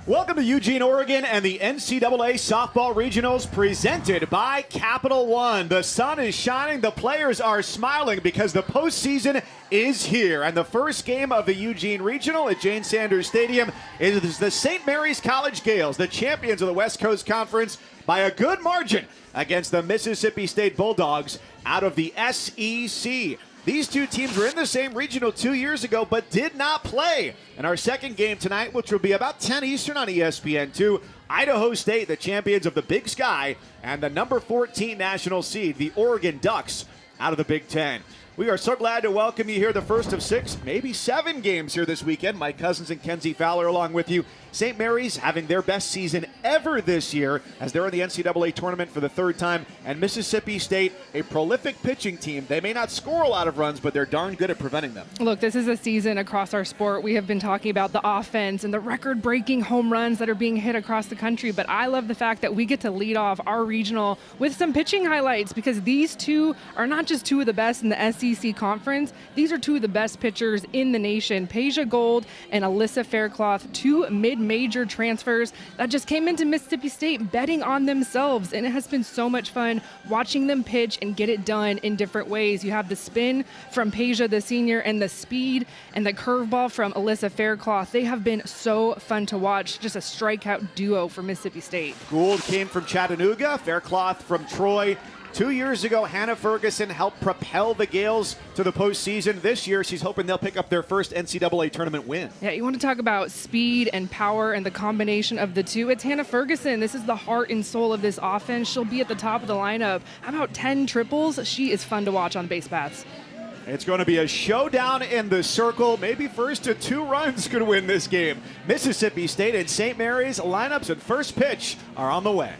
Welcome to Eugene, Oregon, and the NCAA Softball Regionals presented by Capital One. The sun is shining, the players are smiling because the postseason is here. And the first game of the Eugene Regional at Jane Sanders Stadium is the St. Mary's College Gales, the champions of the West Coast Conference, by a good margin against the Mississippi State Bulldogs out of the SEC. These two teams were in the same regional 2 years ago, but did not play. And our second game tonight, which will be about 10 Eastern on ESPN2, Idaho State, the champions of the Big Sky, and the number 14 national seed, the Oregon Ducks, out of the Big Ten. We are so glad to welcome you here, the first of 6, maybe 7 games here this weekend. Mike Cousins and Kenzie Fowler along with you. St. Mary's having their best season ever this year as they're in the NCAA tournament for the third time. And Mississippi State, a prolific pitching team. They may not score a lot of runs, but they're darn good at preventing them. Look, this is a season across our sport. We have been talking about the offense and the record-breaking home runs that are being hit across the country. But I love the fact that we get to lead off our regional with some pitching highlights, because these two are not just two of the best in the SEC conference. These are two of the best pitchers in the nation. Peja Gold and Alyssa Faircloth, two mid-major transfers that just came into Mississippi State betting on themselves, and it has been so much fun watching them pitch and get it done in different ways. You have the spin from Peja, the senior, and the speed and the curveball from Alyssa Faircloth. They have been so fun to watch. Just a strikeout duo for Mississippi State. Gould came from Chattanooga, Faircloth from Troy. 2 years ago, Hannah Ferguson helped propel the Gales to the postseason. This year, she's hoping they'll pick up their first NCAA tournament win. Yeah, you want to talk about speed and power and the combination of the two. It's Hannah Ferguson. This is the heart and soul of this offense. She'll be at the top of the lineup. How about 10 triples? She is fun to watch on base paths. It's going to be a showdown in the circle. Maybe first to 2 runs could win this game. Mississippi State and St. Mary's lineups and first pitch are on the way.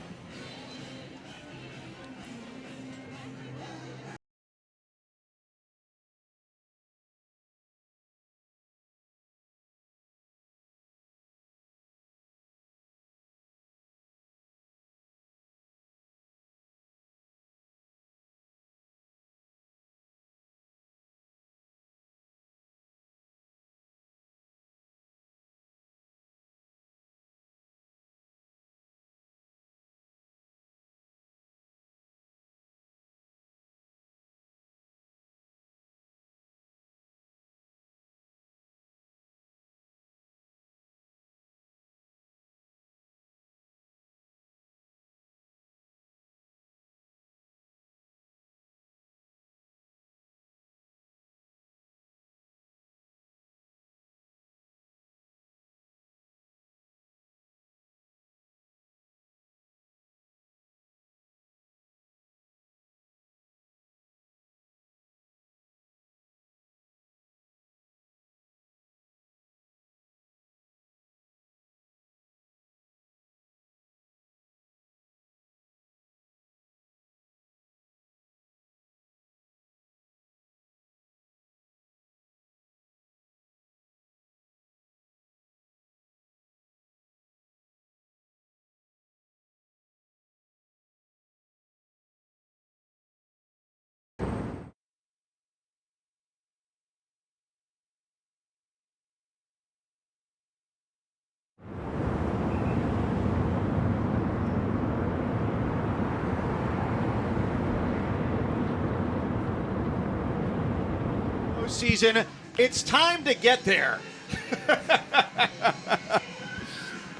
Season, it's time to get there.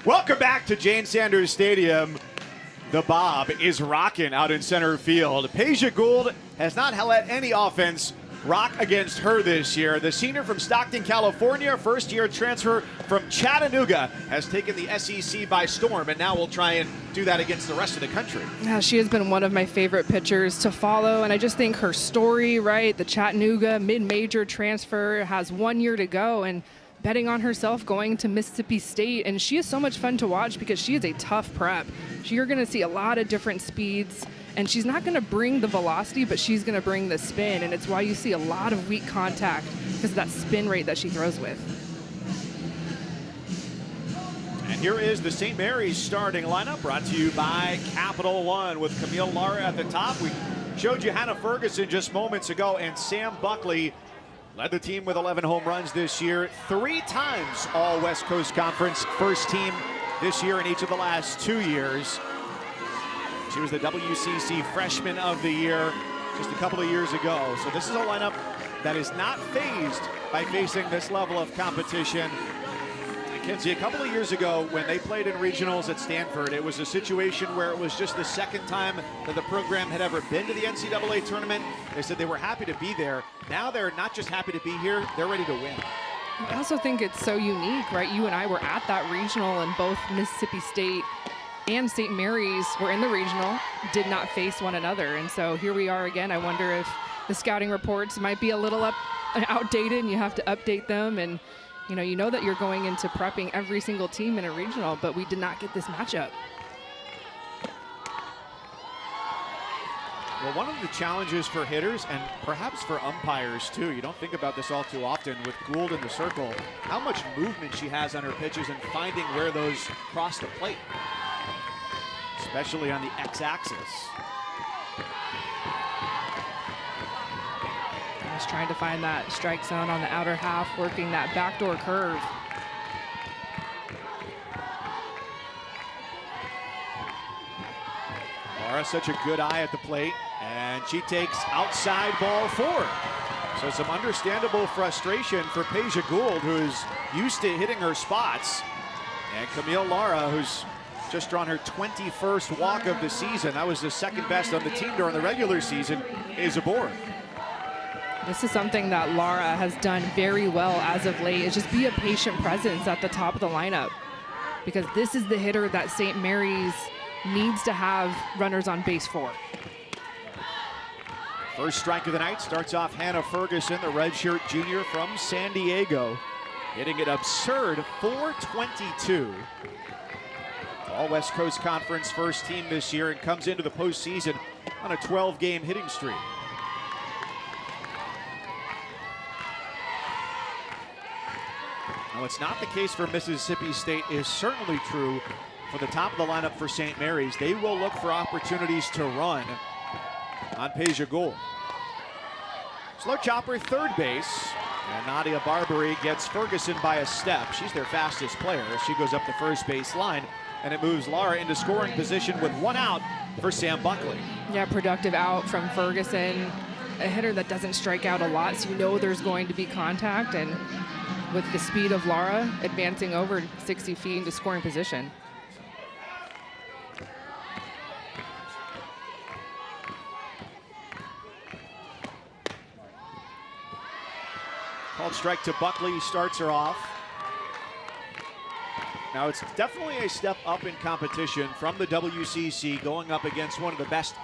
Welcome back to Jane Sanders Stadium. The Bob is rocking out in center field. Peja Gould has not let any offense rock against her this year. The senior from Stockton, California, first-year transfer from Chattanooga, has taken the SEC by storm, and now will try and do that against the rest of the country. Yeah, she has been one of my favorite pitchers to follow, and I just think her story, right, the Chattanooga mid-major transfer, has 1 year to go, and betting on herself going to Mississippi State, and she is so much fun to watch because she is a tough prep. You're going to see a lot of different speeds, and she's not going to bring the velocity, but she's going to bring the spin, and it's why you see a lot of weak contact because of that spin rate that she throws with. And here is the St. Mary's starting lineup, brought to you by Capital One with Camille Lara at the top. We showed you Hannah Ferguson just moments ago, and Sam Buckley led the team with 11 home runs this year. 3 times all West Coast Conference first team this year and each of the last 2 years. She was the WCC Freshman of the Year just a couple of years ago. So this is a lineup that is not fazed by facing this level of competition. Kenzie, a couple of years ago when they played in regionals at Stanford, it was a situation where it was just the second time that the program had ever been to the NCAA tournament. They said they were happy to be there. Now they're not just happy to be here, they're ready to win. I also think it's so unique, right? You and I were at that regional, and both Mississippi State and St. Mary's were in the regional, did not face one another. And so here we are again. I wonder if the scouting reports might be a little outdated and you have to update them. And you know that you're going into prepping every single team in a regional, but we did not get this matchup. Well, one of the challenges for hitters and perhaps for umpires too, you don't think about this all too often with Gould in the circle, how much movement she has on her pitches and finding where those cross the plate, especially on the x-axis. Just trying to find that strike zone on the outer half, working that backdoor curve. Laura, such a good eye at the plate, and she takes outside ball 4. So some understandable frustration for Peja Gould, who's used to hitting her spots. And Camille Lara, who's just drawn her 21st walk of the season. That was the second best on the team during the regular season, is aboard. This is something that Lara has done very well as of late, is just be a patient presence at the top of the lineup. Because this is the hitter that St. Mary's needs to have runners on base for. First strike of the night starts off Hannah Ferguson, the redshirt junior from San Diego, hitting an absurd .422. All West Coast Conference first team this year, and comes into the postseason on a 12-game hitting streak. Now, it's not the case for Mississippi State is certainly true for the top of the lineup for St. Mary's. They will look for opportunities to run on Peja Gould. Slow chopper, third base, and Nadia Barbary gets Ferguson by a step. She's their fastest player. She goes up the first base line, and it moves Lara into scoring position with 1 out for Sam Buckley. Yeah, productive out from Ferguson. A hitter that doesn't strike out a lot, so you know there's going to be contact, and with the speed of Lara advancing over 60 feet into scoring position. Called strike to Buckley, starts her off. Now it's definitely a step up in competition from the WCC, going up against one of the best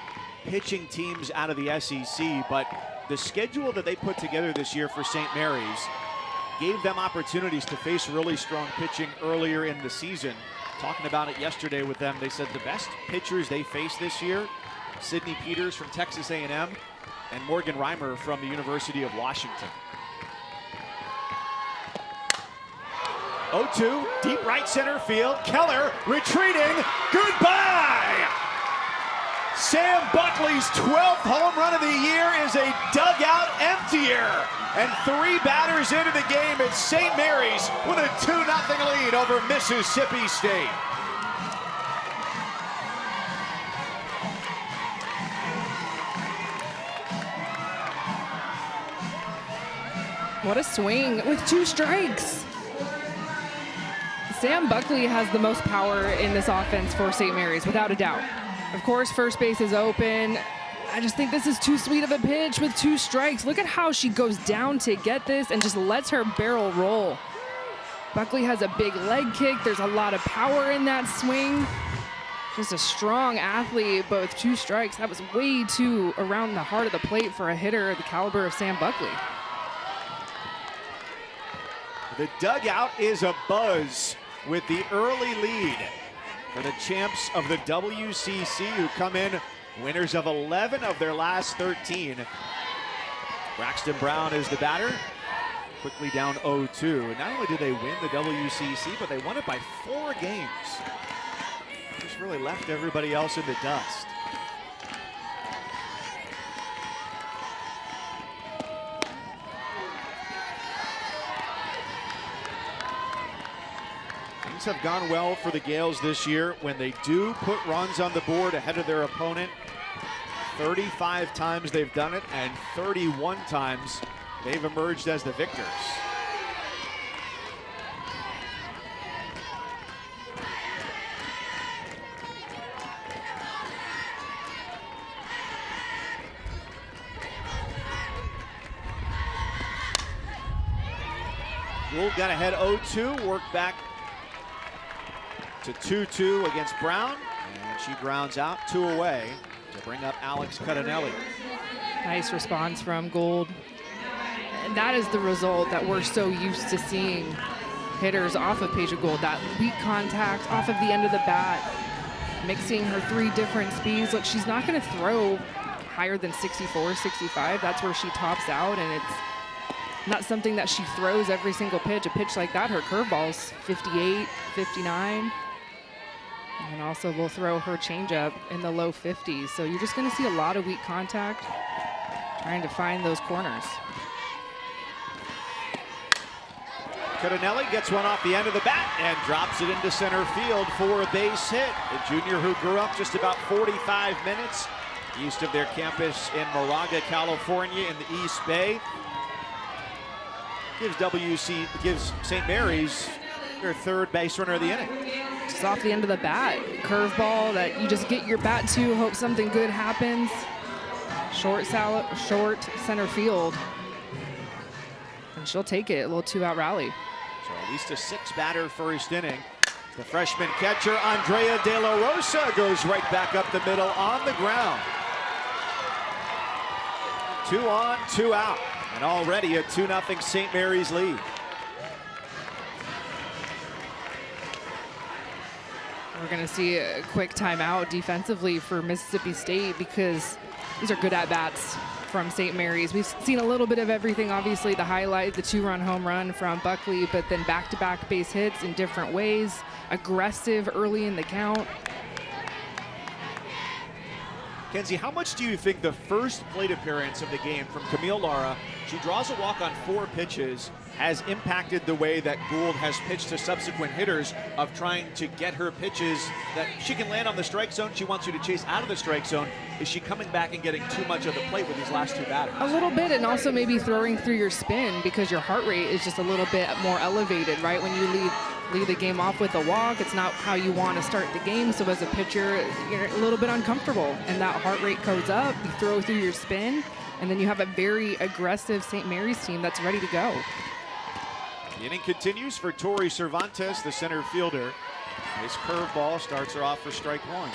pitching teams out of the SEC, but the schedule that they put together this year for St. Mary's gave them opportunities to face really strong pitching earlier in the season. Talking about it yesterday with them, they said the best pitchers they faced this year, Sidney Peters from Texas A&M and Morgan Reimer from the University of Washington. 0-2, deep right center field. Keller retreating. Goodbye! Sam Buckley's 12th home run of the year is a dugout emptier. And 3 batters into the game, it's St. Mary's with a 2-0 lead over Mississippi State. What a swing with 2 strikes. Sam Buckley has the most power in this offense for St. Mary's, without a doubt. Of course, first base is open. I just think this is too sweet of a pitch with 2 strikes. Look at how she goes down to get this and just lets her barrel roll. Buckley has a big leg kick. There's a lot of power in that swing. Just a strong athlete, but with 2 strikes, that was way too around the heart of the plate for a hitter the caliber of Sam Buckley. The dugout is abuzz with the early lead for the champs of the WCC, who come in winners of 11 of their last 13. Braxton Brown is the batter, quickly down 0-2. And not only did they win the WCC, but they won it by 4 games. Just really left everybody else in the dust. Things have gone well for the Gales this year when they do put runs on the board ahead of their opponent. 35 times they've done it, and 31 times they've emerged as the victors. Gould got ahead 0-2, worked back to 2-2 against Brown, and she grounds out 2 away to bring up Alex Cudinelli. Nice response from Gould. And that is the result that we're so used to seeing hitters off of Paige Gould, that weak contact off of the end of the bat, mixing her 3 different speeds. Look, she's not going to throw higher than 64, 65. That's where she tops out, and it's not something that she throws every single pitch. A pitch like that, her curveball's 58, 59. And also will throw her changeup in the low 50s. So you're just going to see a lot of weak contact, trying to find those corners. Cudinelli gets one off the end of the bat and drops it into center field for a base hit. A junior who grew up just about 45 minutes east of their campus in Moraga, California in the East Bay. Gives St. Mary's their 3rd base runner of the inning. Just off the end of the bat, curveball that you just get your bat to, hope something good happens. Short center field. And she'll take it, a little 2-out rally. So at least a 6-batter first inning. The freshman catcher, Andrea De La Rosa, goes right back up the middle on the ground. 2 on, 2 out. And already a 2-0 St. Mary's lead. We're going to see a quick timeout defensively for Mississippi State because these are good at-bats from St. Mary's. We've seen a little bit of everything. Obviously, the highlight, the 2-run home run from Buckley, but then back-to-back base hits in different ways. Aggressive early in the count. Kenzie, how much do you think the first plate appearance of the game from Camille Lara, she draws a walk on 4 pitches, has impacted the way that Gould has pitched to subsequent hitters of trying to get her pitches that she can land on the strike zone, she wants you to chase out of the strike zone? Is she coming back and getting too much of the plate with these last 2 batters? A little bit, and also maybe throwing through your spin because your heart rate is just a little bit more elevated, right? When you lead the game off with a walk, it's not how you want to start the game. So as a pitcher, you're a little bit uncomfortable, and that heart rate goes up. You throw through your spin, and then you have a very aggressive St. Mary's team that's ready to go. The inning continues for Tori Cervantes, the center fielder. His curveball starts her off for strike 1.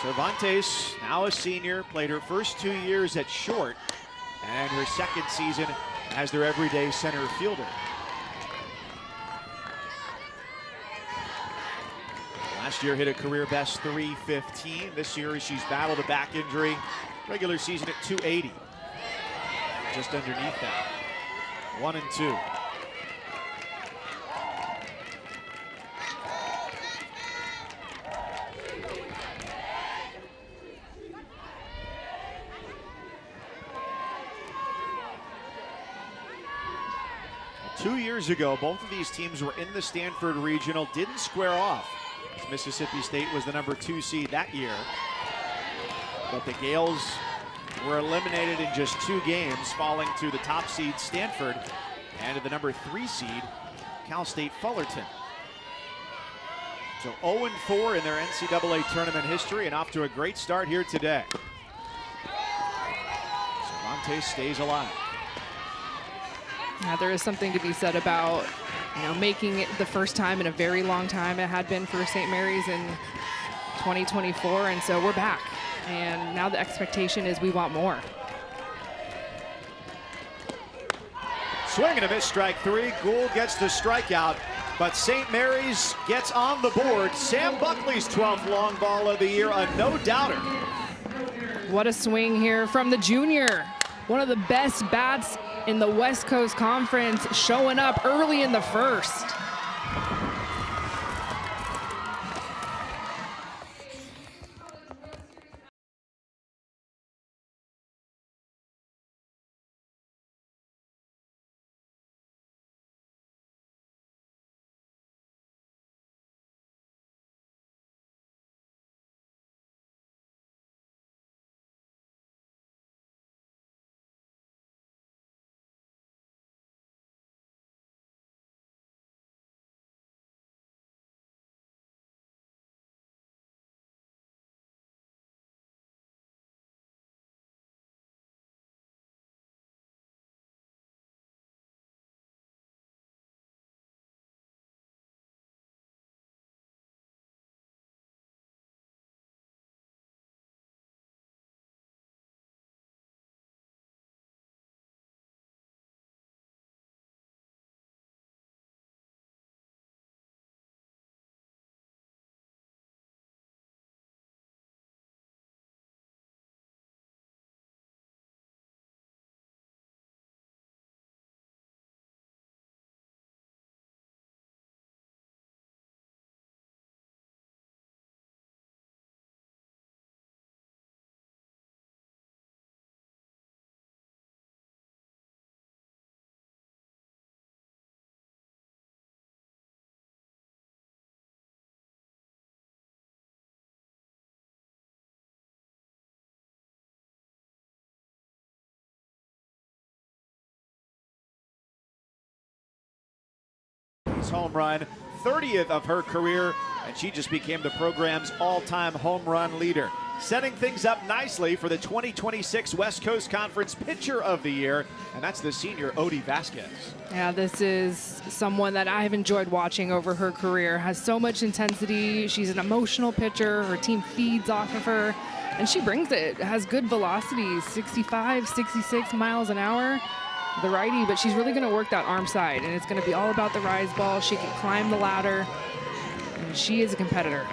Cervantes, now a senior, played her first 2 years at short and her 2nd season as their everyday center fielder. Last year hit a career best .315. This year she's battled a back injury. Regular season at .280. Just underneath that. 1-2. Two years ago, both of these teams were in the Stanford Regional, didn't square off. Mississippi State was the number 2 seed that year. But the Gales were eliminated in just 2 games, falling to the top seed Stanford and to the number 3 seed Cal State Fullerton. So 0-4 in their NCAA tournament history and off to a great start here today. Cervantes stays alive. Yeah, there is something to be said about, making it the first time in a very long time. It had been for St. Mary's in 2024, and so we're back. And now the expectation is we want more. Swing and a miss, strike 3. Gould gets the strikeout, but St. Mary's gets on the board. Sam Buckley's 12th long ball of the year, a no-doubter. What a swing here from the junior. One of the best bats in the West Coast Conference, showing up early in the first. Vasquez home run, 30th of her career, and she just became the program's all-time home run leader. Setting things up nicely for the 2026 West Coast Conference Pitcher of the Year, and that's the senior Odie Vasquez. Yeah, this is someone that I've enjoyed watching over her career. Has so much intensity. She's an emotional pitcher. Her team feeds off of her, and she brings it. Has good velocity, 65, 66 miles an hour. The righty, but she's really going to work that arm side, and it's going to be all about the rise ball. She can climb the ladder, and she is a competitor.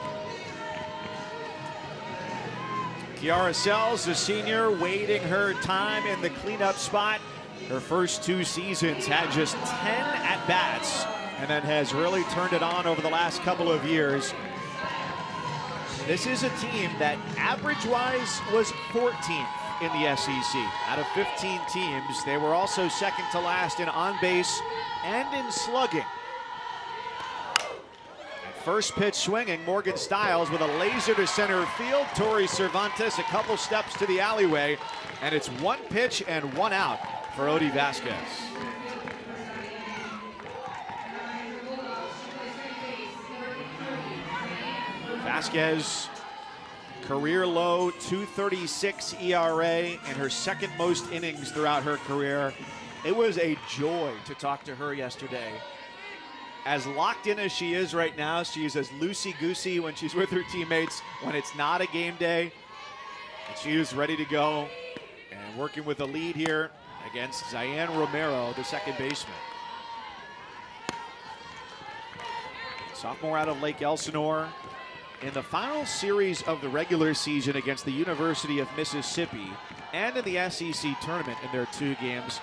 Kiara Sells, the senior, waiting her time in the cleanup spot. Her first 2 seasons had just 10 at-bats and then has really turned it on over the last couple of years. This is a team that average-wise was 14th in the SEC. Out of 15 teams, they were also second to last in on-base and in slugging. First pitch swinging, Morgan Stiles with a laser to center field. Tori Cervantes a couple steps to the alleyway, and it's 1 pitch and 1 out for Odie Vasquez. Vasquez, career low 2.36 ERA and her second most innings throughout her career. It was a joy to talk to her yesterday. As locked in as she is right now, she's as loosey-goosey when she's with her teammates when it's not a game day. And she is ready to go and working with a lead here against Zayan Romero, the second baseman. Sophomore out of Lake Elsinore. In the final series of the regular season against the University of Mississippi and in the SEC tournament in their 2 games,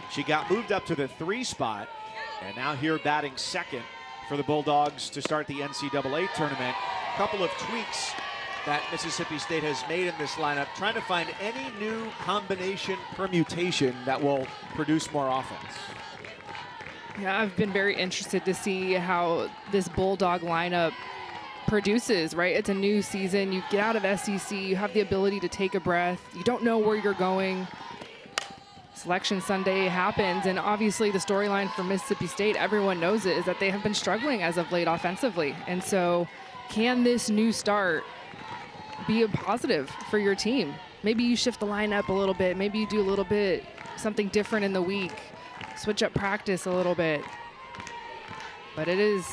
she got moved up to the 3 spot. And now here batting second for the Bulldogs to start the NCAA tournament. A couple of tweaks that Mississippi State has made in this lineup, trying to find any new combination permutation that will produce more offense. Yeah, I've been very interested to see how this Bulldog lineup produces, right? It's a new season. You get out of SEC, you have the ability to take a breath. You don't know where you're going. Selection Sunday happens, and obviously the storyline for Mississippi State, everyone knows it, is that they have been struggling as of late offensively. And so can this new start be a positive for your team? Maybe you shift the lineup a little bit. Maybe you do a little bit something different in the week. Switch up practice a little bit. But it is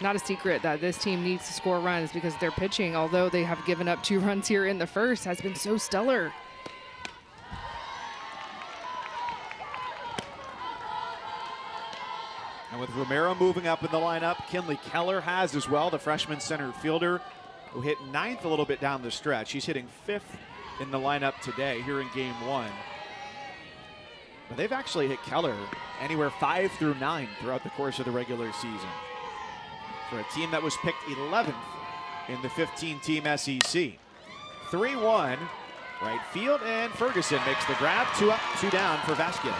not a secret that this team needs to score runs because their pitching, although they have given up 2 runs here in the first, has been so stellar. And with Romero moving up in the lineup, Kinley Keller has as well, the freshman center fielder who hit 9th a little bit down the stretch. He's hitting 5th in the lineup today here in game 1. But they've actually hit Keller anywhere 5 through 9 throughout the course of the regular season. For a team that was picked 11th in the 15-team SEC. 3-1, right field, and Ferguson makes the grab. 2 up, 2 down for Vasquez.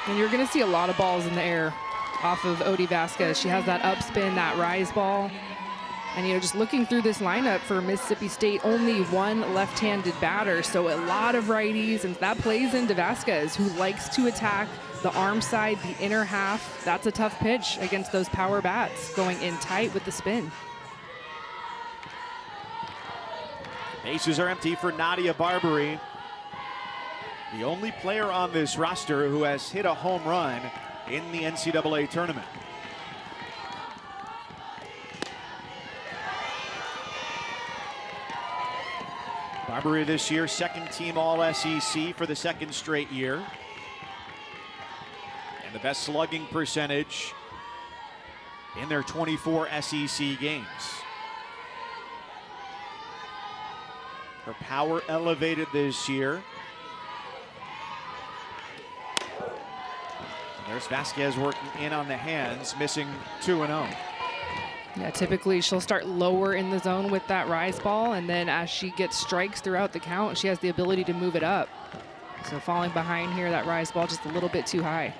And you're going to see a lot of balls in the air off of Odie Vasquez. She has that upspin, that rise ball. And, you know, just looking through this lineup for Mississippi State, only 1 left-handed batter. So a lot of righties, and that plays into Vasquez, who likes to attack the arm side, the inner half. That's a tough pitch against those power bats, going in tight with the spin. Bases are empty for Nadia Barbary, the only player on this roster who has hit a home run in the NCAA tournament. Barbary this year, 2nd team All-SEC for the 2nd straight year. And the best slugging percentage in their 24 SEC games. Her power elevated this year. There's Vasquez working in on the hands, missing 2-0. Yeah, typically she'll start lower in the zone with that rise ball, and then as she gets strikes throughout the count, she has the ability to move it up. So falling behind here, that rise ball just a little bit too high.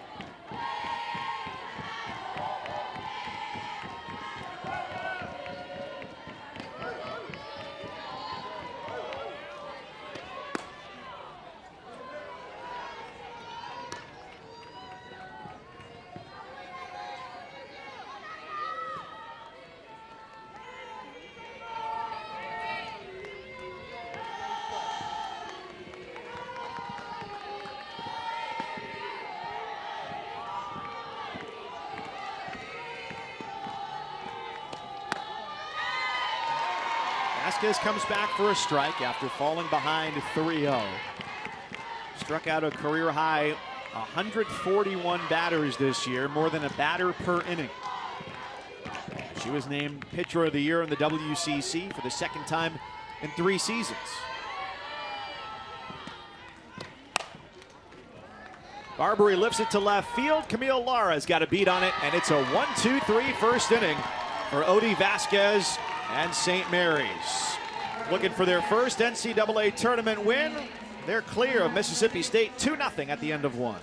Vasquez comes back for a strike after falling behind 3-0. Struck out a career high 141 batters this year, more than a batter per inning. She was named Pitcher of the Year in the WCC for the second time in 3 seasons. Barbary lifts it to left field. Camille Lara's got a beat on it, and it's a 1-2-3 first inning for Odie Vasquez and St. Mary's. Looking for their first NCAA tournament win. They're clear of Mississippi State 2-0 at the end of 1.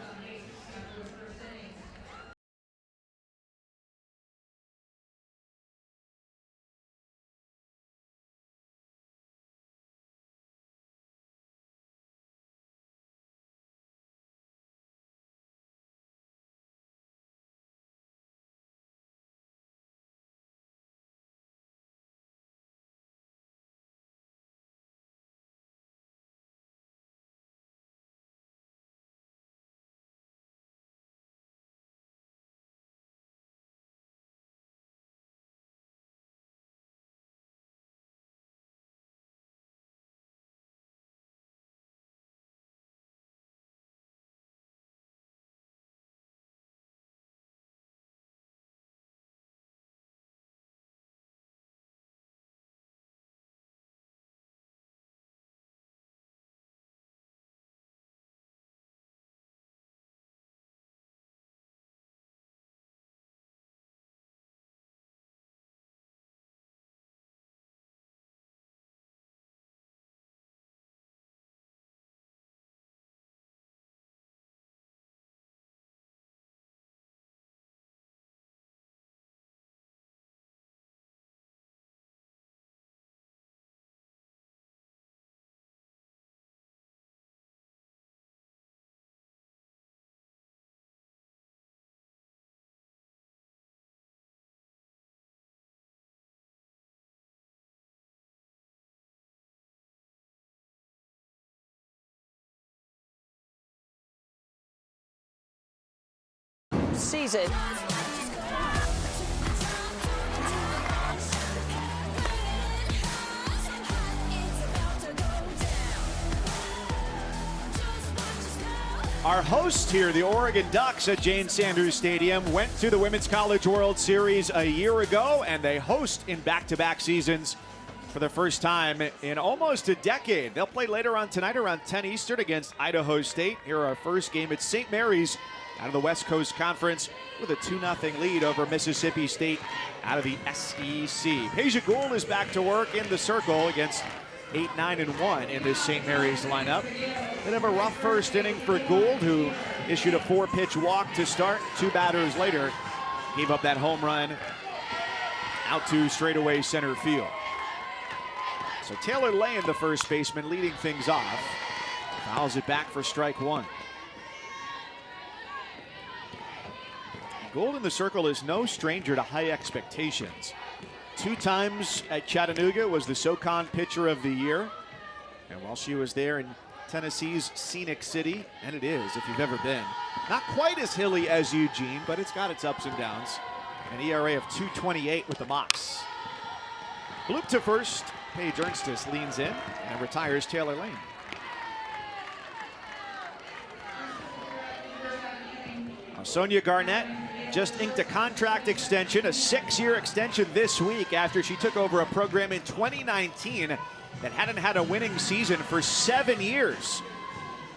Season. Our hosts here, the Oregon Ducks at Jane Sanders Stadium, went to the Women's College World Series a year ago, and they host in back-to-back seasons for the first time in almost a decade. They'll play later on tonight around 10 Eastern against Idaho State. Here our first game at St. Mary's out of the West Coast Conference with a 2-0 lead over Mississippi State out of the SEC. Peja Gould is back to work in the circle against 8-9-1 in this St. Mary's lineup. Bit of a rough first inning for Gould, who issued a 4-pitch walk to start. 2 batters later, gave up that home run out to straightaway center field. So Taylor Lane, the first baseman, leading things off. Fouls it back for strike 1. Gould in the circle is no stranger to high expectations. 2 times at Chattanooga was the SoCon Pitcher of the Year. And while she was there in Tennessee's Scenic City, and it is if you've ever been, not quite as hilly as Eugene, but it's got its ups and downs. An ERA of 2.28 with the Mocs. Bloop to first. Paige Ernstis leans in and retires Taylor Lane. Sonia Garnett just inked a contract extension, a 6-year extension this week after she took over a program in 2019 that hadn't had a winning season for 7 years.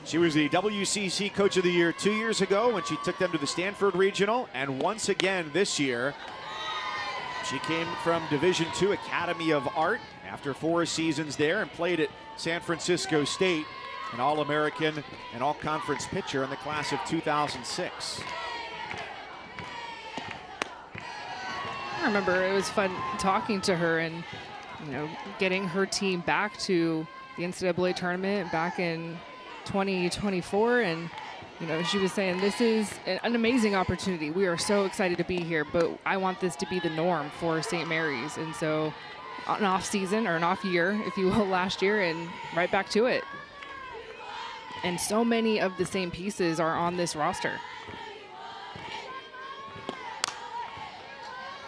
She was the WCC Coach of the Year 2 years ago when she took them to the Stanford Regional, and once again this year. She came from Division II Academy of Art after 4 seasons there and played at San Francisco State, an All-American and All-Conference pitcher in the class of 2006. I remember it was fun talking to her and, you know, getting her team back to the NCAA tournament back in 2024. And, you know, she was saying this is an amazing opportunity. We are so excited to be here, but I want this to be the norm for St. Mary's. And so an off season, or an off year, if you will, last year, and right back to it. And so many of the same pieces are on this roster.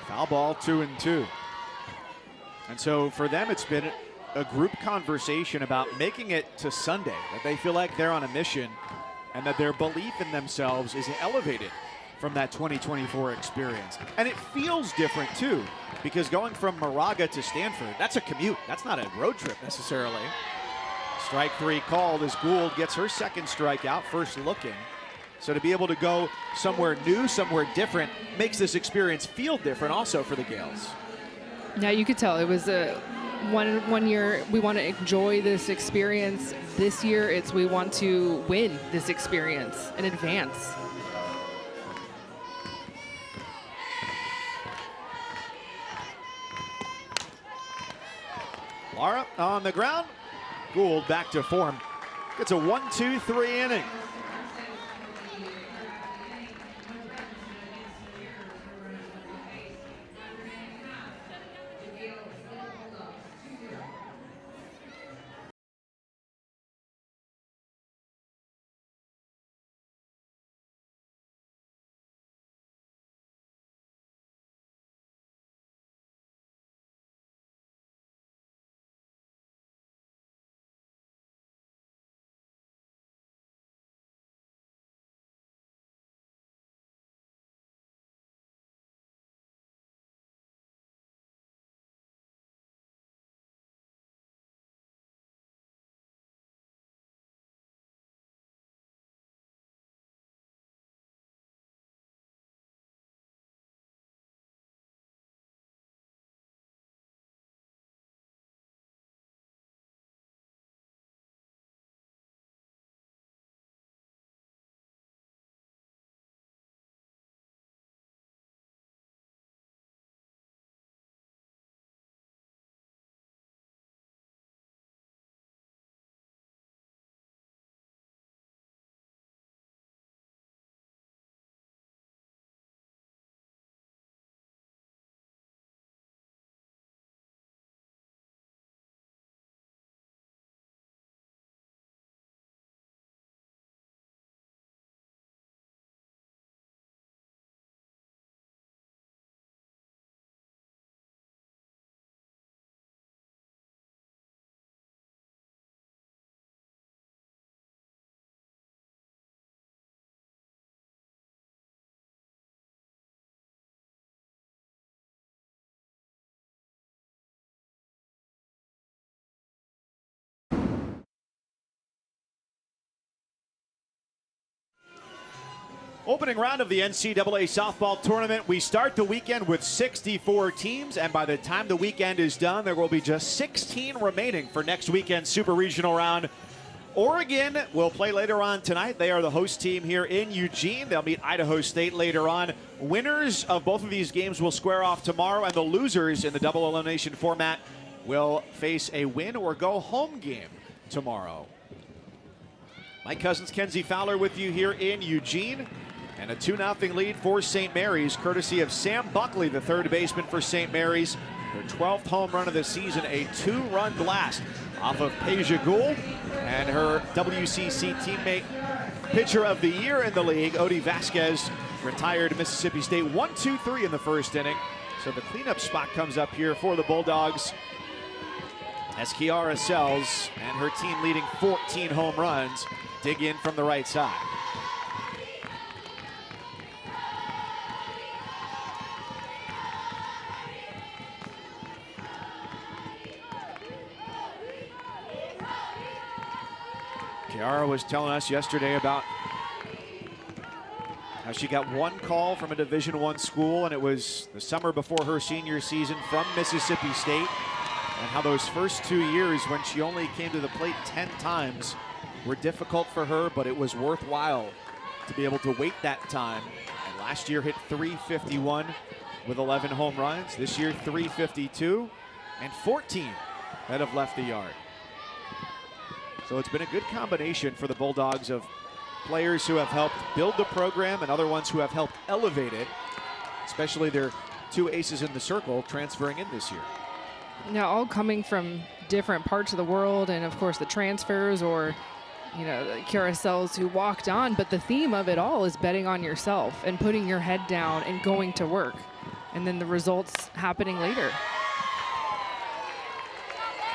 Foul ball, 2-2. And so for them, it's been a group conversation about making it to Sunday, that they feel like they're on a mission and that their belief in themselves is elevated from that 2024 experience. And it feels different too, because going from Moraga to Stanford, that's a commute. That's not a road trip necessarily. Strike 3 called as Gould gets her second strikeout, first looking. So to be able to go somewhere new, somewhere different, makes this experience feel different also for the Gales. Yeah, you could tell it was a one year we want to enjoy this experience. This year it's we want to win this experience and advance. Lara on the ground. Gould back to form. Gets a 1-2-3 inning. Opening round of the NCAA softball tournament. We start the weekend with 64 teams, and by the time the weekend is done, there will be just 16 remaining for next weekend's Super Regional round. Oregon will play later on tonight. They are the host team here in Eugene. They'll meet Idaho State later on. Winners of both of these games will square off tomorrow, and the losers in the double elimination format will face a win or go home game tomorrow. Mike Cousins, Kenzie Fowler with you here in Eugene. And a 2-0 lead for St. Mary's, courtesy of Sam Buckley, the third baseman for St. Mary's. Their 12th home run of the season, a 2-run blast off of Peja Gould and her WCC teammate, pitcher of the year in the league, Odie Vasquez, retired Mississippi State. 1-2-3 in the first inning. So the cleanup spot comes up here for the Bulldogs as Kiara Sells and her team leading 14 home runs dig in from the right side. Kiara was telling us yesterday about how she got one call from a Division I school, and it was the summer before her senior season, from Mississippi State, and how those first 2 years when she only came to the plate 10 times were difficult for her, but it was worthwhile to be able to wait that time. And last year hit .351 with 11 home runs. This year .352 and 14 that have left the yard. So it's been a good combination for the Bulldogs of players who have helped build the program and other ones who have helped elevate it, especially their two aces in the circle transferring in this year. Now, all coming from different parts of the world, and of course the transfers, or you know, the carousels who walked on, but the theme of it all is betting on yourself and putting your head down and going to work, and then the results happening later.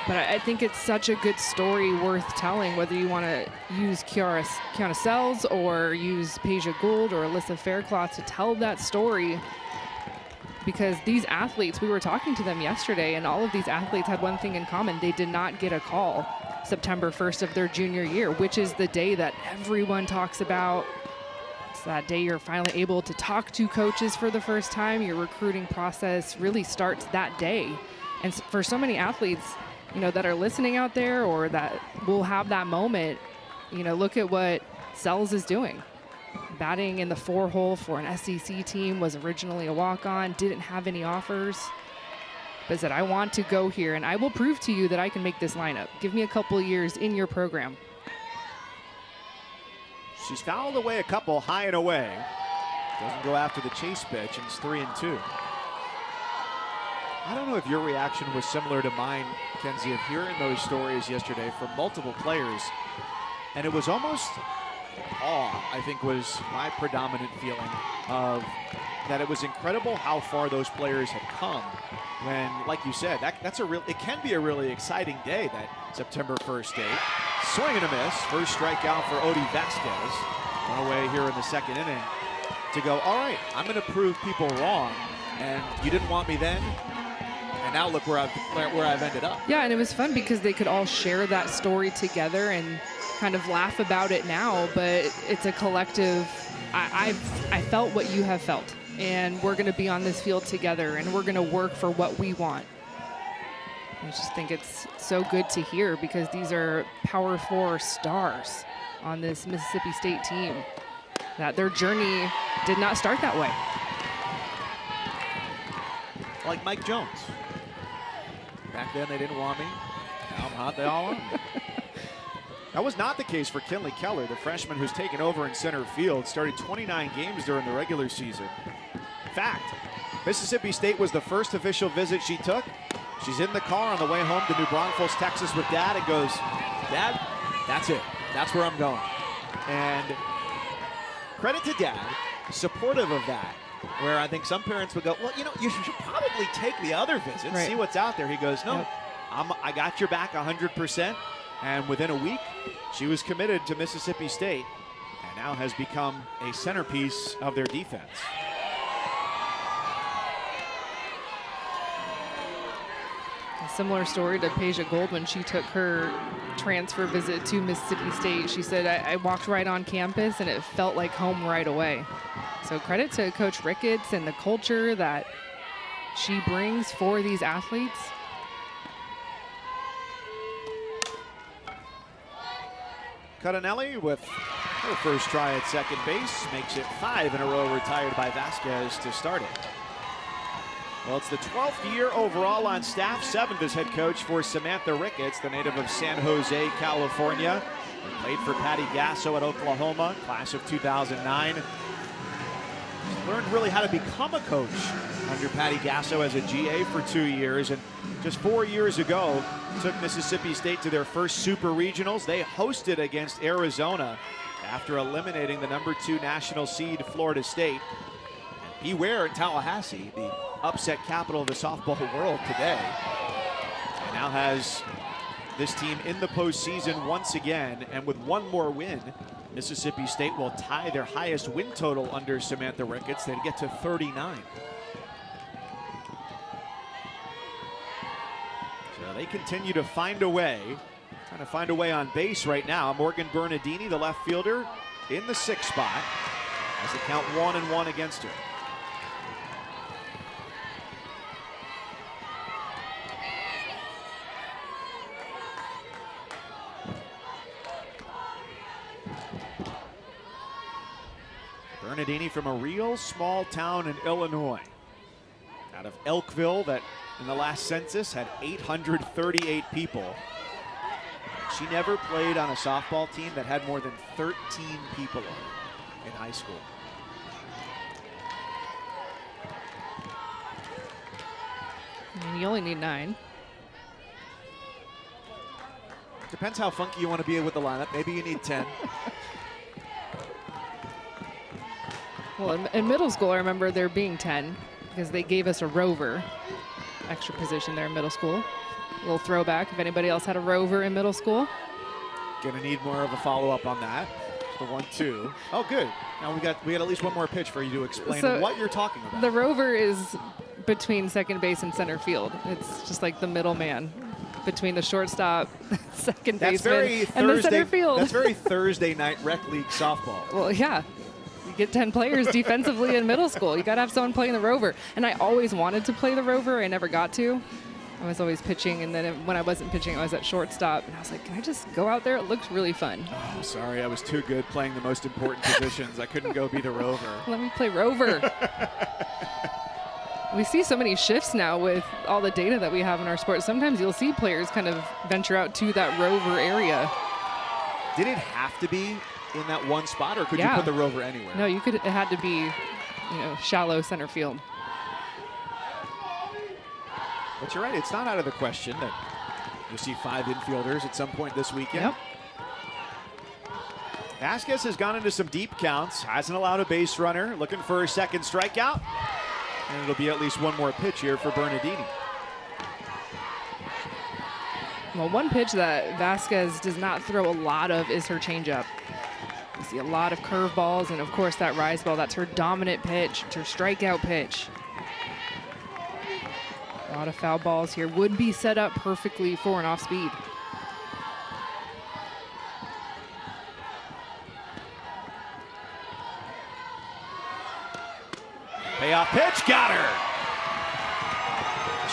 But I think it's such a good story worth telling, whether you want to use Kiana Sells or use Peja Gould or Alyssa Faircloth to tell that story. Because these athletes, we were talking to them yesterday, and all of these athletes had one thing in common. They did not get a call September 1st of their junior year, which is the day that everyone talks about. It's that day you're finally able to talk to coaches for the first time. Your recruiting process really starts that day. And for so many athletes, you know, that are listening out there or that will have that moment, you know, look at what Sells is doing. Batting in the 4-hole for an SEC team, was originally a walk-on, didn't have any offers, but said, I want to go here and I will prove to you that I can make this lineup. Give me a couple of years in your program. She's fouled away a couple high and away. Doesn't go after the chase pitch, and it's 3-2. I don't know if your reaction was similar to mine, Kenzie, of hearing those stories yesterday from multiple players. And it was almost awe, I think, was my predominant feeling of that. It was incredible how far those players had come when, like you said, it can be a really exciting day, that September 1st date. Swing and a miss. First strikeout for Odie Vasquez. One away here in the second inning to go, all right, I'm going to prove people wrong. And you didn't want me then, and now look where I've ended up. Yeah, and it was fun because they could all share that story together and kind of laugh about it now, but it's a collective. I felt what you have felt, and we're going to be on this field together, and we're going to work for what we want. I just think it's so good to hear, because these are Power 4 stars on this Mississippi State team, that their journey did not start that way. Like Mike Jones. Back then they didn't want me. Now I'm hot, they all want me. That was not the case for Kinley Keller, the freshman who's taken over in center field. Started 29 games during the regular season. In fact, Mississippi State was the first official visit she took. She's in the car on the way home to New Braunfels, Texas with Dad, and goes, Dad, that's it. That's where I'm going. And credit to Dad, supportive of that. Where I think some parents would go, well, you know, you should probably take the other visit, right, see what's out there. He goes, no, yep, I got your back 100%. And within a week, she was committed to Mississippi State and now has become a centerpiece of their defense. A similar story to Peja Gould when she took her transfer visit to Mississippi State. She said, I walked right on campus and it felt like home right away. So credit to Coach Ricketts and the culture that she brings for these athletes. Cudinelli with her first try at second base makes it 5 in a row retired by Vasquez to start it. Well, it's the 12th year overall on staff, 7th as head coach for Samantha Ricketts, the native of San Jose, California. Played for Patty Gasso at Oklahoma, class of 2009. Learned really how to become a coach under Patty Gasso as a GA for 2 years, and just 4 years ago took Mississippi State to their first Super Regionals. They hosted against Arizona after eliminating the #2 national seed Florida State. And beware in Tallahassee, the upset capital of the softball world today. And now has this team in the postseason once again, and with one more win, Mississippi State will tie their highest win total under Samantha Ricketts. They'd get to 39. So they continue to find a way, trying to find a way on base right now. Morgan Bernardini, the left fielder, in the 6th spot, as they count 1-1 against her. Bernardini from a real small town in Illinois, out of Elkville, that in the last census had 838 people. She never played on a softball team that had more than 13 people on it in high school. I mean, you only need 9. Depends how funky you want to be with the lineup. Maybe you need 10. Well, in middle school, I remember there being 10 because they gave us a rover, extra position there in middle school. little throwback if anybody else had a rover in middle school. Gonna need more of a follow-up on that. The 1-2. Oh, good. Now we got at least one more pitch for you to explain what you're talking about. The rover is between second base and center field. It's just like the middleman between the shortstop, second baseman, and the center field. That's very Thursday night rec league softball. Well, yeah. You get 10 players defensively in middle school. You got to have someone playing the rover. And I always wanted to play the rover. I never got to. I was always pitching, and then when I wasn't pitching, I was at shortstop. And I was like, can I just go out there? It looks really fun. Oh, sorry. I was too good playing the most important positions. I couldn't go be the rover. Let me play rover. We see so many shifts now with all the data that we have in our sport. Sometimes you'll see players kind of venture out to that rover area. Did it have to be in that one spot, or could you put the rover anywhere? No, you could. It had to be, shallow center field. But you're right, it's not out of the question that you'll see 5 infielders at some point this weekend. Yep. Vasquez has gone into some deep counts, hasn't allowed a base runner, looking for a second strikeout. And it'll be at least one more pitch here for Bernardini. Well, one pitch that Vasquez does not throw a lot of is her changeup. You see a lot of curveballs, and of course that rise ball, that's her dominant pitch, it's her strikeout pitch. A lot of foul balls here. Would be set up perfectly for an off speed. Payoff pitch, got her.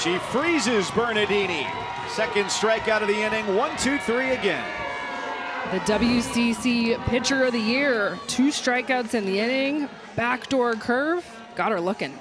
She freezes Bernardini. Second strikeout of the inning, 1-2-3 again. The WCC Pitcher of the Year. 2 strikeouts in the inning. Backdoor curve. Got her looking.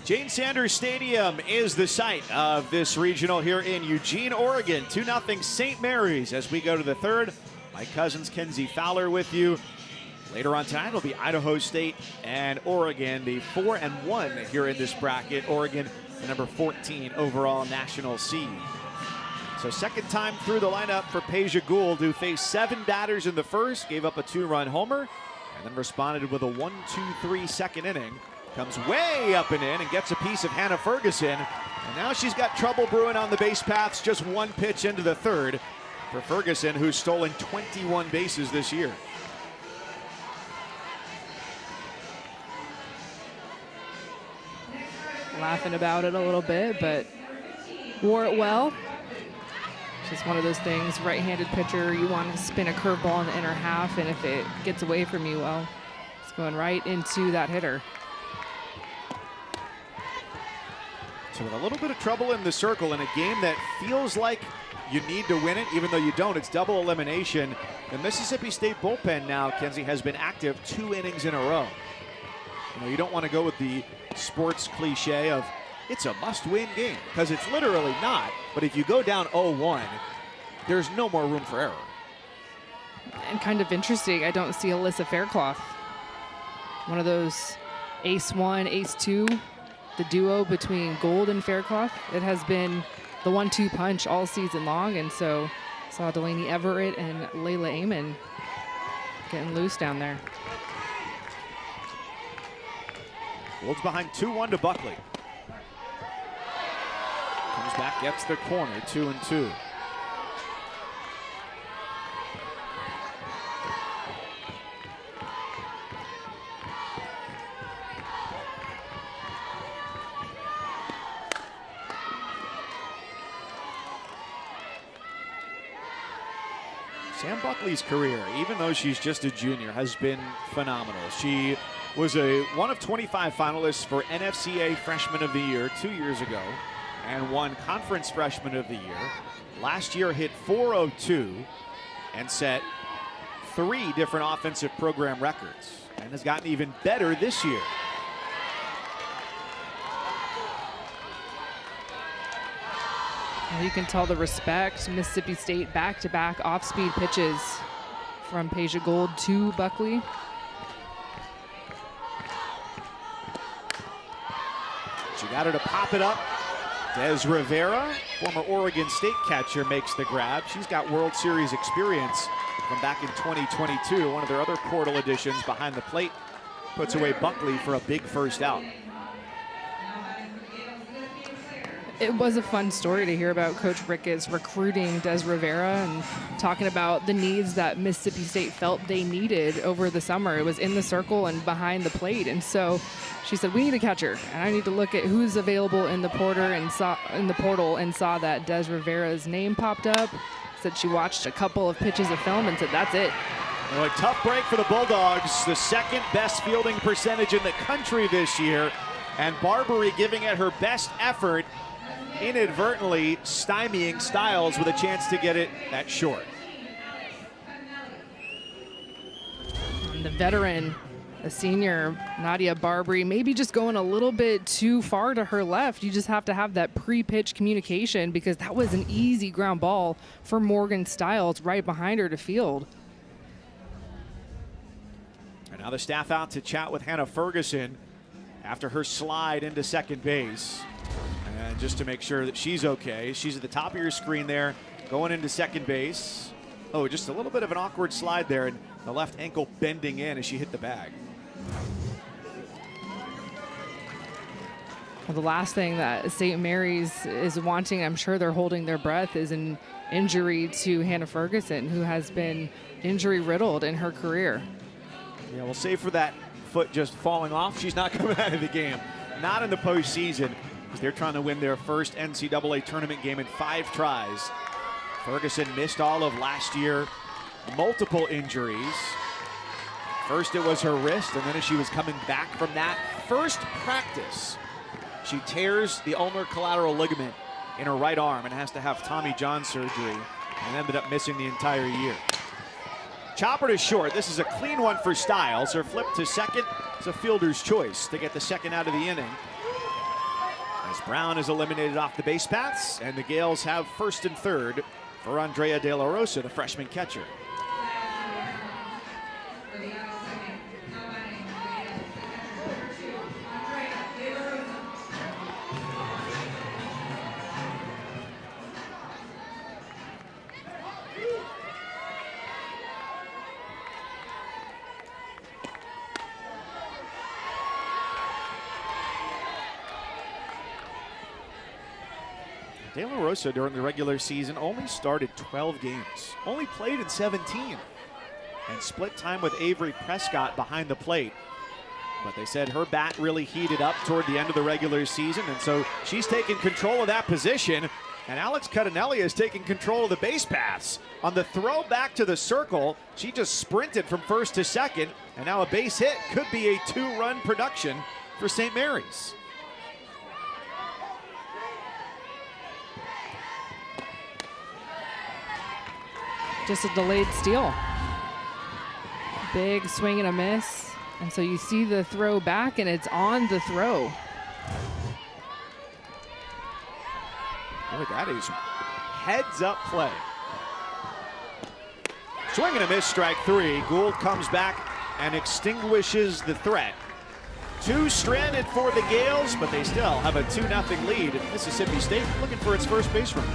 Jane Sanders Stadium is the site of this regional here in Eugene, Oregon. 2-0 St. Mary's as we go to the third. My cousin's Kenzie Fowler with you. Later on tonight, it'll be Idaho State and Oregon, the 4-1 here in this bracket. Oregon, the number 14 overall national seed. So second time through the lineup for Peja Gould, who faced 7 batters in the first, gave up a 2-run homer, and then responded with a 1-2-3 second inning. Comes way up and in and gets a piece of Hannah Ferguson. And now she's got trouble brewing on the base paths, just 1 pitch into the third for Ferguson, who's stolen 21 bases this year. Laughing about it a little bit, but wore it well. Just one of those things, right-handed pitcher, you want to spin a curveball in the inner half, and if it gets away from you, well, it's going right into that hitter. So with a little bit of trouble in the circle in a game that feels like you need to win it, even though you don't, it's double elimination. The Mississippi State bullpen now, Kenzie, has been active 2 innings in a row. You know, you don't want to go with the sports cliche of it's a must-win game, because it's literally not. But if you go down 0-1, there's no more room for error. And kind of interesting, I don't see Alyssa Faircloth. One of those ace 1, ace 2, the duo between Gold and Faircloth. It has been the 1-2 punch all season long, and so saw Delaney Everett and Layla Amon getting loose down there. Gold's behind 2-1 to Buckley. Comes back, gets the corner, 2-2. Sam Buckley's career, even though she's just a junior, has been phenomenal. She was one of 25 finalists for NCAA Freshman of the Year 2 years ago and won Conference Freshman of the Year. Last year hit .402 and set 3 different offensive program records and has gotten even better this year. Well, you can tell the respect. Mississippi State back-to-back off-speed pitches from Peja Gold to Buckley. She got her to pop it up. Des Rivera, former Oregon State catcher, makes the grab. She's got World Series experience from back in 2022. One of their other portal additions behind the plate puts away Buckley for a big first out. It was a fun story to hear about Coach Ricketts recruiting Des Rivera and talking about the needs that Mississippi State felt they needed over the summer. It was in the circle and behind the plate. And so she said, we need a catcher. And I need to look at who's available in the portal and saw that Des Rivera's name popped up. Said she watched a couple of pitches of film and said, that's it. Well, a tough break for the Bulldogs. The second best fielding percentage in the country this year. And Barbary giving it her best effort, inadvertently stymieing Styles with a chance to get it that short. And the veteran, the senior, Nadia Barbary, maybe just going a little bit too far to her left. You just have to have that pre-pitch communication, because that was an easy ground ball for Morgan Styles right behind her to field. And now the staff out to chat with Hannah Ferguson after her slide into second base. And just to make sure that she's okay. She's at the top of your screen there, going into second base. Oh, just a little bit of an awkward slide there, and the left ankle bending in as she hit the bag. Well, the last thing that St. Mary's is wanting, I'm sure they're holding their breath, is an injury to Hannah Ferguson, who has been injury riddled in her career. Yeah, we'll save for that foot just falling off. She's not coming out of the game. Not in the postseason, because they're trying to win their first NCAA tournament game in 5 tries. Ferguson missed all of last year, multiple injuries. First it was her wrist, and then as she was coming back from that first practice, she tears the ulnar collateral ligament in her right arm and has to have Tommy John surgery, and ended up missing the entire year. Chopper to short. This is a clean one for Styles. Her flip to second is a fielder's choice to get the second out of the inning, as Brown is eliminated off the base paths, and the Gales have first and third for Andrea De La Rosa, the freshman catcher. De La Rosa during the regular season only started 12 games, only played in 17, and split time with Avery Prescott behind the plate. But they said her bat really heated up toward the end of the regular season, and so she's taken control of that position. And Alex Cudinelli is taking control of the base paths. On the throw back to the circle, she just sprinted from first to second, and now a base hit could be a two-run production for St. Mary's. Just a delayed steal. Big swing and a miss. And so you see the throw back, and it's on the throw. Boy, that is heads-up play. Swing and a miss, strike three. Gould comes back and extinguishes the threat. Two stranded for the Gales, but they still have a 2-0 lead. Mississippi State looking for its first base run.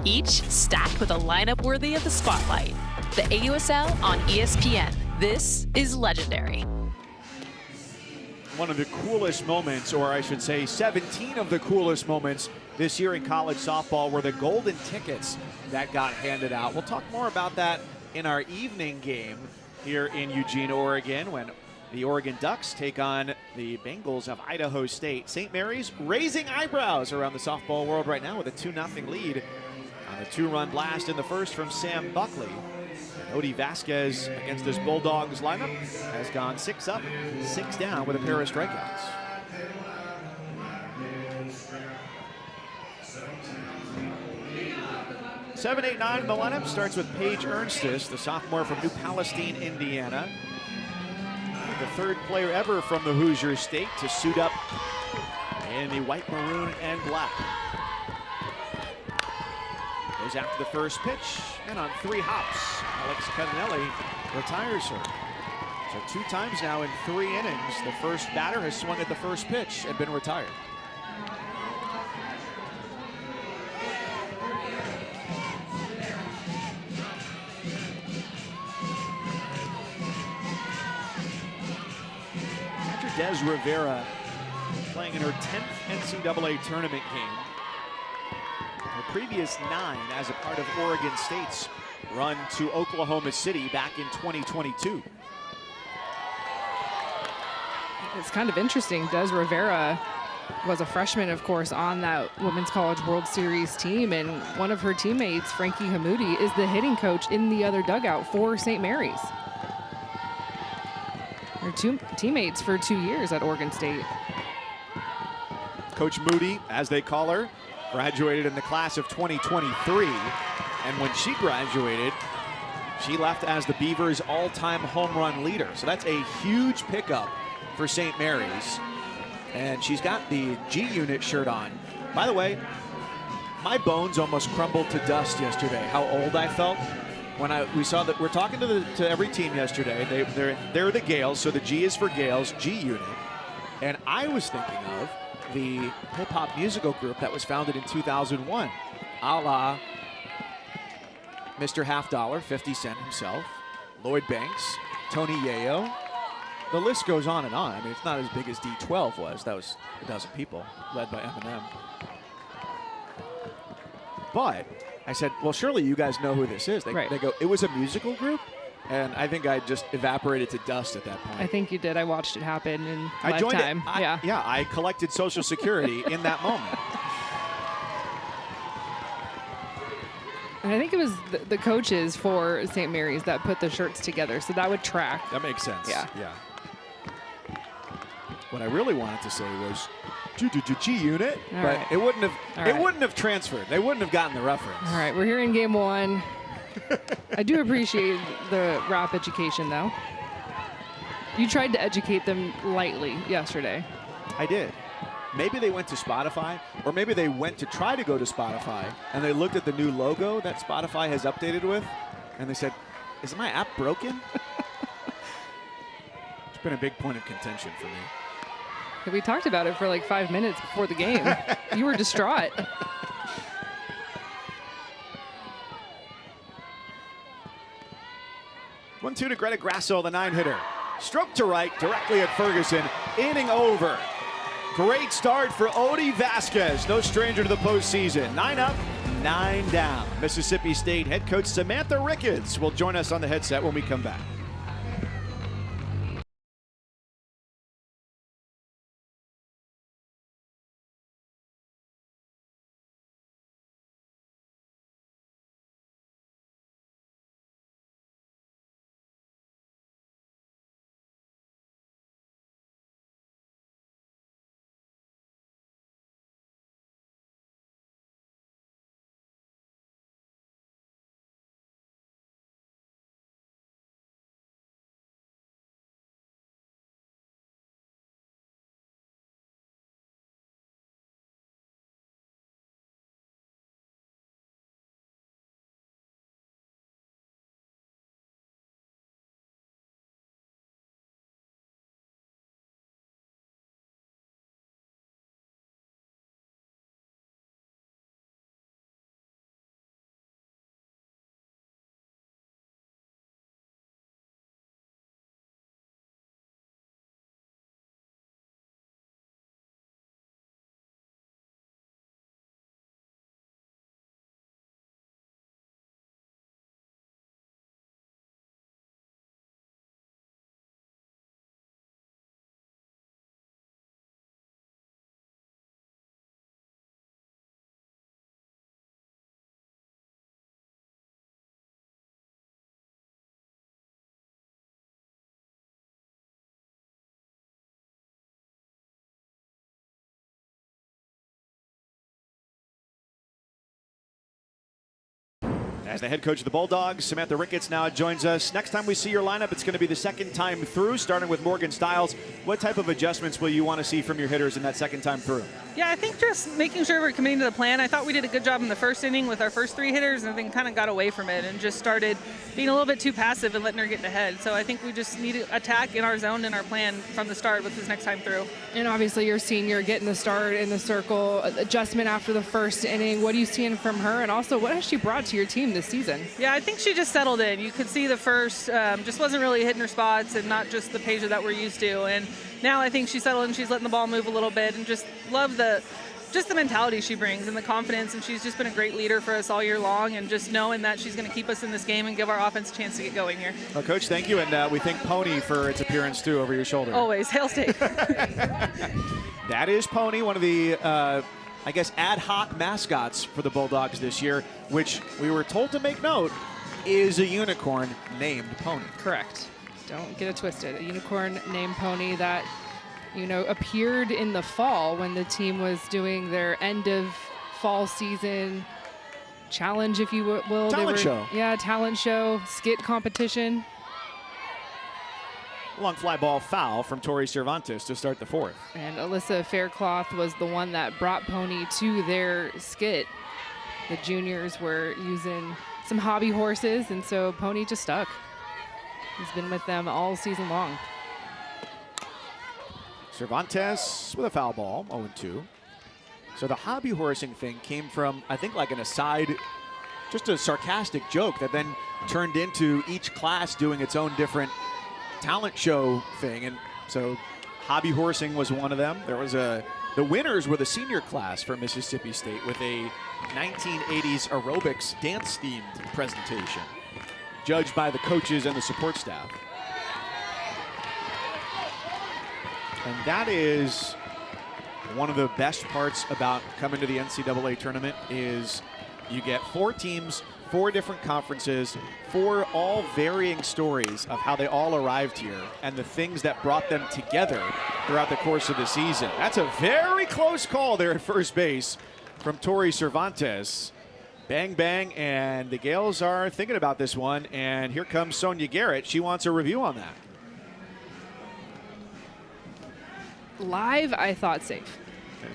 Each stacked with a lineup worthy of the spotlight. The AUSL on ESPN. This is legendary. One of the coolest moments, or I should say 17 of the coolest moments this year in college softball were the golden tickets that got handed out. We'll talk more about that in our evening game here in Eugene, Oregon, when the Oregon Ducks take on the Bengals of Idaho State. St. Mary's raising eyebrows around the softball world right now with a 2-0 lead on a two-run blast in the first from Sam Buckley. And Odie Vasquez against this Bulldogs lineup has gone 6 up, 6 down with a pair of strikeouts. Seven, 8, 9 in the lineup starts with Paige Ernstis, the sophomore from New Palestine, Indiana. The third player ever from the Hoosier State to suit up in the white, maroon, and black. Goes after the first pitch, and on 3 hops, Alex Cudinelli retires her. So 2 times now in 3 innings, the first batter has swung at the first pitch and been retired. After Des Rivera playing in her 10th NCAA tournament game, her previous 9 as a part of Oregon State's run to Oklahoma City back in 2022. It's kind of interesting. Des Rivera was a freshman, of course, on that Women's College World Series team, and one of her teammates, Frankie Hamoudi, is the hitting coach in the other dugout for St. Mary's. Her 2 teammates for 2 years at Oregon State. Coach Moody, as they call her, graduated in the class of 2023, and when she graduated, she left as the Beavers' all-time home run leader. So that's a huge pickup for St. Mary's, and she's got the G Unit shirt on. By the way, my bones almost crumbled to dust yesterday. How old I felt when we saw that. We're talking to every team yesterday. They're the Gales, so the G is for Gales, G Unit. And I was thinking of the hip-hop musical group that was founded in 2001, a la Mr. Half Dollar, 50 Cent himself, Lloyd Banks, Tony Yayo. The list goes on and on. I mean, it's not as big as D12 was. That was a dozen people, led by Eminem. But I said, well, surely you guys know who this is. They go, it was a musical group? And I think I just evaporated to dust at that point. I think you did. I watched it happen in I joined lifetime. it. Yeah, I collected Social Security in that moment. And I think it was the coaches for St. Mary's that put the shirts together, so that would track. That makes sense. Yeah. What I really wanted to say was G-Unit, All but right. it wouldn't have. All It right. wouldn't have transferred. They wouldn't have gotten the reference. All right, we're here in game one. I do appreciate the rap education, though. You tried to educate them lightly yesterday. I did. Maybe they went to Spotify, or maybe they went to try to go to Spotify, and they looked at the new logo that Spotify has updated with, and they said, is my app broken? It's been a big point of contention for me. We talked about it for like 5 minutes before the game. You were distraught. 1-2 to Greta Grasso, the 9-hitter. Stroke to right, directly at Ferguson. Inning over. Great start for Odie Vasquez. No stranger to the postseason. 9 up, 9 down. Mississippi State head coach Samantha Ricketts will join us on the headset when we come back. As the head coach of the Bulldogs, Samantha Ricketts now joins us. Next time we see your lineup, it's going to be the second time through, starting with Morgan Stiles. What type of adjustments will you want to see from your hitters in that second time through? Yeah, I think just making sure we're committing to the plan. I thought we did a good job in the first inning with our first 3 hitters, and then kind of got away from it and just started being a little bit too passive and letting her get ahead. So I think we just need to attack in our zone and our plan from the start with this next time through. And obviously your senior getting the start in the circle, adjustment after the first inning. What are you seeing from her? And also, what has she brought to your team this season? Yeah, I think she just settled in. You could see the first just wasn't really hitting her spots and not just the Peja that we're used to. And now I think she's settled in. She's letting the ball move a little bit, and just love the mentality she brings and the confidence. And she's just been a great leader for us all year long, and just knowing that she's going to keep us in this game and give our offense a chance to get going here. Well, Coach, thank you. And we thank Pony for its appearance, too, over your shoulder. Always. Hail State. That is Pony, one of the, I guess, ad hoc mascots for the Bulldogs this year, which we were told to make note is a unicorn named Pony. Correct. Don't get it twisted. A unicorn named Pony that, appeared in the fall when the team was doing their end of fall season challenge, if you will. Talent show. Yeah, talent show, skit competition. Long fly ball foul from Tori Cervantes to start the 4th. And Alyssa Faircloth was the one that brought Pony to their skit. The juniors were using some hobby horses, and so Pony just stuck. He's been with them all season long. Cervantes with a foul ball, 0-2. So the hobby horsing thing came from, I think, like an aside, just a sarcastic joke that then turned into each class doing its own different talent show thing. And so hobby horsing was one of them. There was the winners were the senior class for Mississippi State with a 1980s aerobics dance-themed presentation, judged by the coaches and the support staff. And that is one of the best parts about coming to the NCAA tournament is you get 4 teams, 4 different conferences, 4 all varying stories of how they all arrived here and the things that brought them together throughout the course of the season. That's a very close call there at first base from Tori Cervantes. Bang, bang, and the Gales are thinking about this one, and here comes Sonia Garrett. She wants a review on that. Live, I thought safe.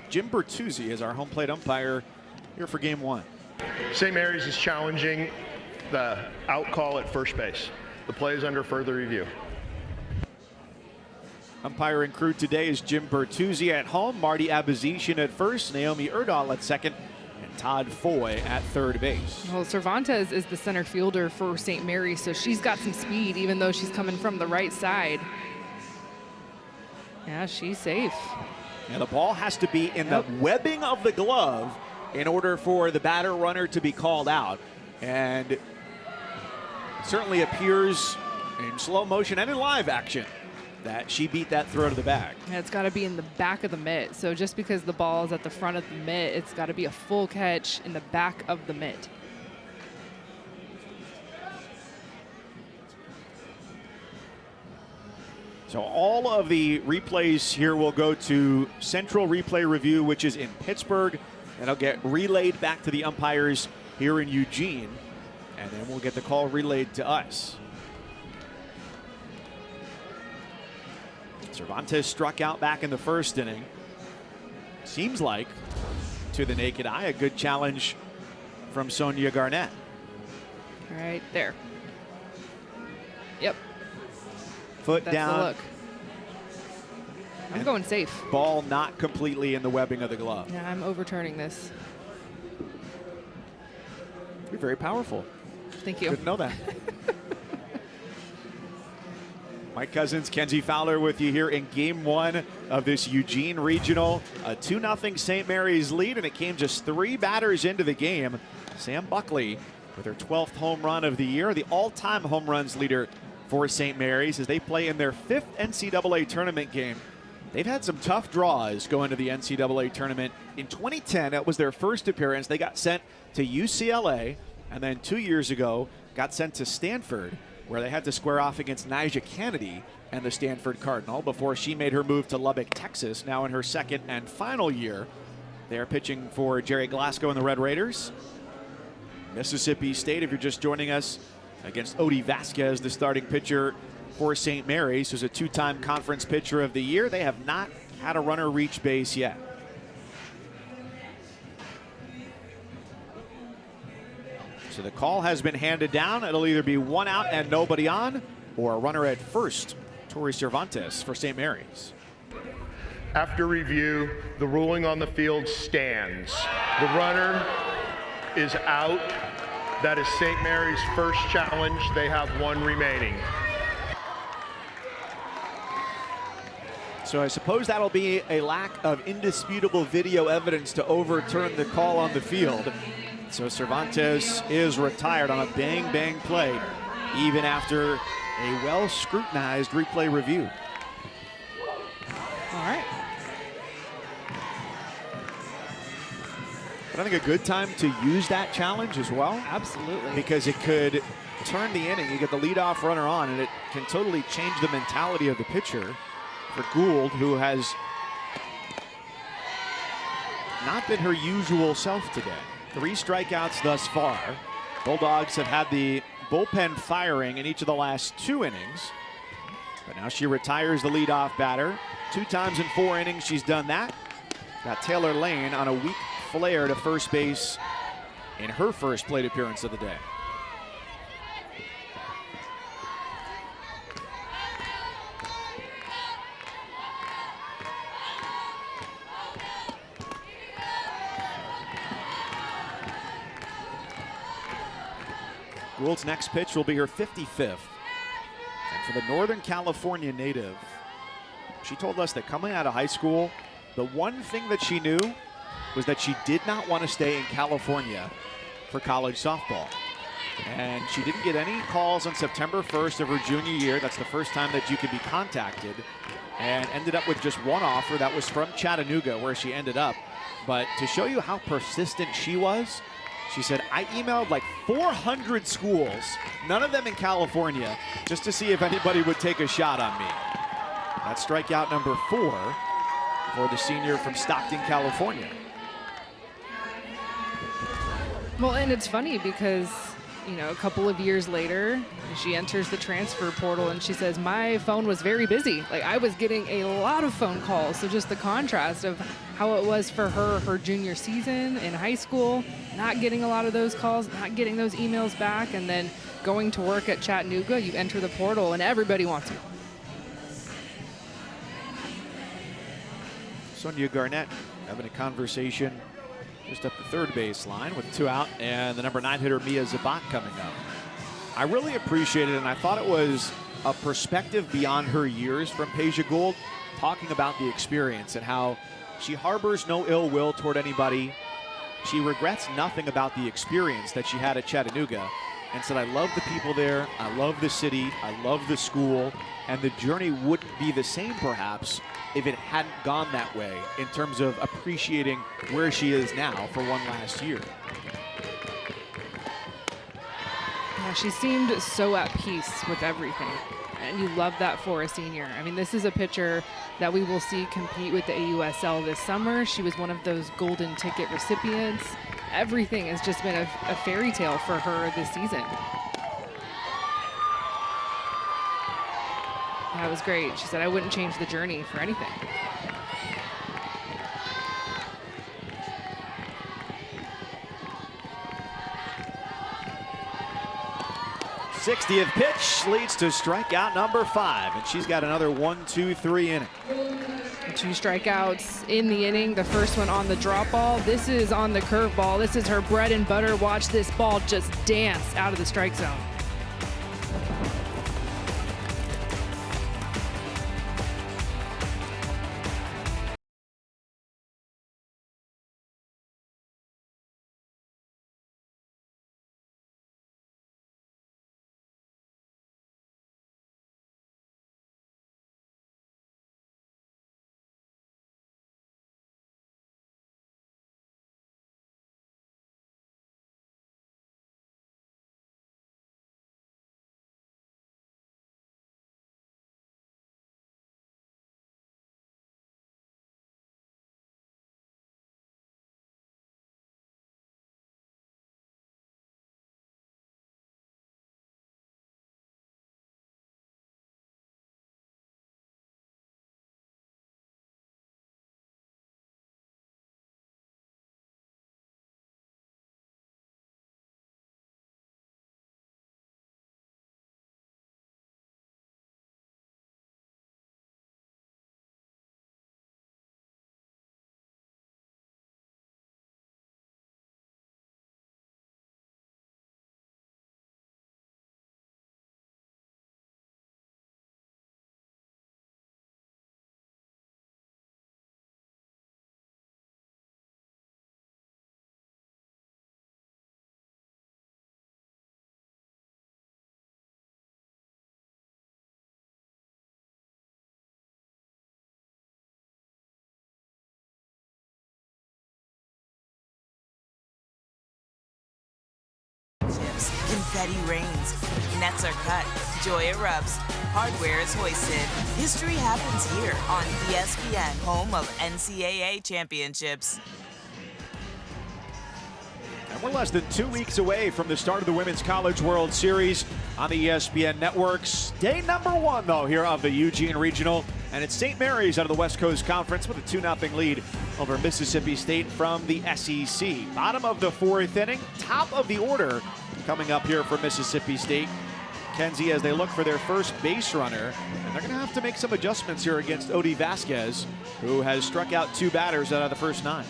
Jim Bertuzzi is our home plate umpire here for game 1. St. Mary's is challenging the out call at first base. The play is under further review. Umpire and crew today is Jim Bertuzzi at home, Marty Abazishian at first, Naomi Erdahl at second, and Todd Foy at third base. Well, Cervantes is the center fielder for St. Mary's, so she's got some speed even though she's coming from the right side. Yeah, she's safe. And the ball has to be in the webbing of the glove in order for the batter runner to be called out. And it certainly appears in slow motion and in live action that she beat that throw to the bag. And it's got to be in the back of the mitt. So just because the ball is at the front of the mitt, it's got to be a full catch in the back of the mitt. So all of the replays here will go to Central Replay Review, which is in Pittsburgh. And it'll get relayed back to the umpires here in Eugene. And then we'll get the call relayed to us. Cervantes struck out back in the first inning. Seems like, to the naked eye, a good challenge from Sonia Garnett. Right there. Yep. Foot That's down. the look. I'm going safe. Ball not completely in the webbing of the glove. Yeah, I'm overturning this. You're very powerful. Thank you. Didn't know that. Mike Cousins, Kenzie Fowler with you here in game 1 of this Eugene Regional. A 2-0 St. Mary's lead, and it came just 3 batters into the game. Sam Buckley with her 12th home run of the year, the all-time home runs leader for St. Mary's as they play in their 5th NCAA tournament game. They've had some tough draws going to the NCAA tournament. In 2010, that was their first appearance. They got sent to UCLA, and then 2 years ago got sent to Stanford, where they had to square off against Nyjah Kennedy and the Stanford Cardinal before she made her move to Lubbock, Texas, now in her 2nd and final year. They're pitching for Jerry Glasgow and the Red Raiders. Mississippi State, if you're just joining us, against Odie Vasquez, the starting pitcher for St. Mary's, who's a 2-time conference pitcher of the year. They have not had a runner reach base yet. So the call has been handed down. It'll either be 1 out and nobody on, or a runner at first. Tori Cervantes for St. Mary's. After review, the ruling on the field stands. The runner is out. That is St. Mary's first challenge. They have 1 remaining. So I suppose that'll be a lack of indisputable video evidence to overturn the call on the field. So Cervantes is retired on a bang-bang play, even after a well-scrutinized replay review. All right. But I think a good time to use that challenge as well. Absolutely. Because it could turn the inning. You get the leadoff runner on, and it can totally change the mentality of the pitcher. For Gould, who has not been her usual self today. 3 strikeouts thus far. Bulldogs have had the bullpen firing in each of the last 2 innings. But now she retires the leadoff batter. 2 times in 4 innings she's done that. Got Taylor Lane on a weak flare to first base in her first plate appearance of the day. Gould's next pitch will be her 55th. And for the Northern California native, she told us that coming out of high school, the one thing that she knew was that she did not want to stay in California for college softball. And she didn't get any calls on September 1st of her junior year. That's the first time that you could be contacted. And ended up with just one offer. That was from Chattanooga, where she ended up. But to show you how persistent she was, she said, I emailed like 400 schools, none of them in California, just to see if anybody would take a shot on me. That's strikeout number 4 for the senior from Stockton, California. Well, and it's funny because, you know, a couple of years later, she enters the transfer portal and she says, my phone was very busy. Like, I was getting a lot of phone calls. So just the contrast of how it was for her junior season in high school, not getting a lot of those calls, not getting those emails back, and then going to work at Chattanooga, you enter the portal and everybody wants you. Sonia Garnett having a conversation just up the third baseline with 2 out, and the number 9 hitter Mia Zabat coming up. I really appreciated it, and I thought it was a perspective beyond her years from Peja Gould, talking about the experience and how she harbors no ill will toward anybody. She regrets nothing about the experience that she had at Chattanooga, and said, I love the people there, I love the city, I love the school, and the journey wouldn't be the same perhaps if it hadn't gone that way in terms of appreciating where she is now for one last year. Yeah, she seemed so at peace with everything, and you love that for a senior. I mean, this is a pitcher that we will see compete with the AUSL this summer. She was one of those golden ticket recipients. Everything has just been a fairy tale for her this season. That was great. She said, I wouldn't change the journey for anything. '60th pitch leads to strikeout number 5, and she's got another 1-2-3 inning. 2 strikeouts in the inning. The first one on the drop ball. This is on the curve ball. This is her bread and butter. Watch this ball just dance out of the strike zone. Confetti rains, nets are cut, joy erupts, hardware is hoisted. History happens here on ESPN, home of NCAA championships. And we're less than 2 weeks away from the start of the Women's College World Series on the ESPN networks. Day number 1, though, here of the Eugene Regional. And it's St. Mary's out of the West Coast Conference with a 2-0 lead over Mississippi State from the SEC. Bottom of the 4th inning, top of the order coming up here for Mississippi State. Kenzie, as they look for their first base runner, and they're going to have to make some adjustments here against Odie Vasquez, who has struck out 2 batters out of the first 9.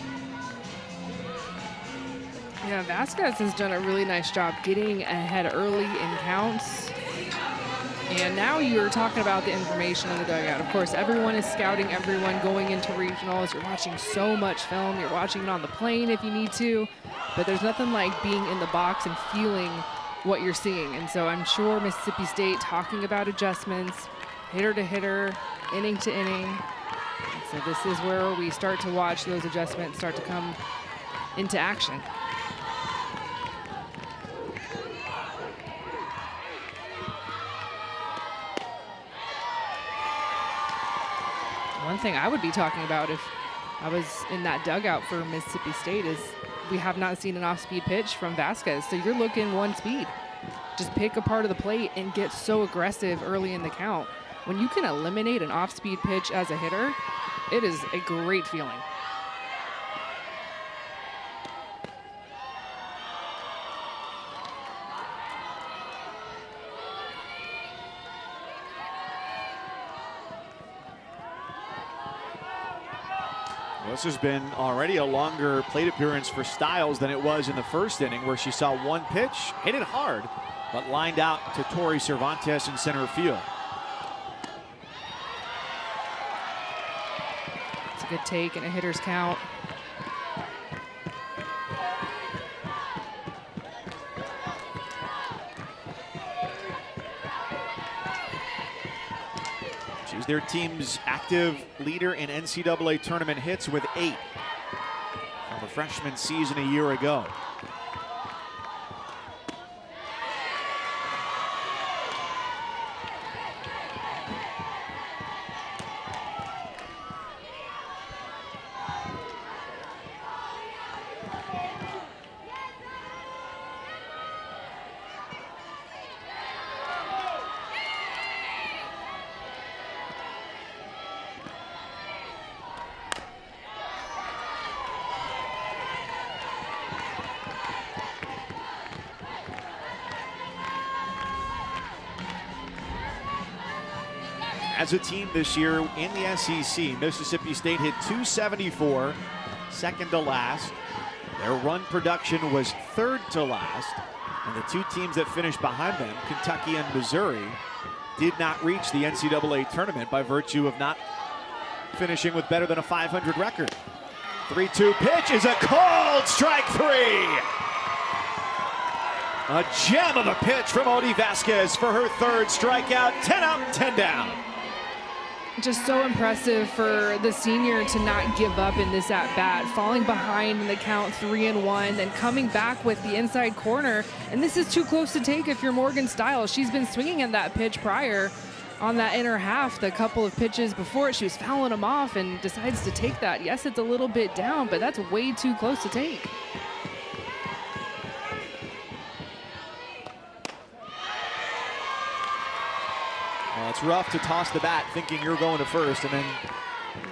Yeah, Vasquez has done a really nice job getting ahead early in counts. And now you're talking about the information in the dugout. Of course, everyone is scouting everyone going into regionals. You're watching so much film. You're watching it on the plane if you need to. But there's nothing like being in the box and feeling what you're seeing. And so I'm sure Mississippi State talking about adjustments, hitter to hitter, inning to inning. So this is where we start to watch those adjustments start to come into action. One thing I would be talking about if I was in that dugout for Mississippi State is we have not seen an off-speed pitch from Vasquez. So you're looking one speed. Just pick a part of the plate and get so aggressive early in the count. When you can eliminate an off-speed pitch as a hitter, it is a great feeling. This has been already a longer plate appearance for Styles than it was in the first inning, where she saw one pitch, hit it hard, but lined out to Tori Cervantes in center field. It's a good take and a hitter's count. She's their team's active leader in NCAA tournament hits with 8 from a freshman season a year ago. As a team this year in the SEC, Mississippi State hit .274, second to last. Their run production was third to last. And the two teams that finished behind them, Kentucky and Missouri, did not reach the NCAA tournament by virtue of not finishing with better than a .500 record. 3-2 pitch is a called strike 3. A gem of a pitch from Odie Vasquez for her third strikeout. 10 up, 10 down. Just so impressive for the senior to not give up in this at-bat, falling behind in the count 3-1, then coming back with the inside corner. And this is too close to take if you're Morgan Styles. She's been swinging at that pitch prior on that inner half. The couple of pitches before it, she was fouling them off and decides to take that. Yes, it's a little bit down, but that's way too close to take. Well, it's rough to toss the bat thinking you're going to first and then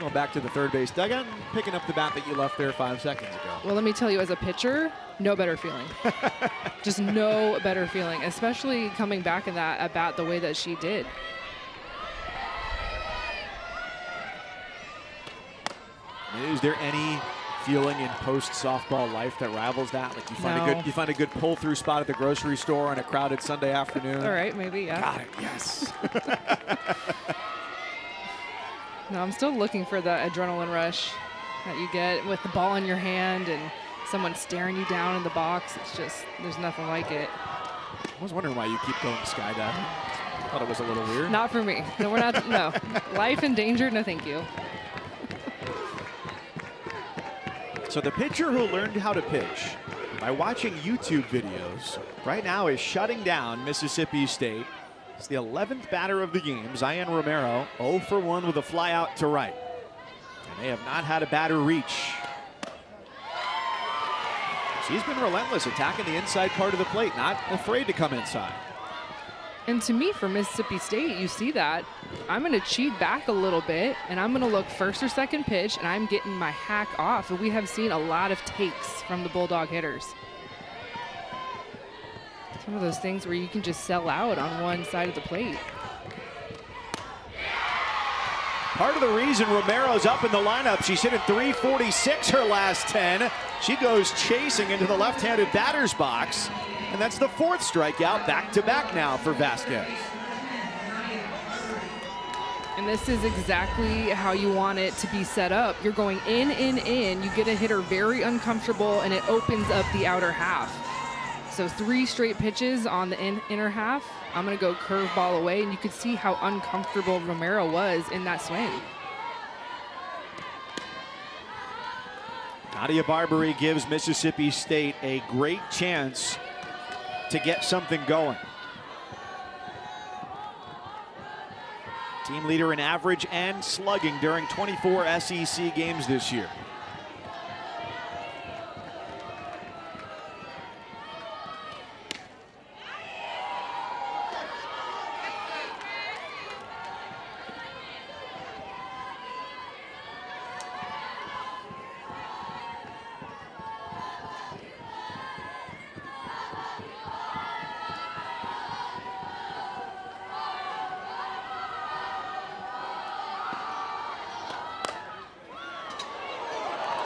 going back to the third base dugout and picking up the bat that you left there 5 seconds ago. Well, let me tell you, as a pitcher, no better feeling. Just no better feeling, especially coming back in that at bat the way that she did. Is there any feeling in post softball life that rivals that? Like you find a good pull through spot at the grocery store on a crowded Sunday afternoon. All right, maybe, yeah. Got it, yes. No, I'm still looking for the adrenaline rush that you get with the ball in your hand and someone staring you down in the box. It's just, there's nothing like it. I was wondering why you keep going skydiving. Thought it was a little weird. Not for me. No, we're not. No. Life in danger, no thank you. So the pitcher who learned how to pitch by watching YouTube videos right now is shutting down Mississippi State. It's the 11th batter of the game, Zion Romero, 0 for 1 with a fly out to right. And they have not had a batter reach. She's been relentless, attacking the inside part of the plate, not afraid to come inside. And to me, for Mississippi State, you see that. I'm going to cheat back a little bit, and I'm going to look first or second pitch, and I'm getting my hack off. And we have seen a lot of takes from the Bulldog hitters. It's one of those things where you can just sell out on one side of the plate. Part of the reason Romero's up in the lineup, she's hit a .346 her last 10. She goes chasing into the left-handed batter's box, and that's the 4th strikeout back-to-back now for Vasquez. And this is exactly how you want it to be set up. You're going in. You get a hitter very uncomfortable, and it opens up the outer half. So 3 straight pitches on the inner half. I'm going to go curveball away, and you could see how uncomfortable Romero was in that swing. Nadia Barbary gives Mississippi State a great chance to get something going. Team leader in average and slugging during 24 SEC games this year.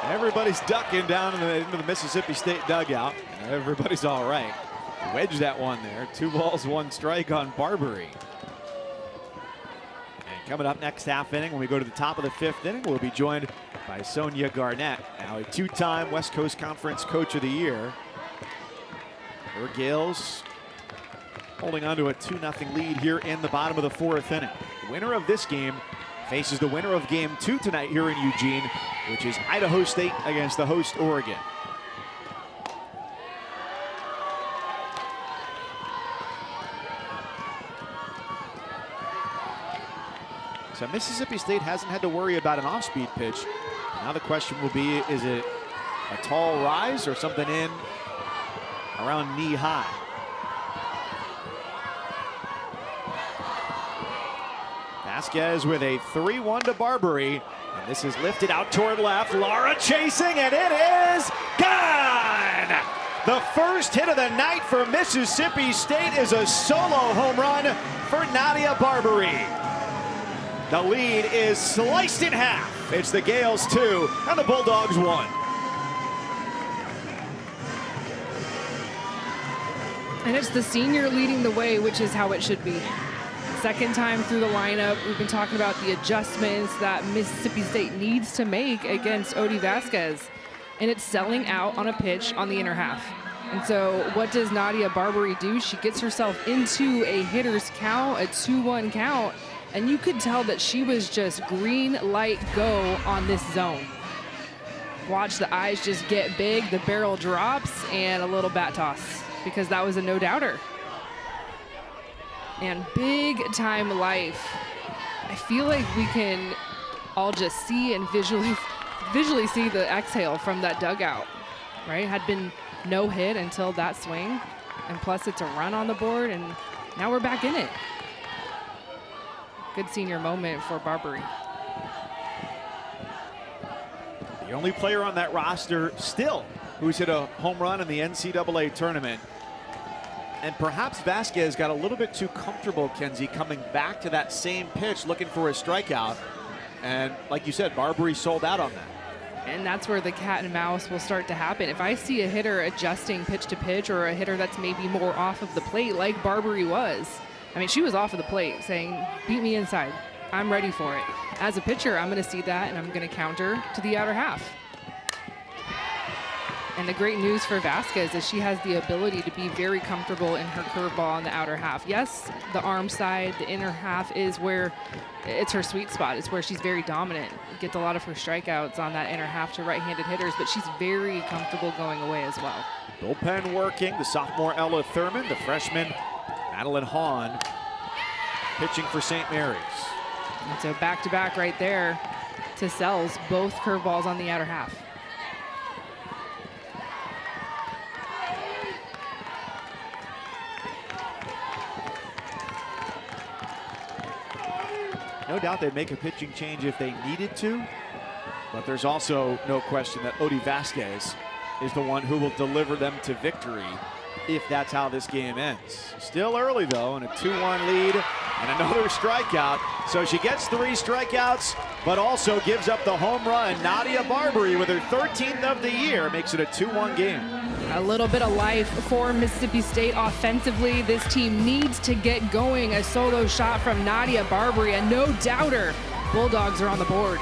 Everybody's ducking down into the Mississippi State dugout. And everybody's all right. Wedge that one there. 2 balls, 1 strike on Barbary. And coming up next half inning, when we go to the top of the 5th inning, we'll be joined by Sonia Garnett, now a 2-time West Coast Conference Coach of the Year. Her Gales holding on to a 2-0 lead here in the bottom of the 4th inning. The winner of this game faces the winner of Game 2 tonight here in Eugene, which is Idaho State against the host Oregon. So Mississippi State hasn't had to worry about an off-speed pitch. Now the question will be, is it a tall rise or something in around knee high? Vasquez with a 3-1 to Barbary. And this is lifted out toward left. Lara chasing, and it is gone! The first hit of the night for Mississippi State is a solo home run for Nadia Barbary. The lead is sliced in half. It's the Gales 2 and the Bulldogs 1. And it's the senior leading the way, which is how it should be. Second time through the lineup. We've been talking about the adjustments that Mississippi State needs to make against Odie Vasquez. And it's selling out on a pitch on the inner half. And so what does Nadia Barbary do? She gets herself into a hitter's count, a 2-1 count. And you could tell that she was just green light go on this zone. Watch the eyes just get big, the barrel drops, and a little bat toss, because that was a no-doubter. And big time life. I feel like we can all just see and visually see the exhale from that dugout, right? Had been no hit until that swing, and plus it's a run on the board, and now we're back in it. Good senior moment for Barbary. The only player on that roster still who's hit a home run in the NCAA tournament. And perhaps Vasquez got a little bit too comfortable, Kenzie, coming back to that same pitch, looking for a strikeout. And like you said, Barbary sold out on that. And that's where the cat and mouse will start to happen. If I see a hitter adjusting pitch to pitch, or a hitter that's maybe more off of the plate like Barbary was, I mean, she was off of the plate saying, beat me inside. I'm ready for it. As a pitcher, I'm going to see that, and I'm going to counter to the outer half. And the great news for Vasquez is she has the ability to be very comfortable in her curveball on the outer half. Yes, the arm side, the inner half is where it's her sweet spot. It's where she's very dominant. Gets a lot of her strikeouts on that inner half to right-handed hitters, but she's very comfortable going away as well. Bullpen working, the sophomore Ella Thurman, the freshman Madeline Hahn pitching for St. Mary's. And so back-to-back right there to Sells, both curveballs on the outer half. No doubt they'd make a pitching change if they needed to, but there's also no question that Odie Vasquez is the one who will deliver them to victory if that's how this game ends. Still early though, and a 2-1 lead And another strikeout. So she gets 3 strikeouts, but also gives up the home run. Nadia Barbary with her 13th of the year makes it a 2-1 game. A little bit of life for Mississippi State offensively. This team needs to get going. A solo shot from Nadia Barbary, a no-doubter. Bulldogs are on the board.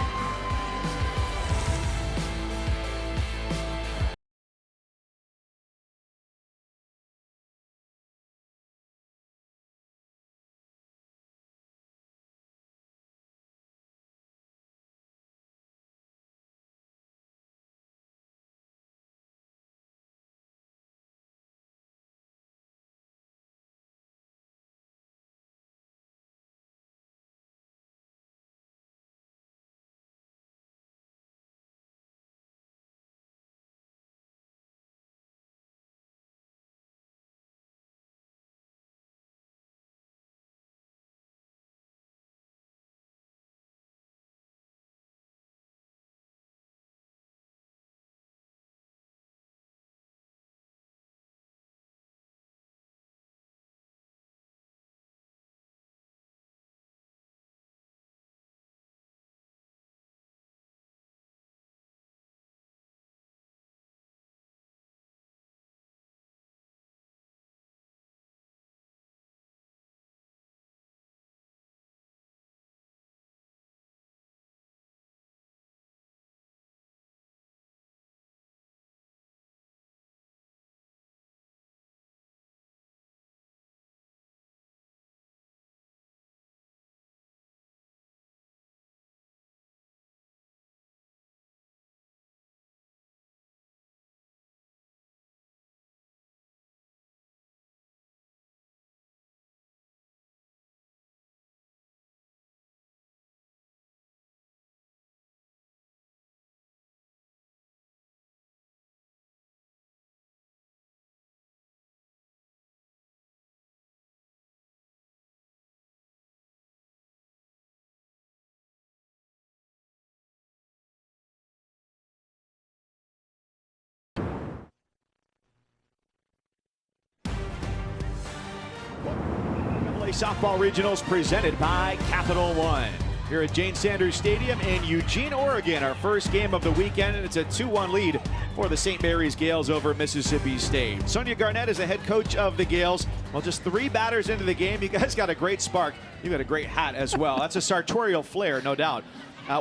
NCAA Softball Regionals presented by Capital One. Here at Jane Sanders Stadium in Eugene, Oregon, our first game of the weekend, and it's a 2-1 lead for the St. Mary's Gales over Mississippi State. Sonia Garnett is the head coach of the Gales. Well, just 3 batters into the game, you guys got a great spark. You got a great hat as well. That's a sartorial flair, no doubt.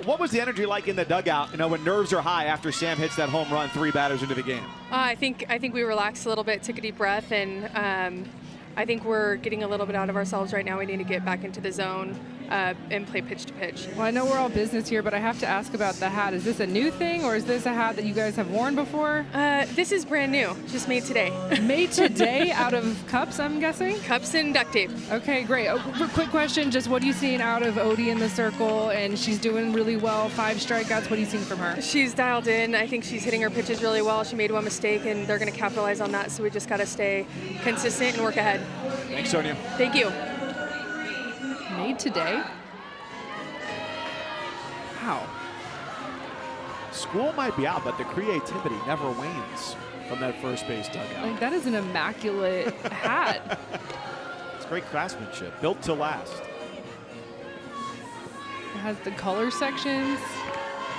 What was the energy like in the dugout, when nerves are high after Sam hits that home run 3 batters into the game? I think we relaxed a little bit, took a deep breath, and I think we're getting a little bit out of ourselves right now. We need to get back into the zone and play pitch to pitch. Well, I know we're all business here, but I have to ask about the hat. Is this a new thing, or is this a hat that you guys have worn before? This is brand new, just made today. Made today out of cups, I'm guessing? Cups and duct tape. Okay, great. Quick question, just what are you seeing out of Odie in the circle? And she's doing really well, 5 strikeouts. What are you seeing from her? She's dialed in. I think she's hitting her pitches really well. She made one mistake, and they're going to capitalize on that, so we just got to stay consistent and work ahead. Thanks, Sonia. Thank you. Made today? Wow. School might be out, but the creativity never wanes from that first base dugout. Like, that is an immaculate hat. It's great craftsmanship, built to last. It has the color sections,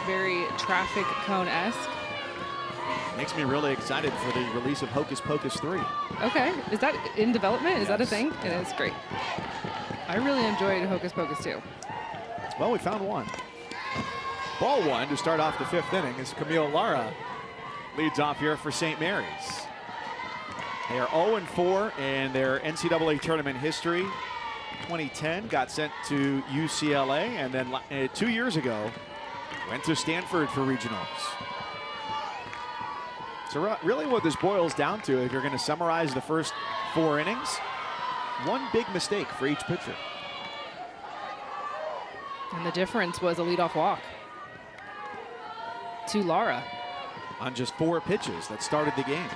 very traffic cone-esque. Makes me really excited for the release of Hocus Pocus 3. Okay, is that in development? Is that a thing? It is, great. I really enjoyed Hocus Pocus 2. Well, we found one. Ball 1 to start off the 5th inning as Camille Lara leads off here for St. Mary's. They are 0-4 in their NCAA tournament history. 2010 got sent to UCLA, and then 2 years ago went to Stanford for regionals. So really what this boils down to, if you're going to summarize the first 4 innings, one big mistake for each pitcher. And the difference was a leadoff walk to Lara. On just 4 pitches that started the game.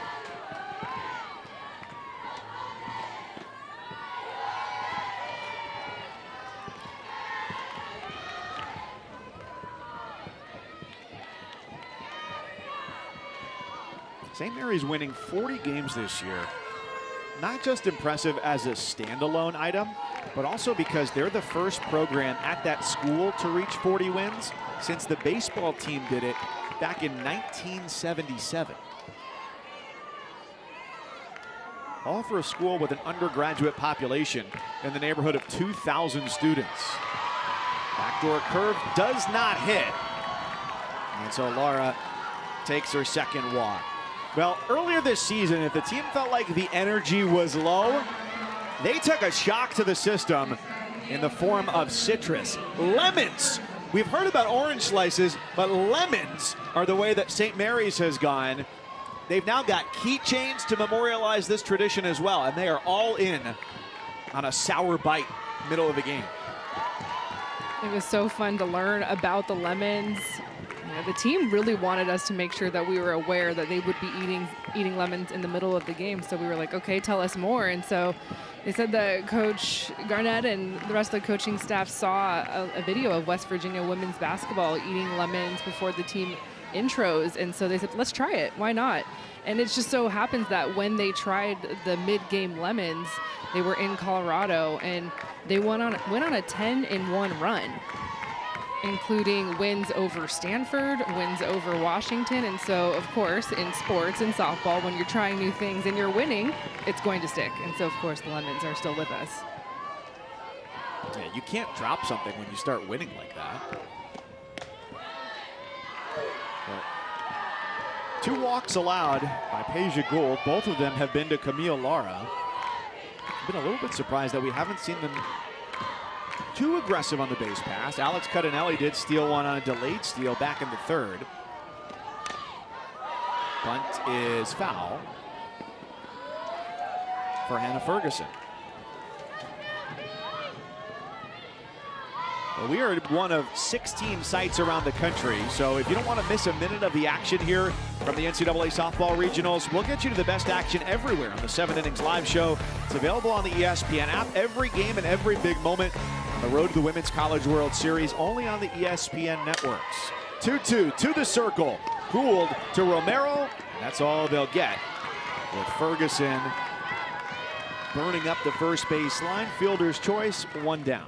St. Mary's winning 40 games this year. Not just impressive as a standalone item, but also because they're the first program at that school to reach 40 wins since the baseball team did it back in 1977. All for a school with an undergraduate population in the neighborhood of 2,000 students. Backdoor curve does not hit. And so Lara takes her second walk. Well, earlier this season, if the team felt like the energy was low, they took a shock to the system in the form of citrus. Lemons. We've heard about orange slices, but lemons are the way that St. Mary's has gone. They've now got keychains to memorialize this tradition as well, and they are all in on a sour bite middle of the game. It was so fun to learn about the lemons. You know, the team really wanted us to make sure that we were aware that they would be eating lemons in the middle of the game. So we were like, okay, tell us more. And so they said that Coach Garnett and the rest of the coaching staff saw a video of West Virginia women's basketball eating lemons before the team intros, and so they said, let's try it, why not? And it just so happens that when they tried the mid-game lemons, they were in Colorado, and they went on a 10-1 run, including wins over Stanford, wins over Washington. And so of course in sports and softball, when you're trying new things and you're winning, it's going to stick. And so of course the lemons are still with us. Yeah, you can't drop something when you start winning like that. But 2 walks allowed by Peja Gould. Both of them have been to Camille Lara. I've been a little bit surprised that we haven't seen them too aggressive on the base pass. Alex Cudinelli did steal one on a delayed steal back in the 3rd. Bunt is foul for Hannah Ferguson. Well, we are at one of 16 sites around the country, so if you don't want to miss a minute of the action here from the NCAA Softball Regionals, we'll get you to the best action everywhere on the 7 Innings Live Show. It's available on the ESPN app. Every game and every big moment on the road to the Women's College World Series, only on the ESPN networks. 2-2 to the circle. Gould to Romero. And that's all they'll get, with Ferguson burning up the first base line. Fielder's choice, 1 down.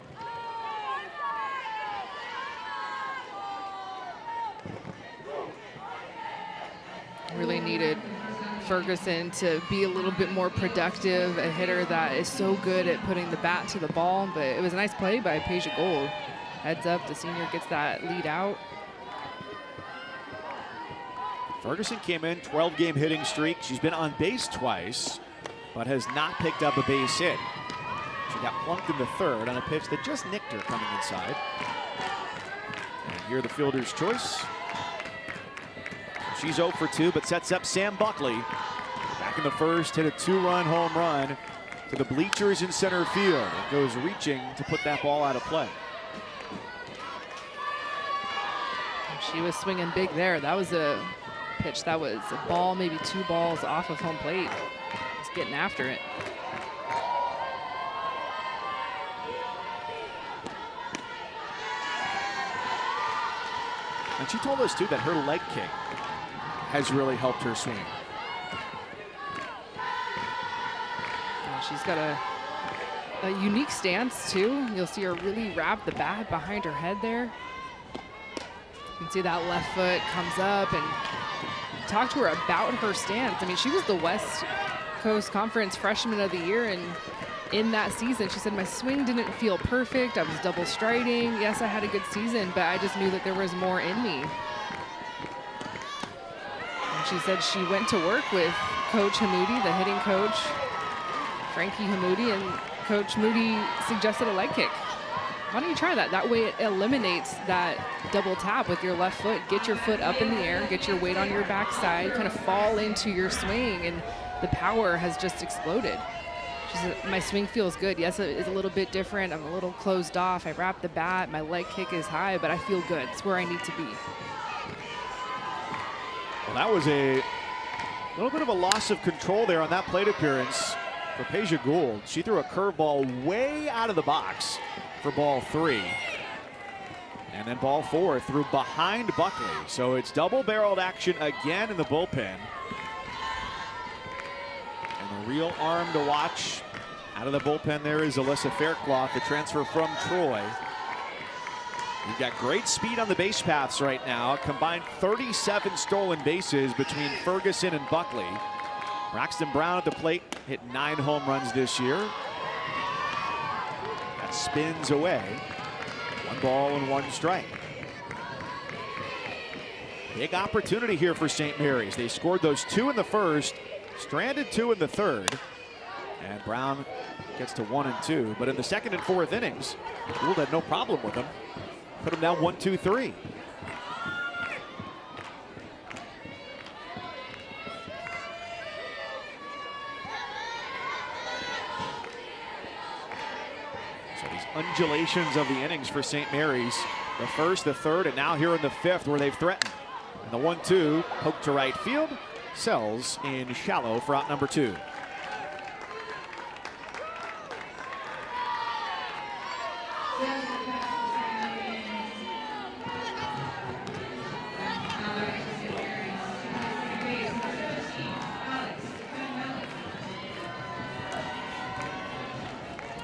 Really needed Ferguson to be a little bit more productive, a hitter that is so good at putting the bat to the ball. But it was a nice play by Peja Gould. Heads up, the senior gets that lead out. Ferguson came in, 12-game hitting streak. She's been on base twice, but has not picked up a base hit. She got plunked in the 3rd on a pitch that just nicked her coming inside. And here the fielder's choice. She's 0 for 2, but sets up Sam Buckley. Back in the 1st, hit a 2-run home run to the bleachers in center field. It goes reaching to put that ball out of play. She was swinging big there. That was a pitch that was a ball, maybe 2 balls off of home plate. Just getting after it. And she told us too that her leg kick has really helped her swing. She's got a unique stance too. You'll see her really wrap the bat behind her head there. You can see that left foot comes up, and talk to her about her stance. I mean, she was the West Coast Conference Freshman of the Year, and in that season, she said, my swing didn't feel perfect. I was double striding. Yes, I had a good season, but I just knew that there was more in me. And she said she went to work with Coach Hamoudi, the hitting coach, Frankie Hamoudi, and Coach Moody suggested a leg kick. Why don't you try that? That way it eliminates that double tap with your left foot. Get your foot up in the air, get your weight on your backside, kind of fall into your swing, and the power has just exploded. She said, my swing feels good. Yes, it's a little bit different. I'm a little closed off. I wrap the bat. My leg kick is high, but I feel good. It's where I need to be. Well, that was a little bit of a loss of control there on that plate appearance for Peja Gould. She threw a curveball way out of the box for ball 3. And then ball 4 threw behind Buckley. So it's double-barreled action again in the bullpen. And the real arm to watch Out of the bullpen there is Alyssa Faircloth, the transfer from Troy. You've got great speed on the base paths right now. Combined 37 stolen bases between Ferguson and Buckley. Braxton Brown at the plate hit 9 home runs this year. That spins away. 1 ball and 1 strike. Big opportunity here for St. Mary's. They scored those 2 in the first, stranded 2 in the third. And Brown gets to 1 and 2. But in the second and fourth innings, Gould had no problem with him. Put him down 1, 2, 3. So these undulations of the innings for St. Mary's. The first, the third, and now here in the fifth where they've threatened. And the 1-2 poke to right field. Sells in shallow for out number 2.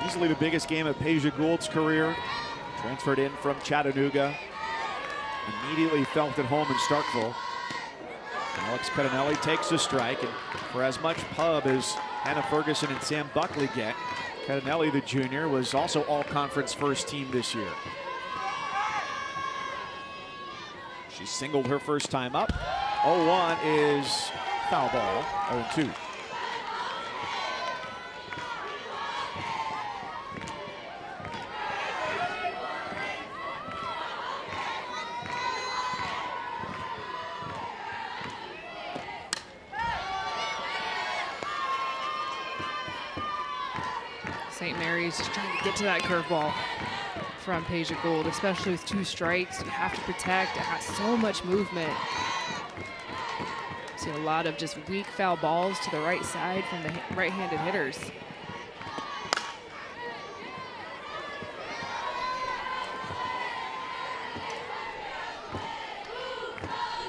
Easily the biggest game of Peja Gould's career. Transferred in from Chattanooga. Immediately felt at home in Starkville. Alex Cardinelli takes a strike, and for as much pub as Hannah Ferguson and Sam Buckley get, Cardinelli, the junior, was also all-conference first team this year. She singled her first time up. 0-1 is foul ball. 0-2. St. Mary's just trying to get to that curveball from Peja Gould, especially with 2 strikes. You have to protect. It has so much movement. See a lot of just weak foul balls to the right side from the right-handed hitters.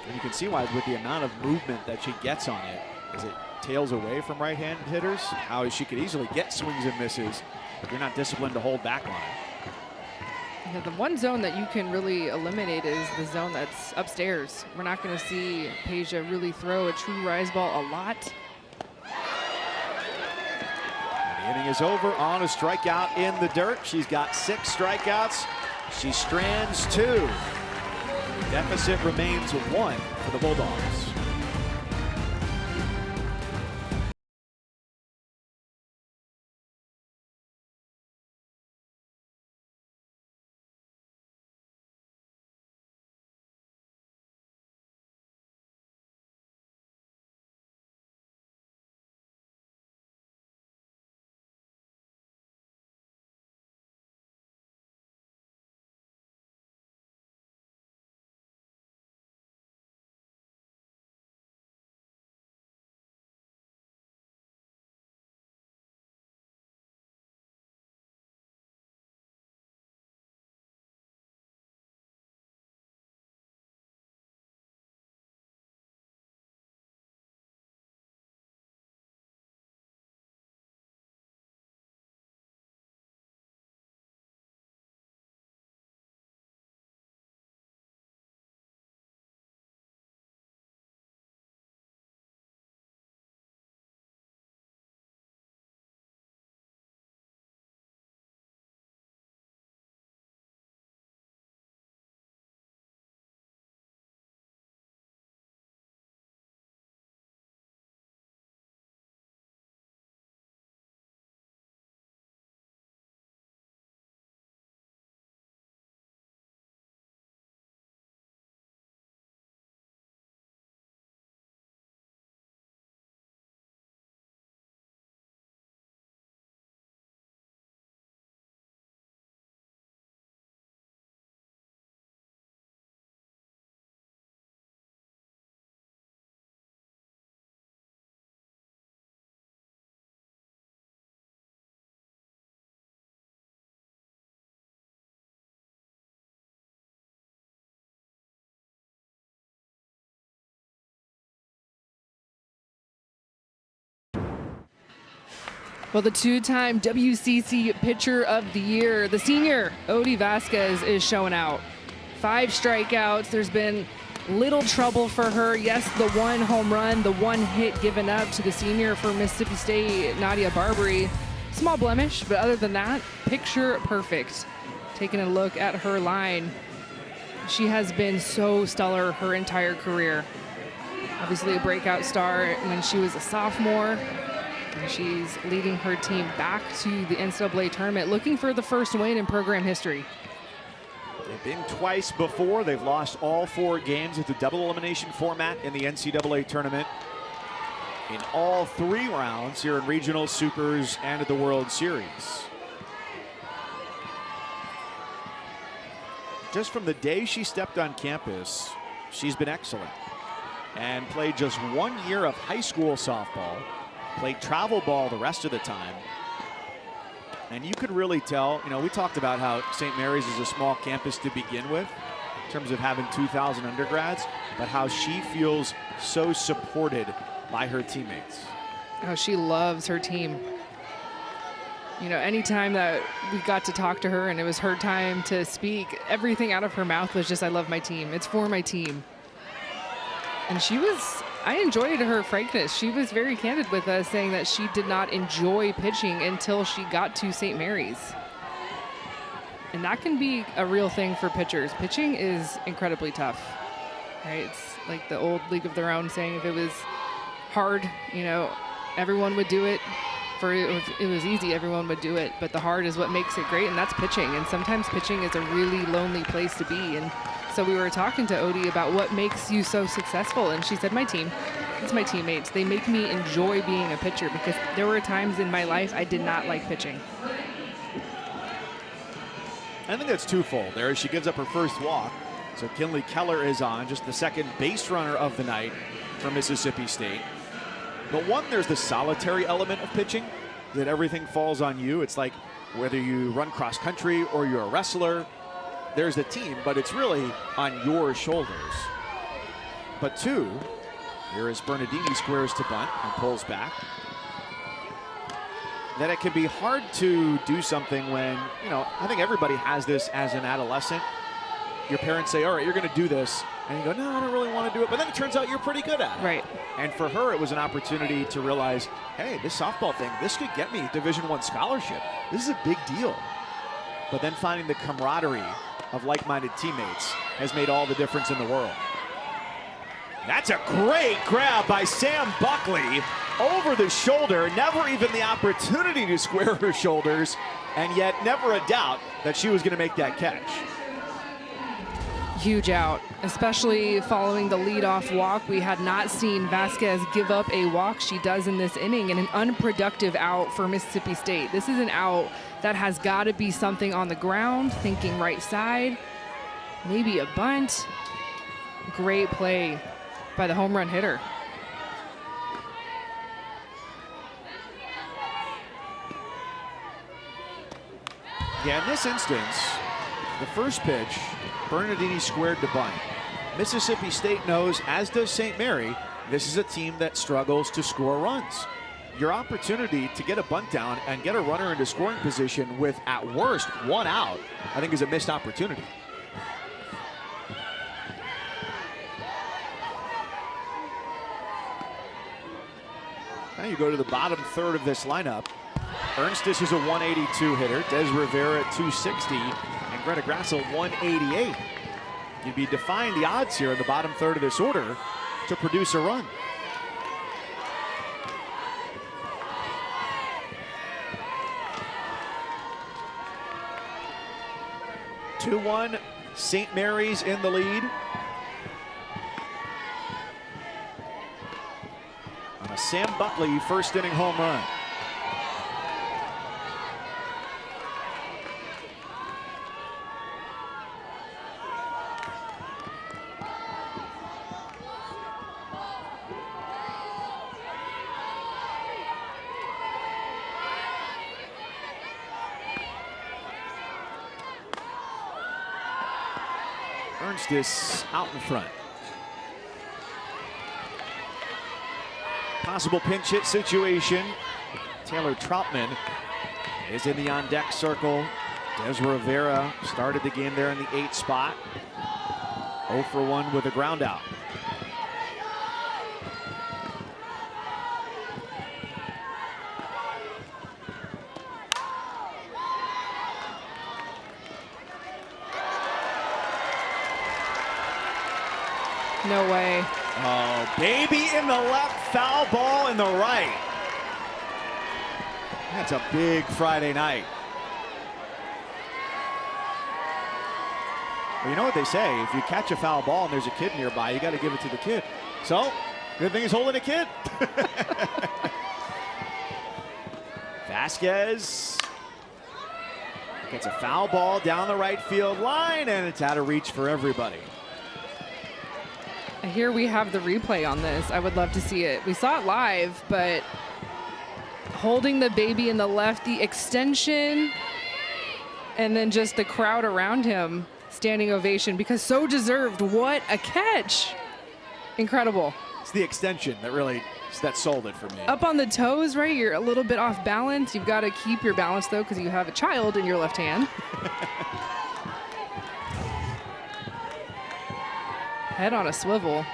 And you can see why with the amount of movement that she gets on it, as it tails away from right-handed hitters, how she could easily get swings and misses if you're not disciplined to hold back on it. Yeah, the one zone that you can really eliminate is the zone that's upstairs. We're not going to see Peja really throw a true rise ball a lot. And the inning is over on a strikeout in the dirt. She's got 6 strikeouts. She strands 2. Deficit remains 1 for the Bulldogs. Well, the two-time WCC Pitcher of the Year, the senior, Odie Vasquez, is showing out. 5 strikeouts. There's been little trouble for her. Yes, the 1 home run, the 1 hit given up to the senior for Mississippi State, Nadia Barbary. Small blemish, but other than that, picture perfect. Taking a look at her line, she has been so stellar her entire career. Obviously a breakout star when she was a sophomore. And she's leading her team back to the NCAA tournament, looking for the first win in program history. They've been twice before. They've lost all 4 games with the double elimination format in the NCAA tournament. In all 3 rounds here in regional, supers, and at the World Series. Just from the day she stepped on campus, she's been excellent. And played just 1 year of high school softball. Played travel ball the rest of the time. And you could really tell, you know, we talked about how St. Mary's is a small campus to begin with in terms of having 2,000 undergrads, but how she feels so supported by her teammates. Oh, she loves her team. You know, anytime that we got to talk to her and it was her time to speak, everything out of her mouth was just, I love my team. It's for my team. And I enjoyed her frankness. She was very candid with us, saying that she did not enjoy pitching until she got to St. Mary's. And that can be a real thing for pitchers. Pitching is incredibly tough, right? It's like the old League of Their Own saying, if it was hard, you know, everyone would do it. If it was easy, everyone would do it. But the hard is what makes it great, and that's pitching. And sometimes pitching is a really lonely place to be. And so we were talking to Odie about what makes you so successful, and she said, my team. It's my teammates. They make me enjoy being a pitcher, because there were times in my life I did not like pitching. I think that's twofold there as she gives up her first walk. So Kinley Keller is on, just the second base runner of the night for Mississippi State. But one, there's the solitary element of pitching, that everything falls on you. It's like whether you run cross country or you're a wrestler, there's a team, but it's really on your shoulders. But 2, here is Bernardini squares to bunt and pulls back. That it can be hard to do something when, you know, I think everybody has this as an adolescent. Your parents say, all right, you're going to do this. And you go, no, I don't really want to do it. But then it turns out you're pretty good at it. Right. And for her, it was an opportunity to realize, hey, this softball thing, this could get me a Division I scholarship. This is a big deal. But then finding the camaraderie of like-minded teammates has made all the difference in the world. That's a great grab by Sam Buckley over the shoulder. Never even the opportunity to square her shoulders, and yet never a doubt that she was going to make that catch. Huge out, especially following the leadoff walk. We had not seen Vasquez give up a walk. She does in this inning, and an unproductive out for Mississippi State. This is an out that has got to be something on the ground, thinking right side, maybe a bunt. Great play by the home run hitter. Yeah, in this instance, the first pitch, Bernardini squared to bunt. Mississippi State knows, as does St. Mary, this is a team that struggles to score runs. Your opportunity to get a bunt down and get a runner into scoring position with, at worst, 1 out, I think is a missed opportunity. Now you go to the bottom third of this lineup. Ernstis is a 182 hitter, Des Rivera at 260, and Greta Grassel 188. You'd be defying the odds here in the bottom third of this order to produce a run. (2-1), St. Mary's in the lead. On a Sam Buckley first inning home run. Ernstis out in front. Possible pinch hit situation. Taylor Troutman is in the on-deck circle. Des Rivera started the game there in the 8th spot. 0 for 1 with a ground out. No way. Oh, baby in the left, foul ball in the right. That's a big Friday night. Well, you know what they say, if you catch a foul ball and there's a kid nearby, you got to give it to the kid. So, good thing he's holding a kid. Vasquez gets a foul ball down the right field line, and it's out of reach for everybody. Here we have the replay on this. I would love to see it. We saw it live, but holding the baby in the left, the extension, and then just the crowd around him, standing ovation because so deserved. What a catch. Incredible. It's the extension that sold it for me. Up on the toes, right? You're a little bit off balance. You've got to keep your balance, though, because you have a child in your left hand. Head on a swivel.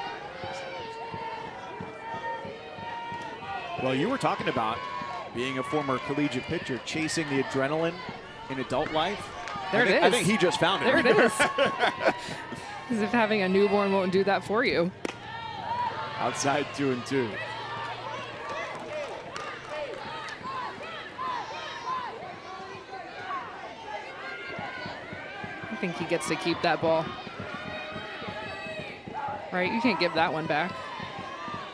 Well, you were talking about being a former collegiate pitcher, chasing the adrenaline in adult life. There it is. I think he just found it. There it is. As if having a newborn won't do that for you. Outside 2-2. I think he gets to keep that ball. Right, you can't give that one back.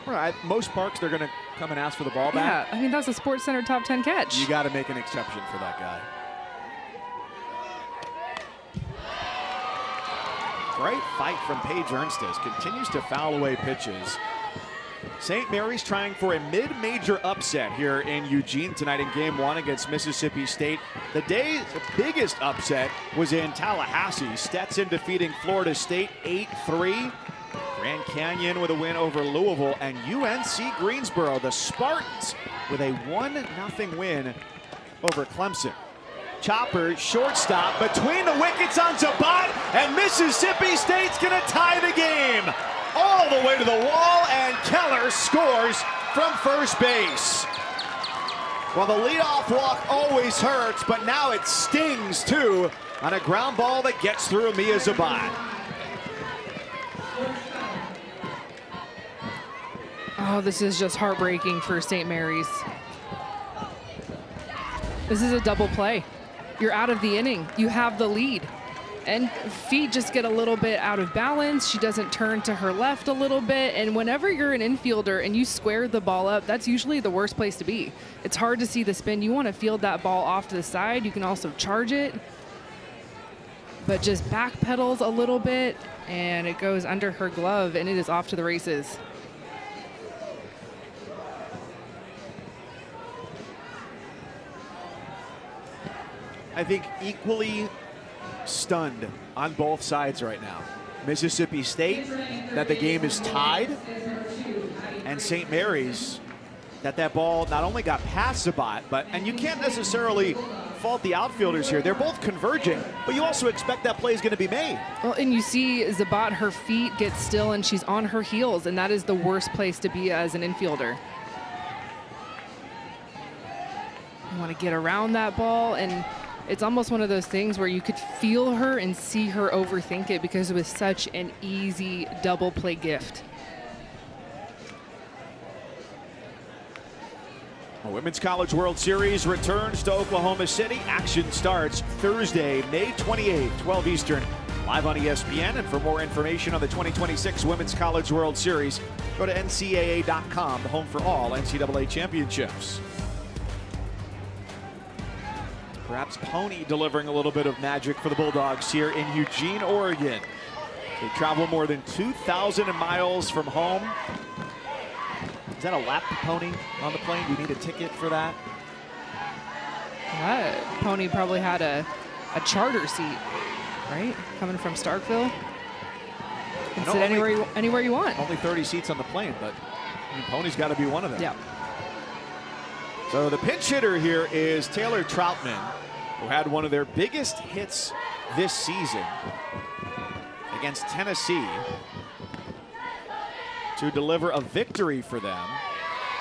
Right, most parks they're going to come and ask for the ball back. Yeah, I mean, that's a Sports Center top 10 catch. You got to make an exception for that guy. Great fight from Paige Ernstes. Continues to foul away pitches. St. Mary's trying for a mid-major upset here in Eugene tonight in Game 1 against Mississippi State. The day's biggest upset was in Tallahassee. Stetson defeating Florida State 8-3. Grand Canyon with a win over Louisville, and UNC Greensboro, the Spartans, with a 1-0 win over Clemson. Chopper, shortstop, between the wickets on Zabat, and Mississippi State's gonna tie the game. All the way to the wall, and Keller scores from first base. Well, the leadoff walk always hurts, but now it stings too on a ground ball that gets through Mia Zabat. Oh, this is just heartbreaking for St. Mary's. This is a double play. You're out of the inning. You have the lead. And feet just get a little bit out of balance. She doesn't turn to her left a little bit. And whenever you're an infielder and you square the ball up, that's usually the worst place to be. It's hard to see the spin. You want to field that ball off to the side. You can also charge it. But just backpedals a little bit, and it goes under her glove, and it is off to the races. I think equally stunned on both sides right now. Mississippi State, that the game is tied, and St. Mary's, that ball not only got past Zabat, and you can't necessarily fault the outfielders here. They're both converging, but you also expect that play is going to be made. Well, and you see Zabat, her feet get still, and she's on her heels, and that is the worst place to be as an infielder. You want to get around that ball, and it's almost one of those things where you could feel her and see her overthink it because it was such an easy double play gift. The Women's College World Series returns to Oklahoma City. Action starts Thursday, May 28th, 12 Eastern, live on ESPN. And for more information on the 2026 Women's College World Series, go to NCAA.com, the home for all NCAA championships. Perhaps Pony delivering a little bit of magic for the Bulldogs here in Eugene, Oregon. They travel more than 2,000 miles from home. Is that a lap pony on the plane? Do you need a ticket for that? That Pony probably had a charter seat, right? Coming from Starkville. You can sit anywhere you want. Only 30 seats on the plane, but I mean, Pony's got to be one of them. Yeah. So the pinch hitter here is Taylor Troutman, who had one of their biggest hits this season against Tennessee to deliver a victory for them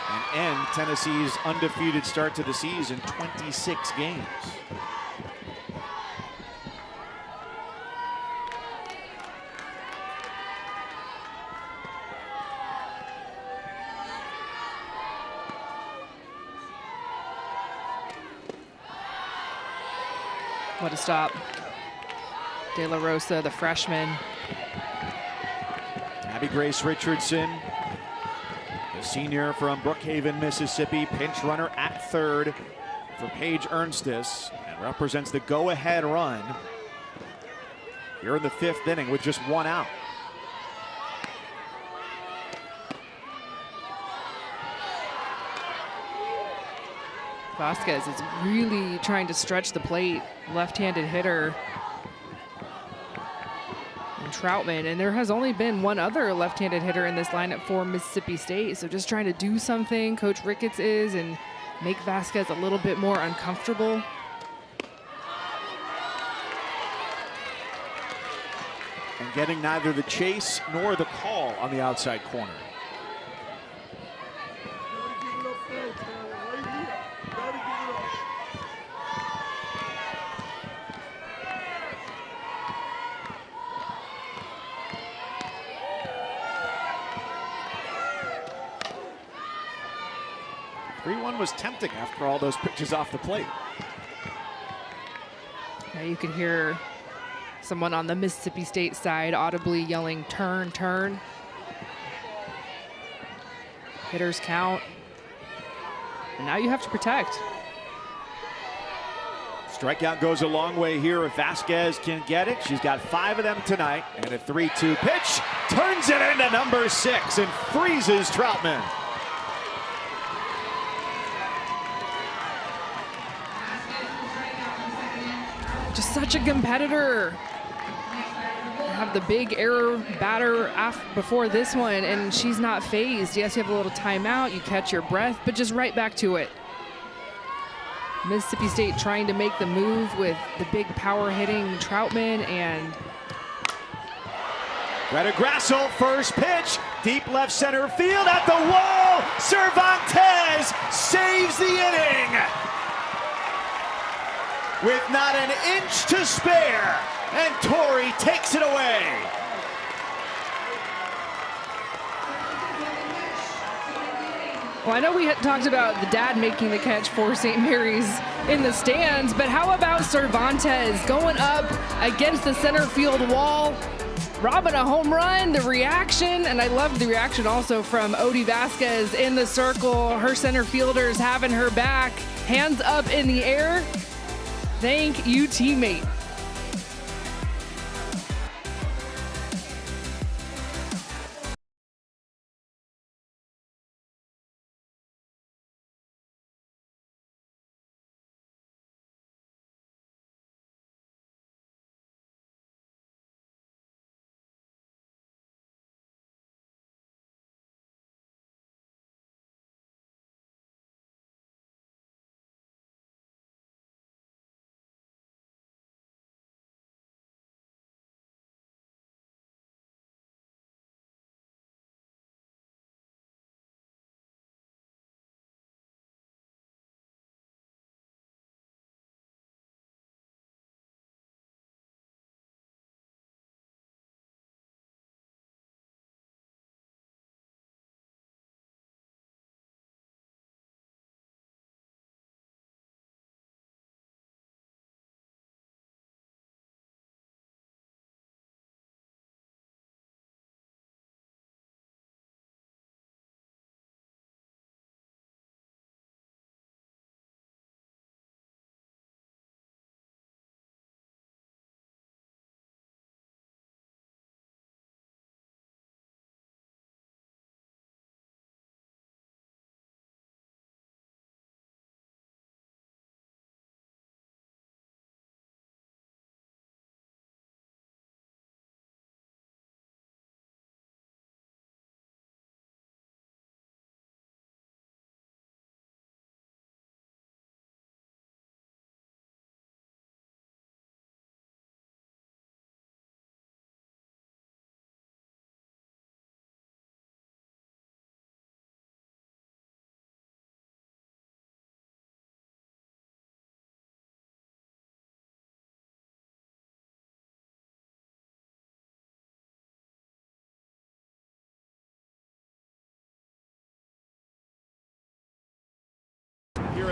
and end Tennessee's undefeated start to the season, 26 games. What a stop. De La Rosa, the freshman. Abby Grace Richardson, the senior from Brookhaven, Mississippi, pinch runner at third for Paige Ernstis, and represents the go-ahead run here in the 5th inning with just 1 out. Vasquez is really trying to stretch the plate. Left-handed hitter. And Troutman, and there has only been one other left-handed hitter in this lineup for Mississippi State. So just trying to do something, Coach Ricketts is, and make Vasquez a little bit more uncomfortable. And getting neither the chase nor the call on the outside corner. Was tempting after all those pitches off the plate. Yeah, you could hear someone on the Mississippi State side audibly yelling, "Turn, turn." Hitters count. And now you have to protect. Strikeout goes a long way here if Vasquez can get it. She's got 5 of them tonight. And a 3-2 pitch turns it into number 6 and freezes Troutman. Just such a competitor. Have the big error batter before this one, and she's not phased. Yes, you have a little timeout, you catch your breath, but just right back to it. Mississippi State trying to make the move with the big power hitting Troutman, and Greta Grassel, first pitch, deep left center field at the wall. Cervantes saves the inning with not an inch to spare, and Torrey takes it away. Well, I know we had talked about the dad making the catch for St. Mary's in the stands, but how about Cervantes going up against the center field wall, robbing a home run, the reaction, and I love the reaction also from Odie Vasquez in the circle, her center fielders having her back, hands up in the air. Thank you, teammate.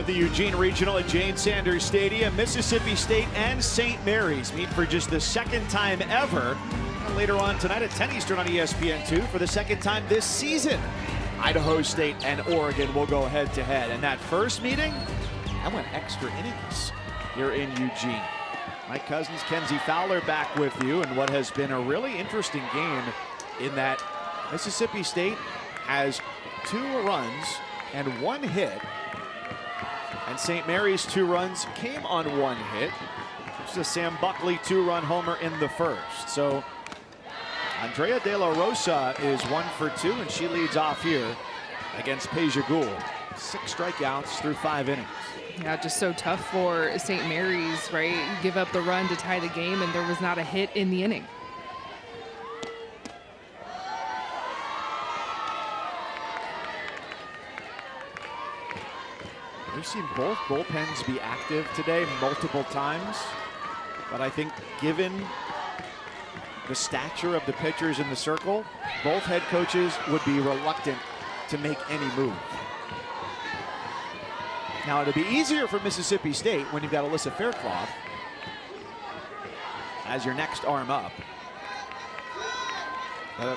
the Eugene Regional at Jane Sanders Stadium. Mississippi State and St. Mary's meet for just the second time ever. And later on tonight at 10 Eastern on ESPN2 for the second time this season. Idaho State and Oregon will go head-to-head. And that first meeting, that went extra innings here in Eugene. Mike Cousins, Kenzie Fowler back with you, and what has been a really interesting game in that Mississippi State has 2 runs and 1 hit, and St. Mary's 2 runs came on 1 hit. This is a Sam Buckley 2-run homer in the first. So Andrea De La Rosa is 1 for 2, and she leads off here against Peja Gould. 6 strikeouts through 5 innings. Yeah, just so tough for St. Mary's, right? Give up the run to tie the game, and there was not a hit in the inning. We've seen both bullpens be active today multiple times, but I think given the stature of the pitchers in the circle, both head coaches would be reluctant to make any move. Now, it'll be easier for Mississippi State when you've got Alyssa Faircloth as your next arm up.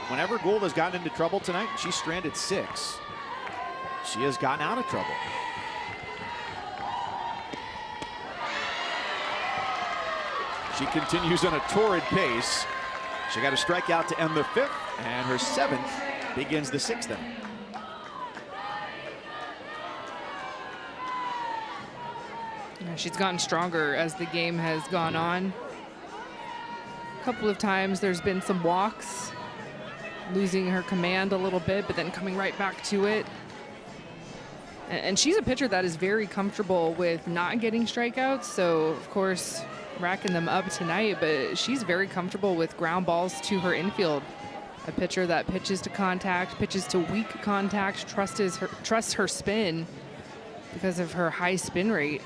Whenever Gould has gotten into trouble tonight, she's stranded 6. She has gotten out of trouble. She continues on a torrid pace. She got a strikeout to end the 5th, and her 7th begins the 6th inning. She's gotten stronger as the game has gone on. A couple of times there's been some walks, losing her command a little bit, but then coming right back to it. And she's a pitcher that is very comfortable with not getting strikeouts, so of course racking them up tonight, but she's very comfortable with ground balls to her infield. A pitcher that pitches to contact, pitches to weak contact, trusts her spin because of her high spin rate.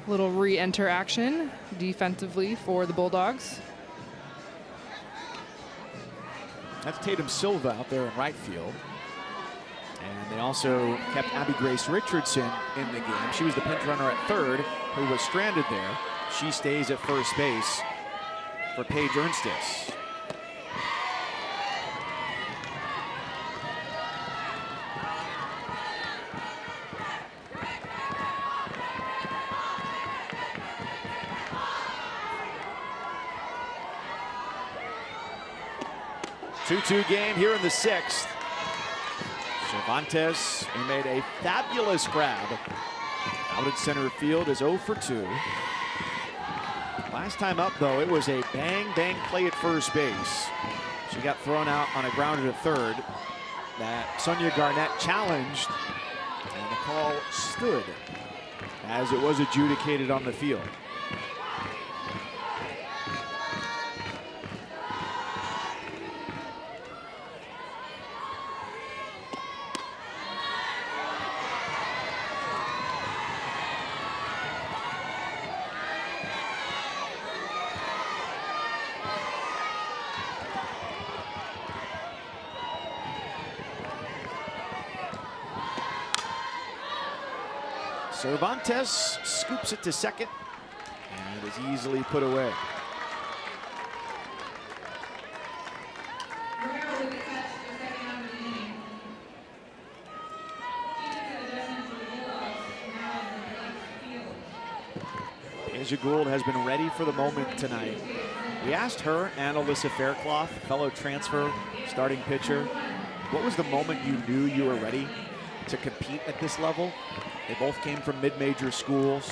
Little re-enter action defensively for the Bulldogs. That's Tatum Silva out there in right field. And they also kept Abby Grace Richardson in the game. She was the pinch runner at third who was stranded there. She stays at first base for Paige Ernstis. Two-2 game here in the 6th. Cervantes, who made a fabulous grab out at center field, is 0 for 2. Last time up, though, it was a bang-bang play at first base. She got thrown out on a grounder to third that Sonia Garnett challenged, and the call stood as it was adjudicated on the field. Cervantes scoops it to second and is easily put away. Peja Gould has been ready for the moment tonight. We asked her and Alyssa Faircloth, fellow transfer starting pitcher, what was the moment you knew you were ready to compete at this level? They both came from mid-major schools.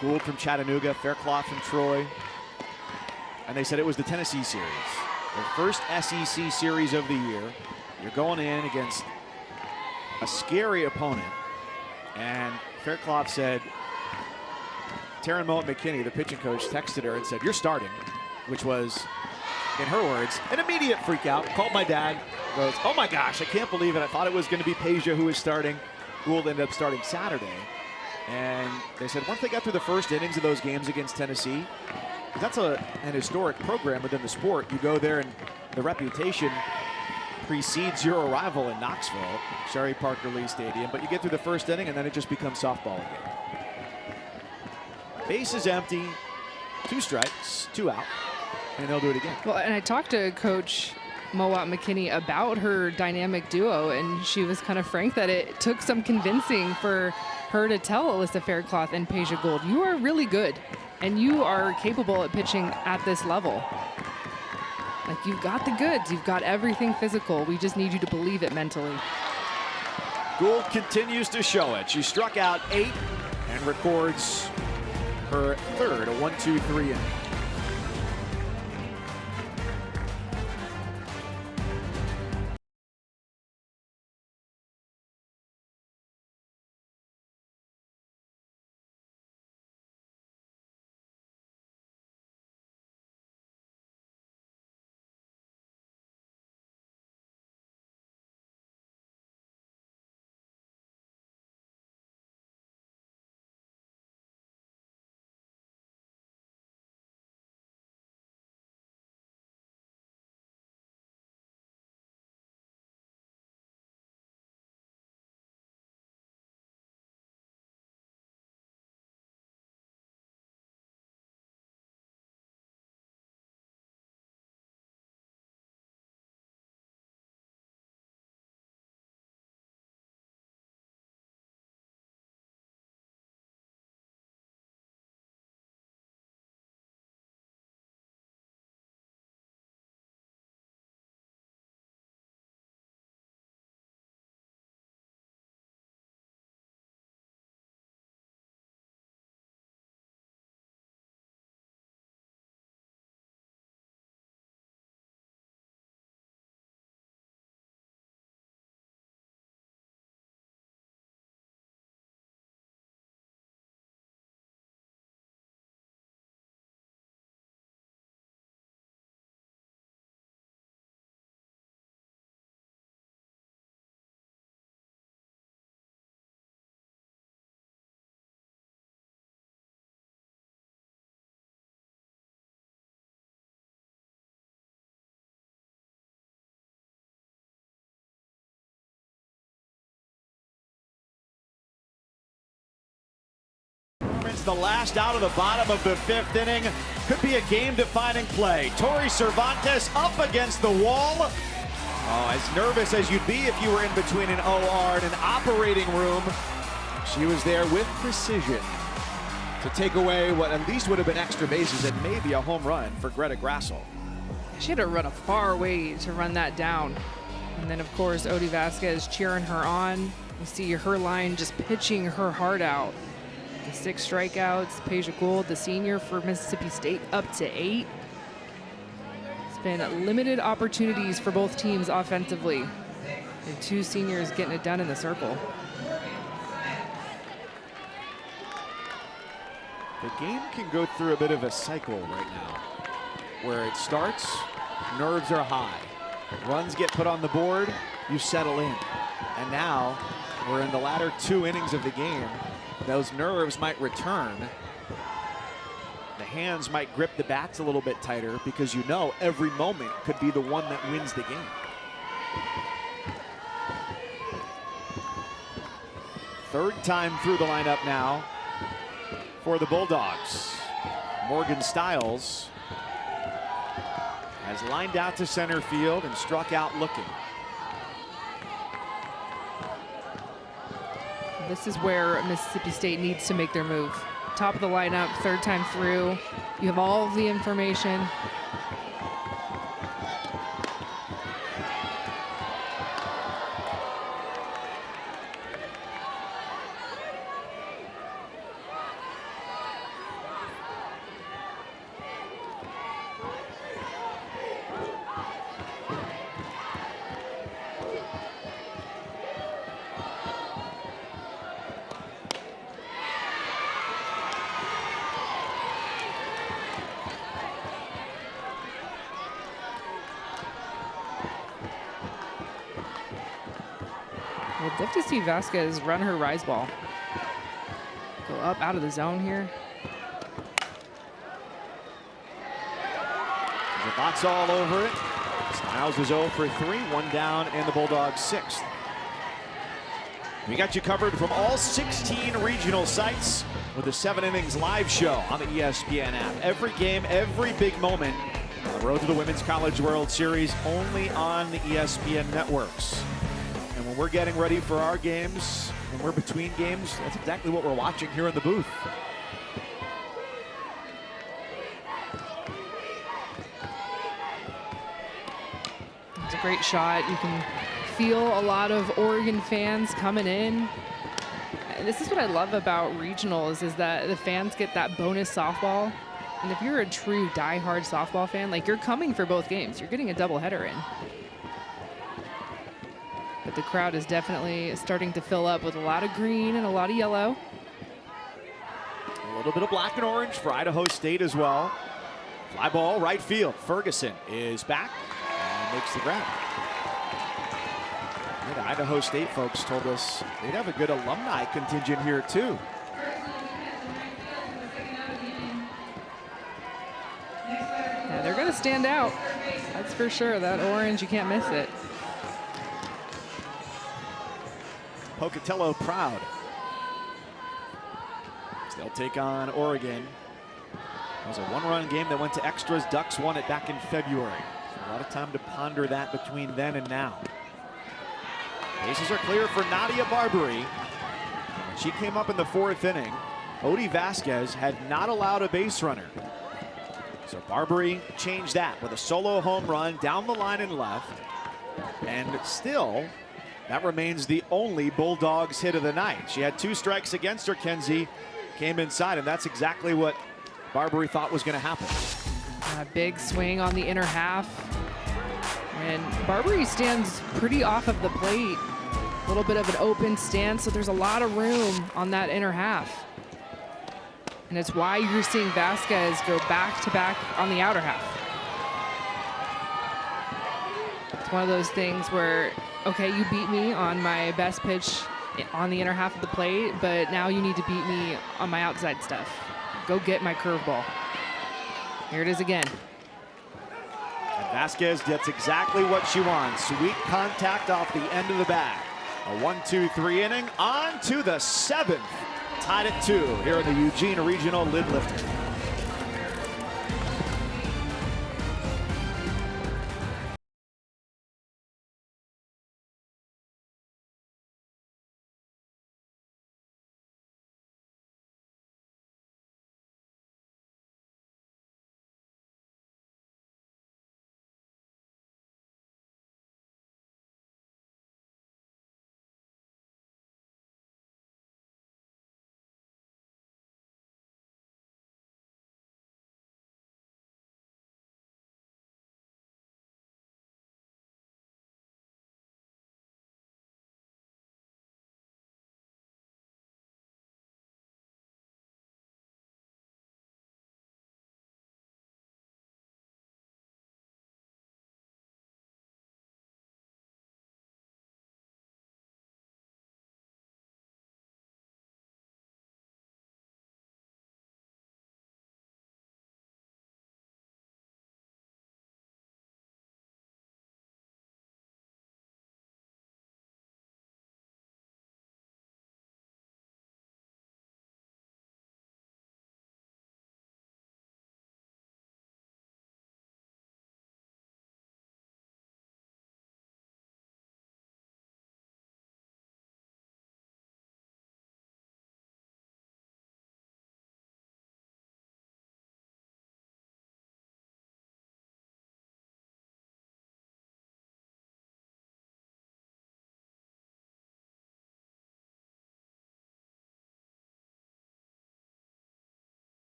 Gould from Chattanooga, Faircloth from Troy. And they said it was the Tennessee series. Their first SEC series of the year. You're going in against a scary opponent. And Faircloth said, Taryn Mowat-McKinney, the pitching coach, texted her and said, "You're starting," which was, in her words, an immediate freak out. Called my dad, goes, "Oh my gosh, I can't believe it. I thought it was going to be Peja who was starting." Gould ended up starting Saturday. And they said once they got through the first innings of those games against Tennessee, that's an historic program within the sport. You go there and the reputation precedes your arrival in Knoxville, Sherry Parker Lee Stadium, but you get through the first inning and then it just becomes softball again. Base is empty, 2 strikes, 2 out, and they'll do it again. Well, and I talked to Coach Mowat McKinney about her dynamic duo, and she was kind of frank that it took some convincing for her to tell Alyssa Faircloth and Peja Gould, you are really good, and you are capable at pitching at this level. Like, you've got the goods, you've got everything physical. We just need you to believe it mentally. Gould continues to show it. She struck out 8 and records her third, a 1-2-3 inning. The last out of the bottom of the 5th inning could be a game-defining play. Tori Cervantes up against the wall. Oh, as nervous as you'd be if you were in between an OR and an operating room. She was there with precision to take away what at least would have been extra bases and maybe a home run for Greta Grassel. She had to run a far way to run that down. And then, of course, Odie Vasquez cheering her on. You see her line just pitching her heart out. The 6 strikeouts, Peja Gould, the senior for Mississippi State, up to 8. It's been limited opportunities for both teams offensively. And 2 seniors getting it done in the circle. The game can go through a bit of a cycle right now, where it starts, nerves are high. Runs get put on the board, you settle in. And now we're in the latter 2 innings of the game. Those nerves might return. The hands might grip the bats a little bit tighter because you know every moment could be the one that wins the game. Third time through the lineup now for the Bulldogs. Morgan Stiles has lined out to center field and struck out looking. This is where Mississippi State needs to make their move. Top of the lineup, 3rd time through. You have all of the information. I'd love to see Vasquez run her rise ball. Go up out of the zone here. Lots all over it. Styles is 0 for 3, 1 down in the Bulldogs' 6th. We got you covered from all 16 regional sites with the 7 Innings live show on the ESPN app. Every game, every big moment on the road to the Women's College World Series, only on the ESPN networks. And when we're getting ready for our games, when we're between games, that's exactly what we're watching here in the booth. It's a great shot. You can feel a lot of Oregon fans coming in. And this is what I love about regionals, is that the fans get that bonus softball. And if you're a true diehard softball fan, like, you're coming for both games. You're getting a doubleheader in. But the crowd is definitely starting to fill up with a lot of green and a lot of yellow. A little bit of black and orange for Idaho State as well. Fly ball, right field. Ferguson is back and makes the grab. The Idaho State folks told us they'd have a good alumni contingent here too. Yeah, they're going to stand out. That's for sure. That orange, you can't miss it. Pocatello proud. They'll take on Oregon. It was a one-run game that went to extras. Ducks won it back in February. So a lot of time to ponder that between then and now. Bases are clear for Nadia Barbary. When she came up in the 4th inning, Odie Vasquez had not allowed a base runner. So Barbary changed that with a solo home run down the line and left. And still, that remains the only Bulldogs hit of the night. She had 2 strikes against her. Kenzie came inside, and that's exactly what Barbary thought was going to happen. A big swing on the inner half. And Barbary stands pretty off of the plate. A little bit of an open stance, so there's a lot of room on that inner half. And it's why you're seeing Vasquez go back-to-back on the outer half. It's one of those things where, okay, you beat me on my best pitch on the inner half of the plate, but now you need to beat me on my outside stuff. Go get my curveball. Here it is again. And Vasquez gets exactly what she wants. Sweet contact off the end of the bat. A 1-2-3 inning, on to the 7th. Tied at 2 here in the Eugene Regional Lid Lifter.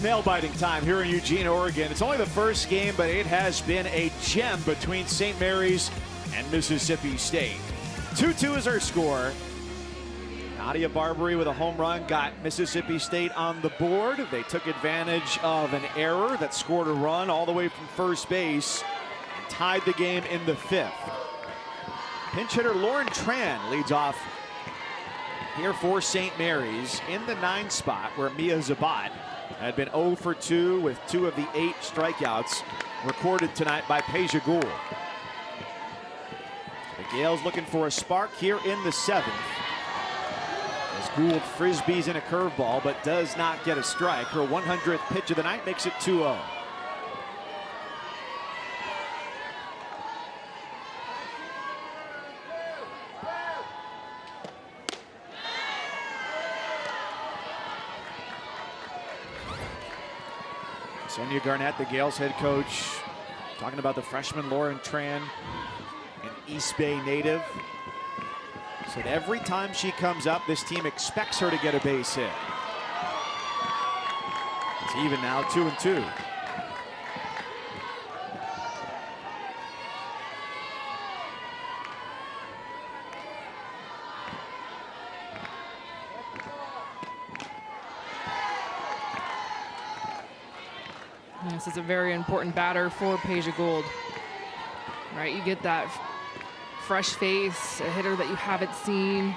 It's nail-biting time here in Eugene, Oregon. It's only the first game, but it has been a gem between St. Mary's and Mississippi State. 2-2 is our score. Nadia Barbary with a home run got Mississippi State on the board. They took advantage of an error that scored a run all the way from first base and tied the game in the 5th. Pinch hitter Lauren Tran leads off here for St. Mary's in the 9 spot, where Mia Zabat had been 0 for 2 with 2 of the 8 strikeouts recorded tonight by Peja Gould. The Gales looking for a spark here in the 7th. As Gould frisbees in a curveball but does not get a strike. Her 100th pitch of the night makes it 2-0. Sonia Garnett, the Gales head coach, talking about the freshman Lauren Tran, an East Bay native. Said every time she comes up, this team expects her to get a base hit. It's even now, 2-2. This is a very important batter for Peja Gould. Right, you get that fresh face, a hitter that you haven't seen.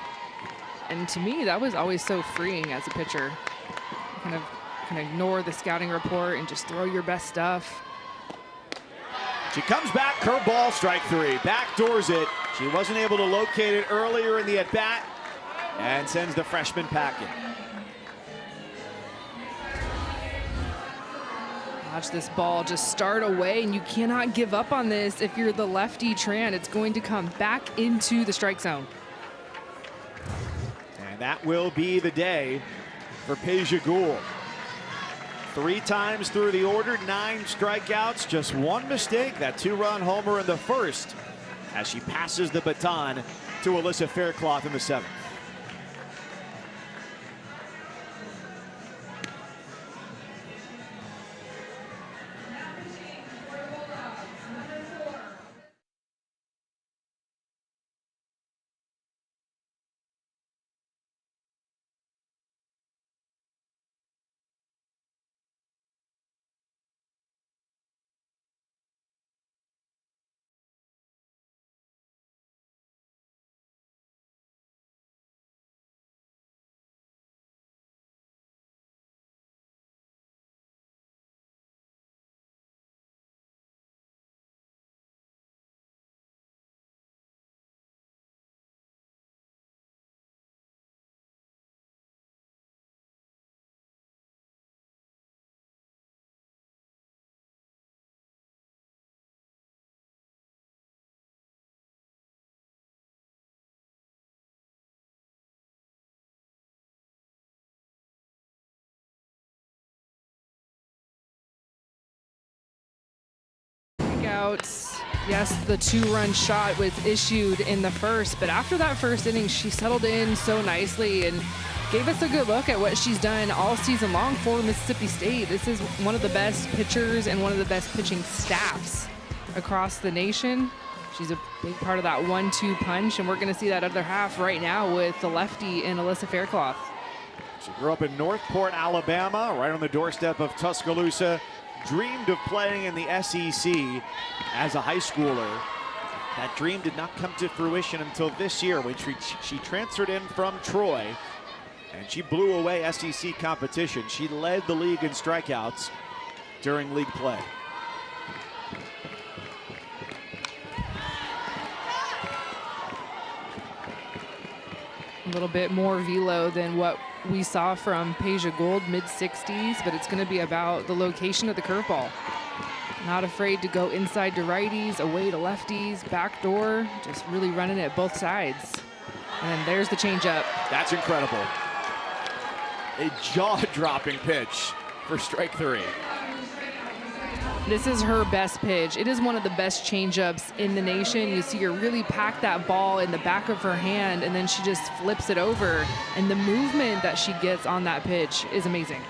And to me, that was always so freeing as a pitcher. You kind of ignore the scouting report and just throw your best stuff. She comes back, curveball, strike 3. Backdoors it. She wasn't able to locate it earlier in the at-bat and sends the freshman packing. Watch this ball just start away, and you cannot give up on this if you're the lefty Tran. It's going to come back into the strike zone. And that will be the day for Peja Gould. 3 times through the order, 9 strikeouts, just 1 mistake, that 2-run homer in the 1st, as she passes the baton to Alyssa Faircloth in the 7th. Yes, the 2-run shot was issued in the 1st, but after that 1st inning, she settled in so nicely and gave us a good look at what she's done all season long for Mississippi State. This is one of the best pitchers and one of the best pitching staffs across the nation. She's a big part of that 1-2 punch, and we're going to see that other half right now with the lefty in Alyssa Faircloth. She grew up in Northport, Alabama, right on the doorstep of Tuscaloosa. Dreamed of playing in the SEC as a high schooler. That dream did not come to fruition until this year when she transferred in from Troy, and she blew away SEC competition. She led the league in strikeouts during league play. A little bit more velo than what we saw from Peja Gould, mid-60s, but it's going to be about the location of the curveball. Not afraid to go inside to righties, away to lefties, backdoor, just really running it both sides. And then there's the changeup. That's incredible. A jaw-dropping pitch for strike 3. This is her best pitch. It is one of the best changeups in the nation. You see her really pack that ball in the back of her hand, and then she just flips it over. And the movement that she gets on that pitch is amazing.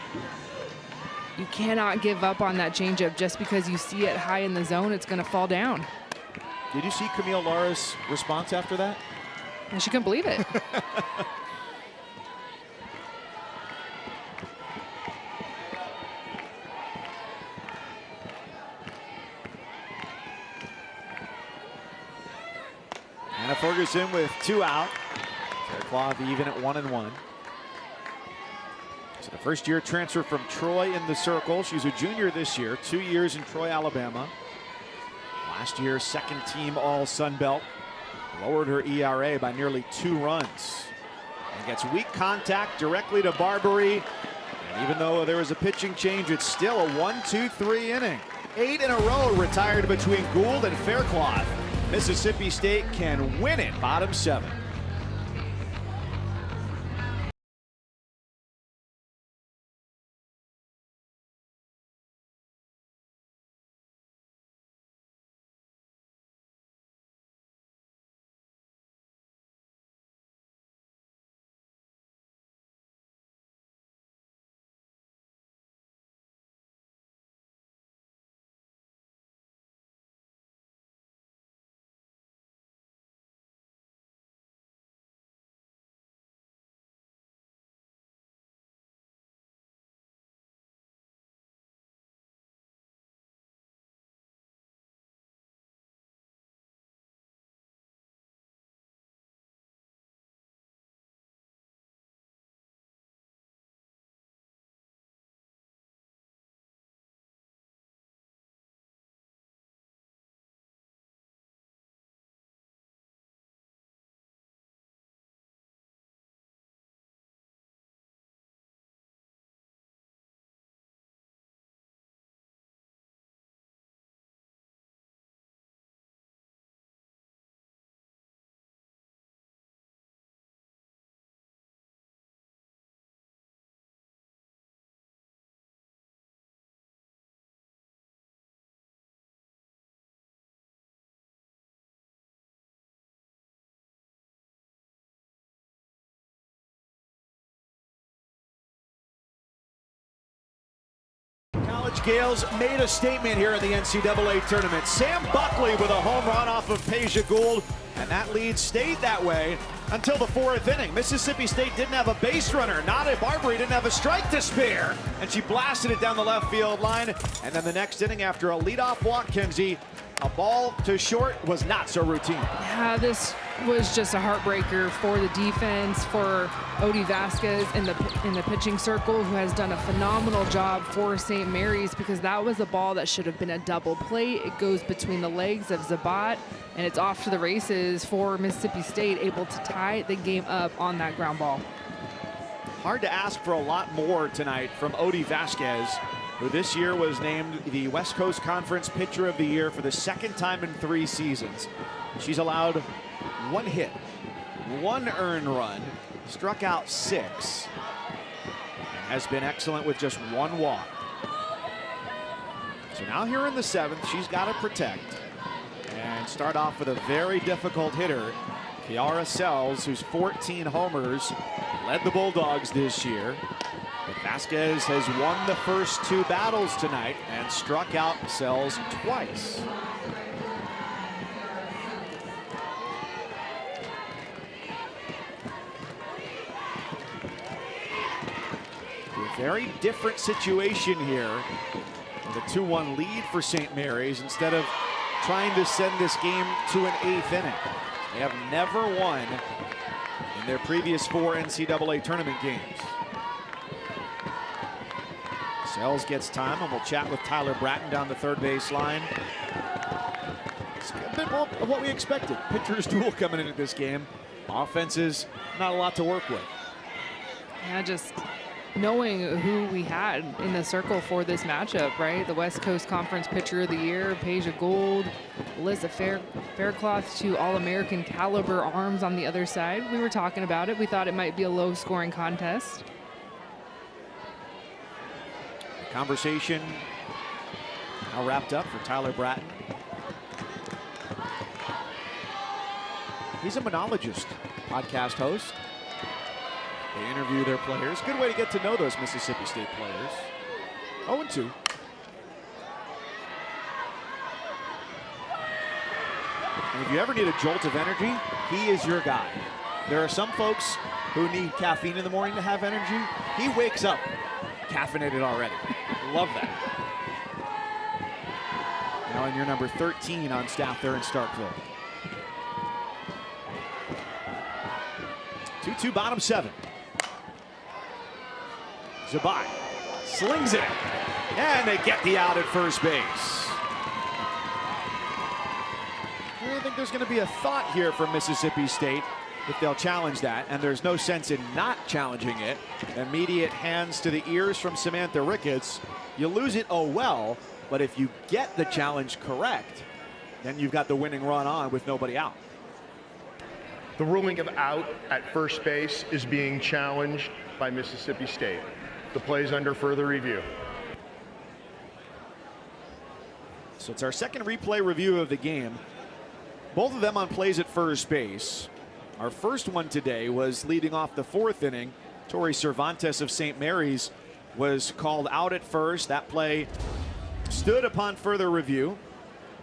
you cannot give up on that changeup. Just because you see it high in the zone, it's going to fall down. Did you see Camille Lara's response after that? And she couldn't believe it. Anna Ferguson with 2 out. Faircloth even at 1-1. So the first-year transfer from Troy in the circle. She's a junior this year, 2 years in Troy, Alabama. Last year, second-team All-Sun Belt. Lowered her ERA by nearly 2 runs. And gets weak contact directly to Barbary. And even though there was a pitching change, it's still a 1-2-3 inning. 8 in a row retired between Gould and Faircloth. Mississippi State can win it, bottom 7. College Gales made a statement here in the NCAA tournament. Sam Buckley with a home run off of Peja Gould, and that lead stayed that way until the 4th inning. Mississippi State didn't have a base runner. Nada Barbary didn't have a strike to spare, and she blasted it down the left field line. And then the next inning, after a leadoff walk, Kenzie, a ball to short was not so routine. Yeah, this was just a heartbreaker for the defense, for Odie Vasquez in the pitching circle, who has done a phenomenal job for St. Mary's, because that was a ball that should have been a double play. It goes between the legs of Zabat, and it's off to the races for Mississippi State, able to tie the game up on that ground ball. Hard to ask for a lot more tonight from Odie Vasquez, who this year was named the West Coast Conference Pitcher of the Year for the 2nd time in 3 seasons. She's allowed 1 hit, 1 earned run, struck out 6, and has been excellent with just 1 walk. So now here in the 7th, she's got to protect and start off with a very difficult hitter, Kiara Sells, who's 14 homers, led the Bulldogs this year. But Vasquez has won the first 2 battles tonight and struck out Sells twice. A very different situation here with a 2-1 lead for St. Mary's instead of trying to send this game to an 8th inning. They have never won in their previous 4 NCAA tournament games. Sells gets time, and we'll chat with Tyler Bratton down the 3rd base line. It's a bit more of what we expected. Pitcher's duel coming into this game. Offenses, not a lot to work with. Yeah, just knowing who we had in the circle for this matchup, right? The West Coast Conference Pitcher of the Year, Peja Gould, Alyssa Faircloth, 2 All-American caliber arms on the other side. We were talking about it. We thought it might be a low-scoring contest. Conversation now wrapped up for Tyler Bratton. He's a monologist, podcast host. They interview their players. Good way to get to know those Mississippi State players. 0-2. And if you ever need a jolt of energy, he is your guy. There are some folks who need caffeine in the morning to have energy. He wakes up caffeinated already. Love that. Now in your number 13 on staff there in Starkville. 2-2 bottom 7. Zabai slings it. And they get the out at first base. I really think there's going to be a thought here from Mississippi State if they'll challenge that, and there's no sense in not challenging it. Immediate hands to the ears from Samantha Ricketts. You lose it, oh well, but if you get the challenge correct, then you've got the winning run on with nobody out. The ruling of out at first base is being challenged by Mississippi State. The play is under further review. So it's our second replay review of the game. Both of them on plays at first base. Our first one today was leading off the 4th inning. Tori Cervantes of St. Mary's was called out at first. That play stood upon further review.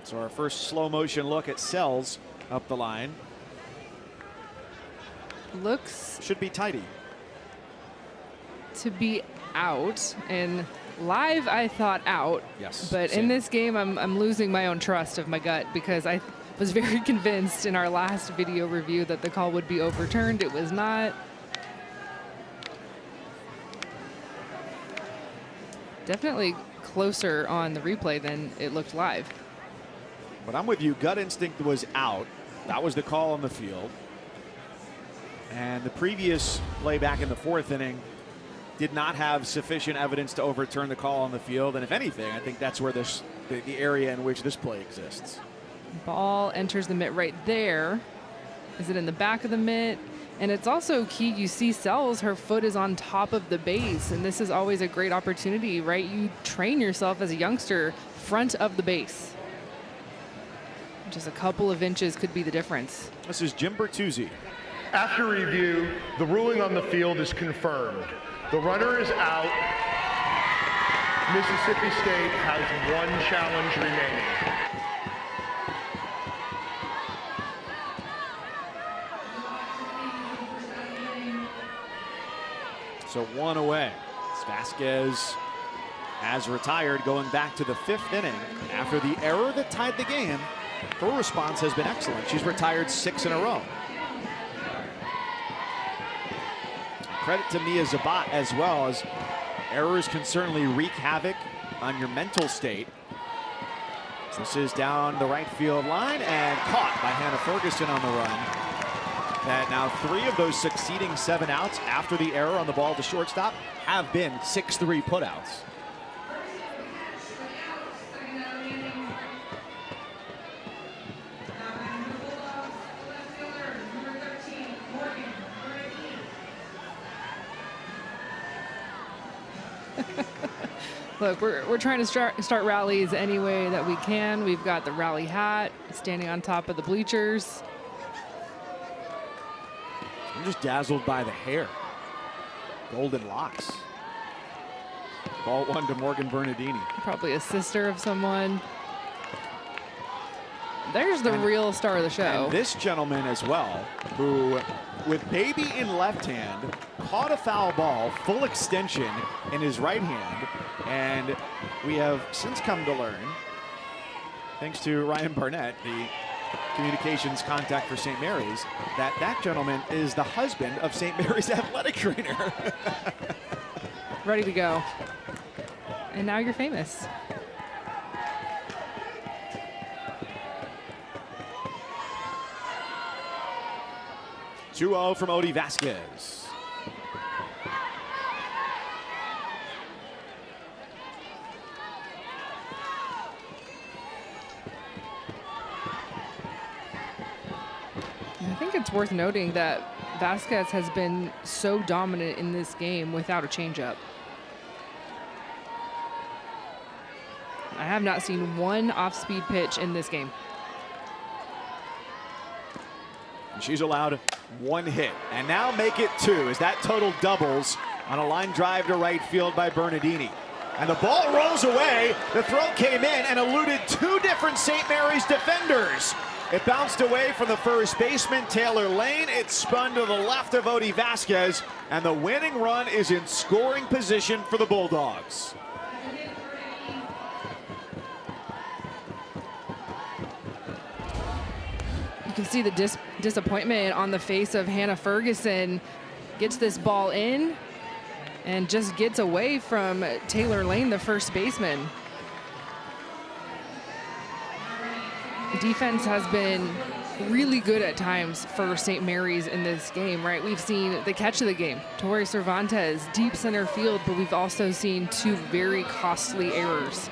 So our first slow motion look at Sells up the line. Looks should be tidy to be out, and live I thought out. Yes. But same. in this game I'm losing my own trust of my gut, because I was very convinced in our last video review that the call would be overturned. It was not. Definitely closer on the replay than it looked live. But I'm with you. Gut instinct was out. That was the call on the field. And the previous play back in the 4th inning did not have sufficient evidence to overturn the call on the field. And if anything, I think that's where the area in which this play exists. Ball enters the mitt right there. Is it in the back of the mitt? And it's also key, you see Sells, her foot is on top of the base, and this is always a great opportunity, right? You train yourself as a youngster front of the base. Just a couple of inches could be the difference. This is Jim Bertuzzi. After review, the ruling on the field is confirmed. The runner is out. Mississippi State has 1 challenge remaining. So 1 away. Vasquez has retired, going back to the 5th inning. After the error that tied the game, her response has been excellent. She's retired 6 in a row. Credit to Mia Zabat as well, as errors can certainly wreak havoc on your mental state. So this is down the right field line and caught by Hannah Ferguson on the run. That now 3 of those succeeding 7 outs after the error on the ball to shortstop have been 6-3 putouts. Look, we're trying to start rallies any way that we can. We've got the rally hat standing on top of the bleachers. I'm just dazzled by the hair. Golden locks. Ball 1 to Morgan Bernardini. Probably a sister of someone. There's the real star of the show. And this gentleman as well, who, with baby in left hand, caught a foul ball, full extension in his right hand. And we have since come to learn, thanks to Ryan Barnett, the communications contact for St. Mary's, that gentleman is the husband of St. Mary's athletic trainer. Ready to go. And now you're famous. (2-0) from Odie Vasquez. I think it's worth noting that Vasquez has been so dominant in this game without a changeup. I have not seen one off-speed pitch in this game. And she's allowed 1 hit, and now make it 2 as that total doubles on a line drive to right field by Bernardini. And the ball rolls away. The throw came in and eluded two different St. Mary's defenders. It bounced away from the first baseman, Taylor Lane. It spun to the left of Odie Vasquez, and the winning run is in scoring position for the Bulldogs. You can see the disappointment on the face of Hannah Ferguson. Gets this ball in and just gets away from Taylor Lane, the first baseman. Defense has been really good at times for St. Mary's in this game, right? We've seen the catch of the game, Tori Cervantes, deep center field, but we've also seen two very costly errors.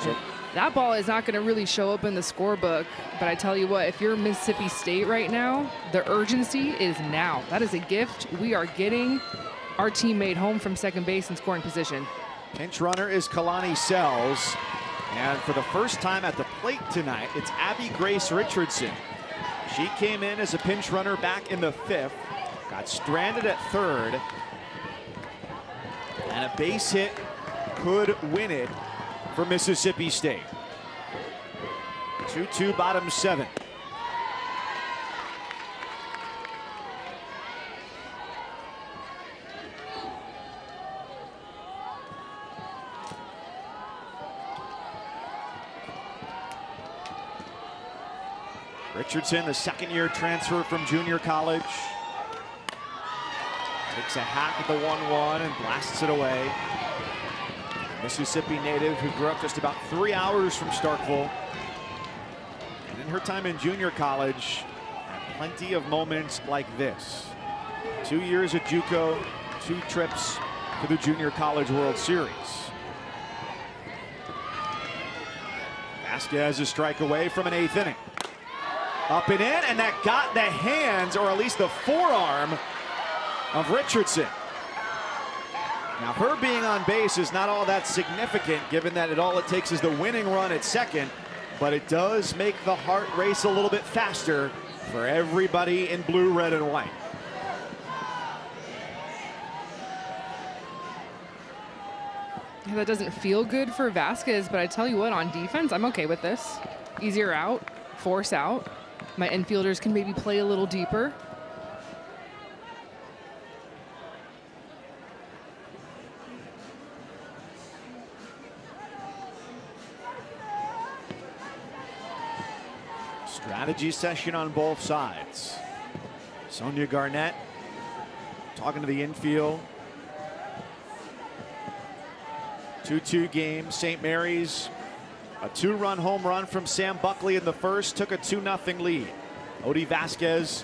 So that ball is not going to really show up in the scorebook, but I tell you what, if you're Mississippi State right now, the urgency is now. That is a gift. We are getting our teammate home from second base in scoring position. Pinch runner is Kalani Sells. And for the first time at the plate tonight, it's Abby Grace Richardson. She came in as a pinch runner back in the 5th, got stranded at 3rd, and a base hit could win it for Mississippi State. 2-2 bottom 7. Richardson, the second-year transfer from junior college. Takes a hack at the 1-1 and blasts it away. Mississippi native who grew up just about 3 hours from Starkville. And in her time in junior college, had plenty of moments like this. 2 years at JUCO, 2 trips to the Junior College World Series. Vasquez a strike away from an 8th inning. Up and in, and that got the hands, or at least the forearm, of Richardson. Now, her being on base is not all that significant, given that all it takes is the winning run at second, but it does make the heart race a little bit faster for everybody in blue, red, and white. Yeah, that doesn't feel good for Vasquez, but I tell you what, on defense, I'm okay with this. Easier out, force out. My infielders can maybe play a little deeper. Strategy session on both sides. Sonia Garnett talking to the infield. 2-2 game. St. Mary's, a 2-run home run from Sam Buckley in the first, took a 2-0 lead. Odie Vasquez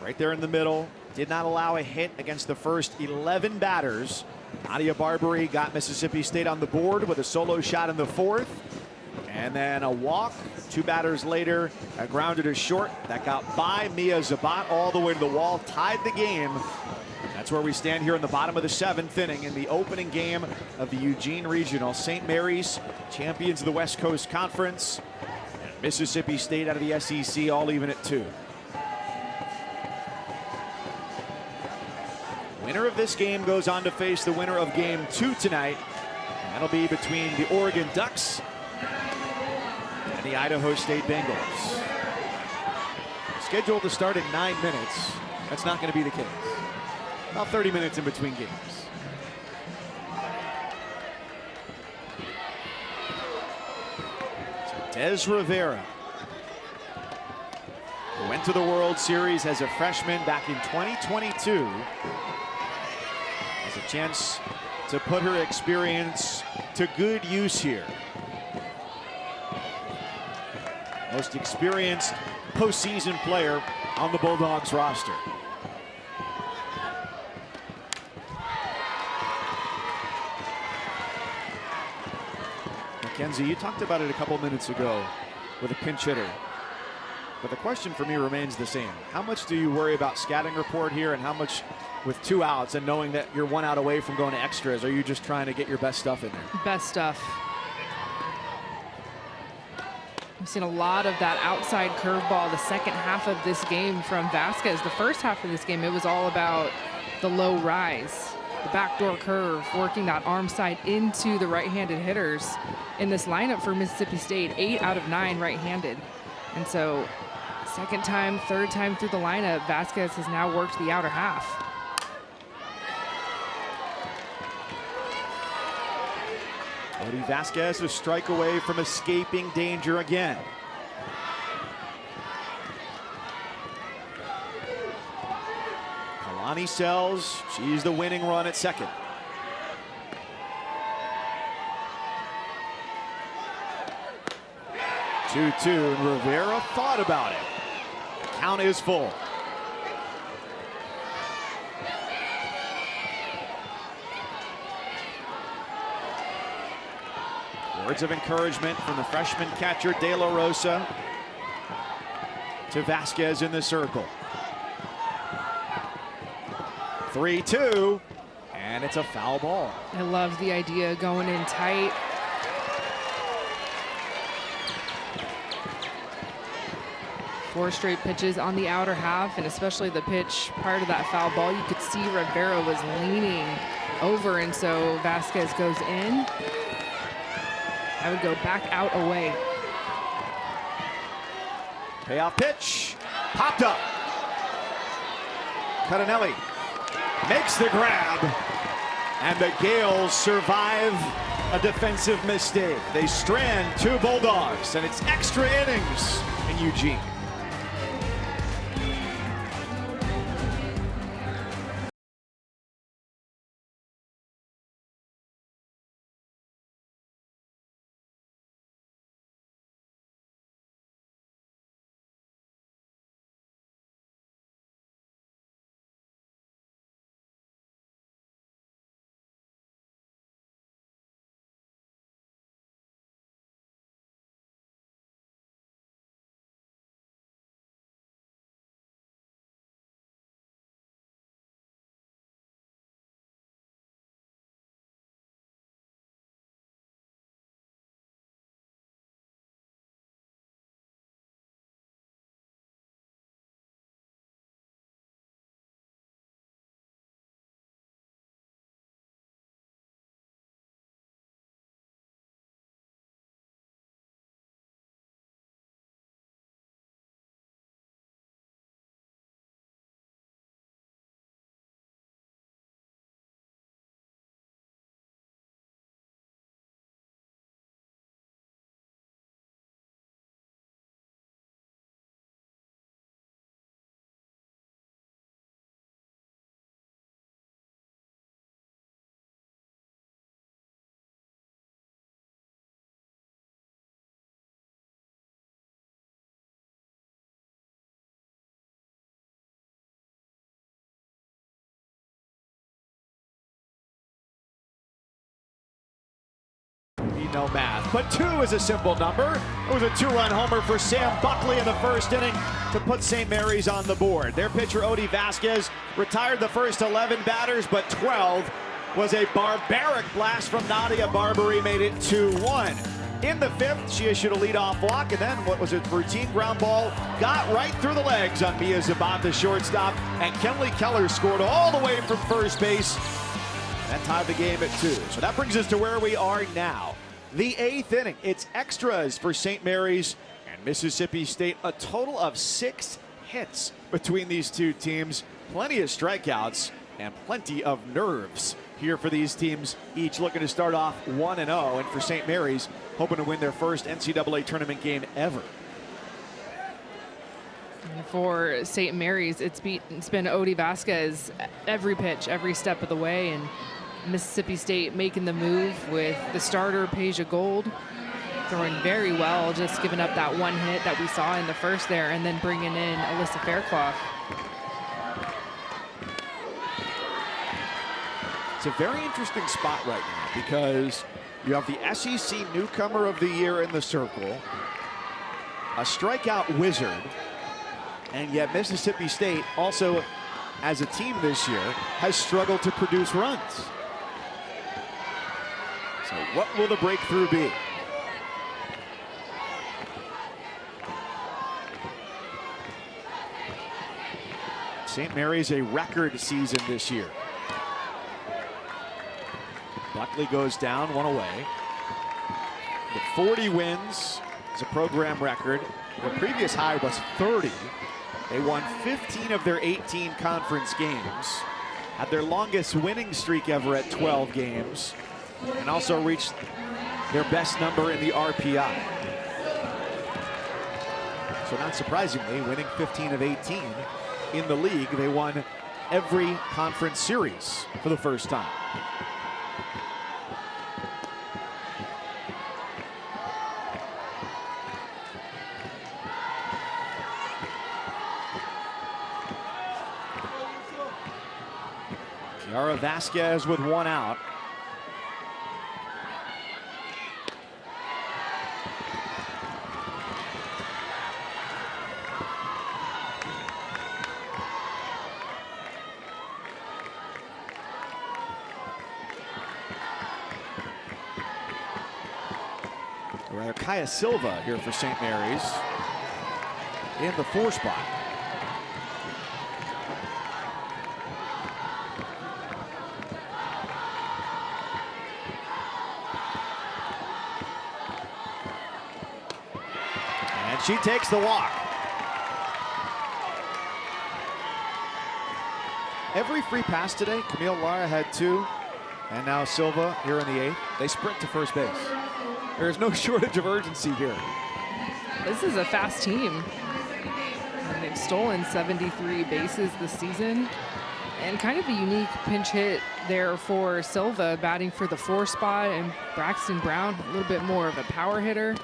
right there in the middle. Did not allow a hit against the first 11 batters. Nadia Barbary got Mississippi State on the board with a solo shot in the 4th. And then a walk. 2 batters later, a grounded to short. That got by Mia Zabat all the way to the wall, tied the game. That's where we stand here in the bottom of the 7th inning in the opening game of the Eugene Regional. St. Mary's, champions of the West Coast Conference, and Mississippi State out of the SEC, all even at 2. Winner of this game goes on to face the winner of game 2 tonight. And that'll be between the Oregon Ducks and the Idaho State Bengals. Scheduled to start in 9 minutes. That's not going to be the case. About 30 minutes in between games. So Des Rivera, who went to the World Series as a freshman back in 2022, has a chance to put her experience to good use here. Most experienced postseason player on the Bulldogs roster. Mackenzie, you talked about it a couple minutes ago with a pinch hitter. But the question for me remains the same. How much do you worry about scouting report here, and how much with 2 outs and knowing that you're 1 out away from going to extras? Are you just trying to get your best stuff in there? Best stuff. We've seen a lot of that outside curveball the second half of this game from Vasquez. The first half of this game, it was all about the low rise. the backdoor curve, working that arm side into the right-handed hitters in this lineup for Mississippi State. 8 out of 9 right-handed. And so second time, third time through the lineup, Vasquez has now worked the outer half. Odie Vasquez a strike away from escaping danger again. Kalani sells. She's the winning run at second. Two, and Rivera thought about it. Count is full. Words of encouragement from the freshman catcher De La Rosa to Vasquez in the circle. 3-2, and it's a foul ball. I love the idea going in tight. Four straight pitches on the outer half, and especially the pitch prior to that foul ball, you could see Rivera was leaning over, and so Vasquez goes in. I would go back out away. Payoff pitch, popped up. Cardinelli makes the grab, and the Gales survive a defensive mistake. They strand 2 Bulldogs, and it's extra innings in Eugene. No math, but 2 is a simple number. It was a 2-run homer for Sam Buckley in the first inning to put St. Mary's on the board. Their pitcher, Odie Vasquez, retired the first 11 batters, but 12 was a barbaric blast from Nadia Barbary, made it 2-1. In the 5th, she issued a leadoff walk, and then what was a routine ground ball got right through the legs on Mia Zabat, the shortstop, and Kenley Keller scored all the way from first base. That tied the game at 2. So that brings us to where we are now. The 8th inning. It's extras for St. Mary's and Mississippi State. A total of 6 hits between these two teams. Plenty of strikeouts and plenty of nerves here for these teams, each looking to start off 1-0. And for St. Mary's, hoping to win their first NCAA tournament game ever. And for St. Mary's, it's been Odie Vasquez every pitch, every step of the way, and Mississippi State making the move with the starter, Peja Gold, throwing very well, just giving up that 1 hit that we saw in the first there, and then bringing in Alyssa Fairclough. It's a very interesting spot right now because you have the SEC Newcomer of the Year in the circle, a strikeout wizard, and yet Mississippi State also, as a team this year, has struggled to produce runs. So what will the breakthrough be? St. Mary's a record season this year. quickly goes down, one away. With 40 wins is a program record. The previous high was 30. They won 15 of their 18 conference games, had their longest winning streak ever at 12 games, and also reached their best number in the RPI. So not surprisingly, winning 15 of 18 in the league, they won every conference series for the first time. Kiara Vasquez with one out. Kaya Silva here for St. Mary's in the 4 spot. And she takes the walk. Every free pass today, Camille Lara had 2, and now Silva here in the 8th. They sprint to first base. There's no shortage of urgency here. This is a fast team. And they've stolen 73 bases this season. And kind of a unique pinch hit there for Silva, batting for the 4 spot, and Braxton Brown, a little bit more of a power hitter.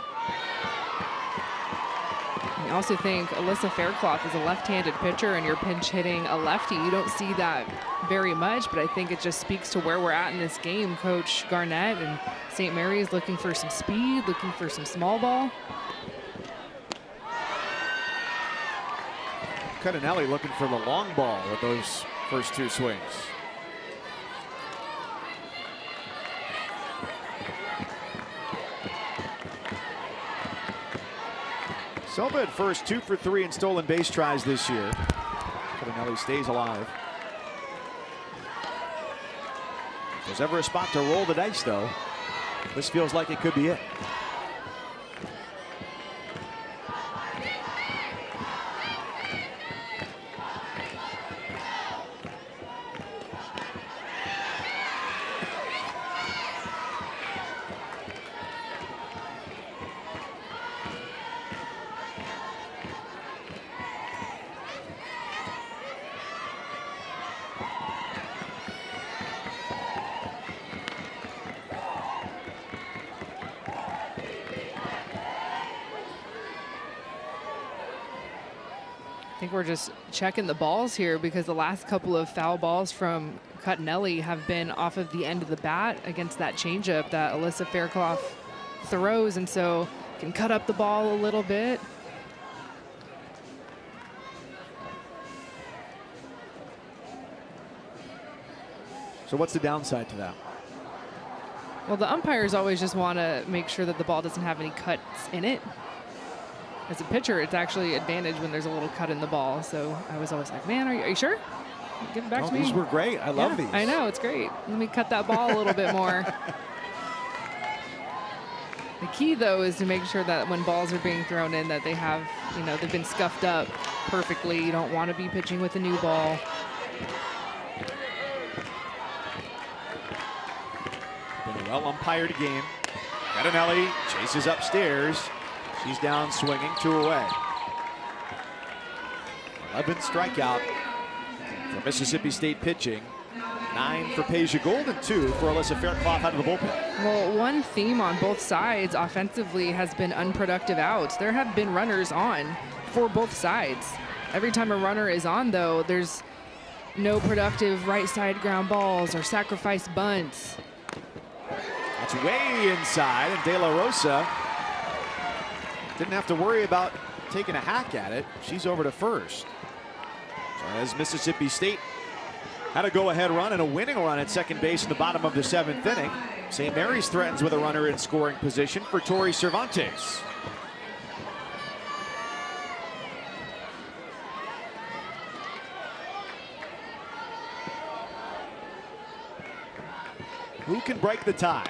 I also think Alyssa Faircloth is a left-handed pitcher, and you're pinch hitting a lefty. You don't see that very much, but I think it just speaks to where we're at in this game. Coach Garnett and St. Mary's looking for some speed, looking for some small ball. Cudinelli looking for the long ball with those first 2 swings. Silva at first 2 for 3 in stolen base tries this year. Cudinelli stays alive. If there's ever a spot to roll the dice, though, this feels like it could be it. I think we're just checking the balls here because the last couple of foul balls from Cudinelli have been off of the end of the bat against that changeup that Alyssa Faircloth throws, and so can cut up the ball a little bit. So what's the downside to that? Well, the umpires always just want to make sure that the ball doesn't have any cuts in it. As a pitcher, it's actually an advantage when there's a little cut in the ball. So I was always like, man, are you sure? Give it back to me. These were great. I love these. I know, it's great. Let me cut that ball a little bit more. The key, though, is to make sure that when balls are being thrown in that they have, they've been scuffed up perfectly. You don't want to be pitching with a new ball. Been a well-umpired game. Cudinelli chases upstairs. She's down swinging, 2 away. 11 strikeout for Mississippi State pitching. 9 for Peja Gold and 2 for Alyssa Faircloth out of the bullpen. Well, one theme on both sides offensively has been unproductive outs. There have been runners on for both sides. Every time a runner is on, though, there's no productive right side ground balls or sacrifice bunts. That's way inside, and De La Rosa didn't have to worry about taking a hack at it. She's over to first. So as Mississippi State had a go-ahead run and a winning run at second base in the bottom of the 7th inning, St. Mary's threatens with a runner in scoring position for Tori Cervantes. Who can break the tie?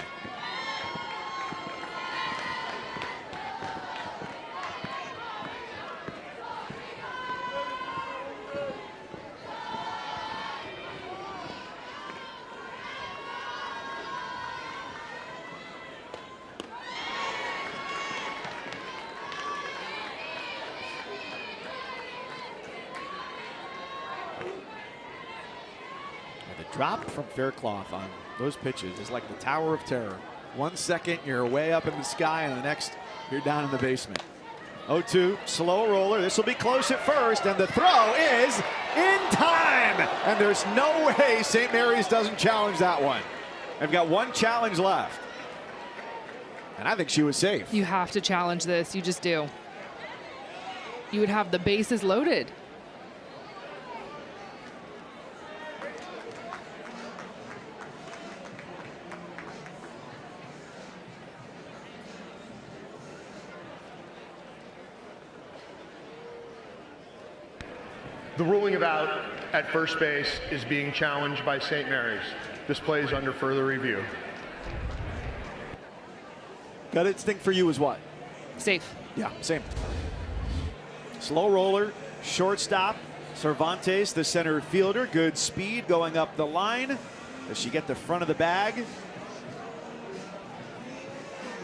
The drop from Faircloth on those pitches is like the Tower of Terror. 1 second, you're way up in the sky, and the next, you're down in the basement. 0-2, slow roller. This will be close at first, and the throw is in time. And there's no way St. Mary's doesn't challenge that one. They've got one challenge left. And I think she was safe. You have to challenge this. You just do. You would have the bases loaded. The ruling of out at first base is being challenged by St. Mary's. This play is under further review. Gut instinct for you is what? Safe. Yeah, same. Slow roller, shortstop. Cervantes, the center fielder. Good speed going up the line. Does she get the front of the bag?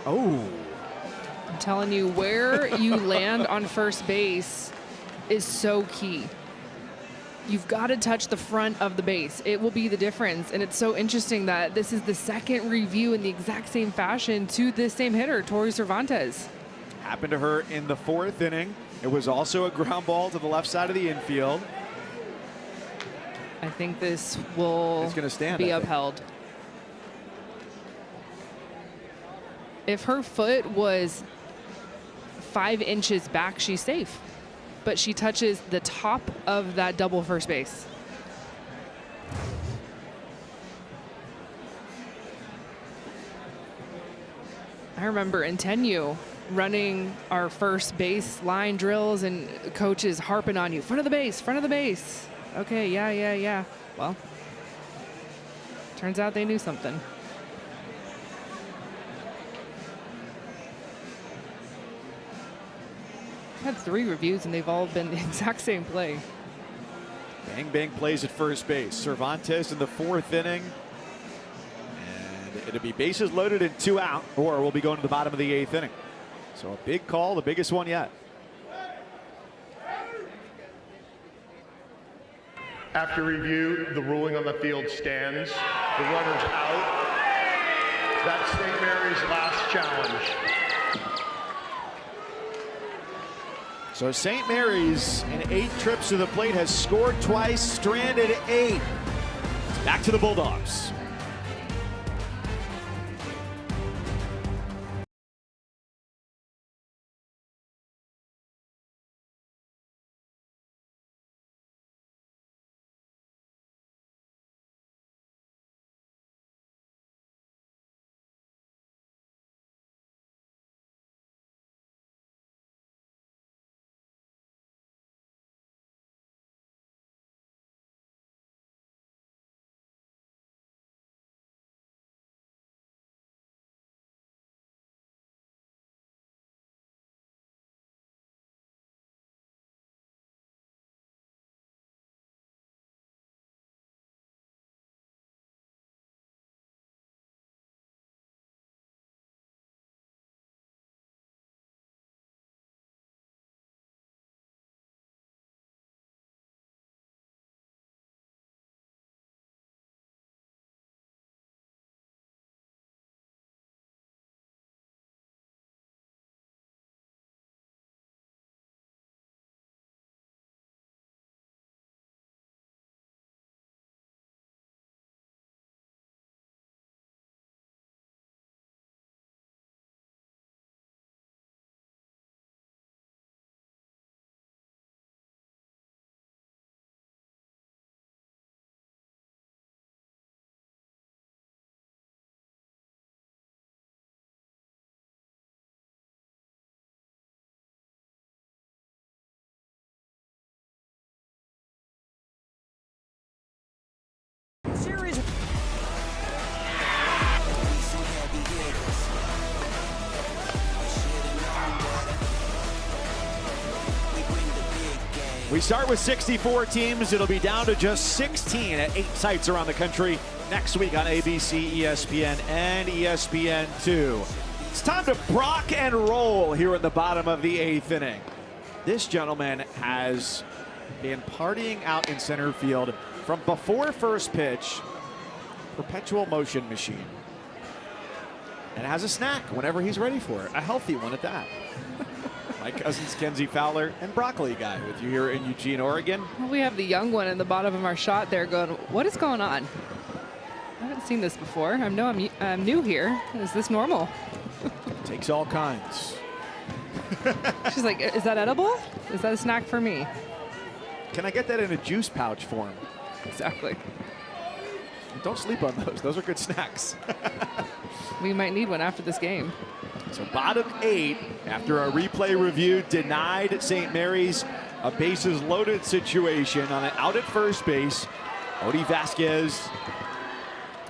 Oh. I'm telling you, where you land on first base is so key. You've got to touch the front of the base. It will be the difference. And it's so interesting that this is the second review in the exact same fashion to this same hitter, Tori Cervantes. Happened to her in the 4th inning. It was also a ground ball to the left side of the infield. I think this will It's gonna stand, be upheld. If her foot was 5 inches back, she's safe. But she touches the top of that double first base. I remember in 10U running our first base line drills and coaches harping on you, front of the base, front of the base. Okay, yeah. Well, turns out they knew something. I've had 3 reviews and they've all been the exact same play. Bang bang plays at first base. Cervantes in the 4th inning. And it'll be bases loaded and 2 out, or we'll be going to the bottom of the 8th inning. So a big call, the biggest one yet. After review, the ruling on the field stands. The runner's out. That's St. Mary's last challenge. So St. Mary's in 8 trips to the plate has scored twice, stranded 8. Back to the Bulldogs. We start with 64 teams. It'll be down to just 16 at 8 sites around the country next week on ABC, ESPN, and ESPN2. It's time to rock and roll here in the bottom of the 8th inning. This gentleman has been partying out in center field from before first pitch. Perpetual motion machine. And has a snack whenever he's ready for it. A healthy one at that. My cousins Kenzie Fowler and Broccoli Guy with you here in Eugene, Oregon. Well, we have the young one in the bottom of our shot there going, what is going on? I haven't seen this before. I know I'm new here. Is this normal? Takes all kinds. She's like, is that edible? Is that a snack for me? Can I get that in a juice pouch form? Exactly. Don't sleep on those. Those are good snacks. We might need one after this game. So bottom 8, after a replay review, denied St. Mary's a bases loaded situation on an out at first base. Odie Vasquez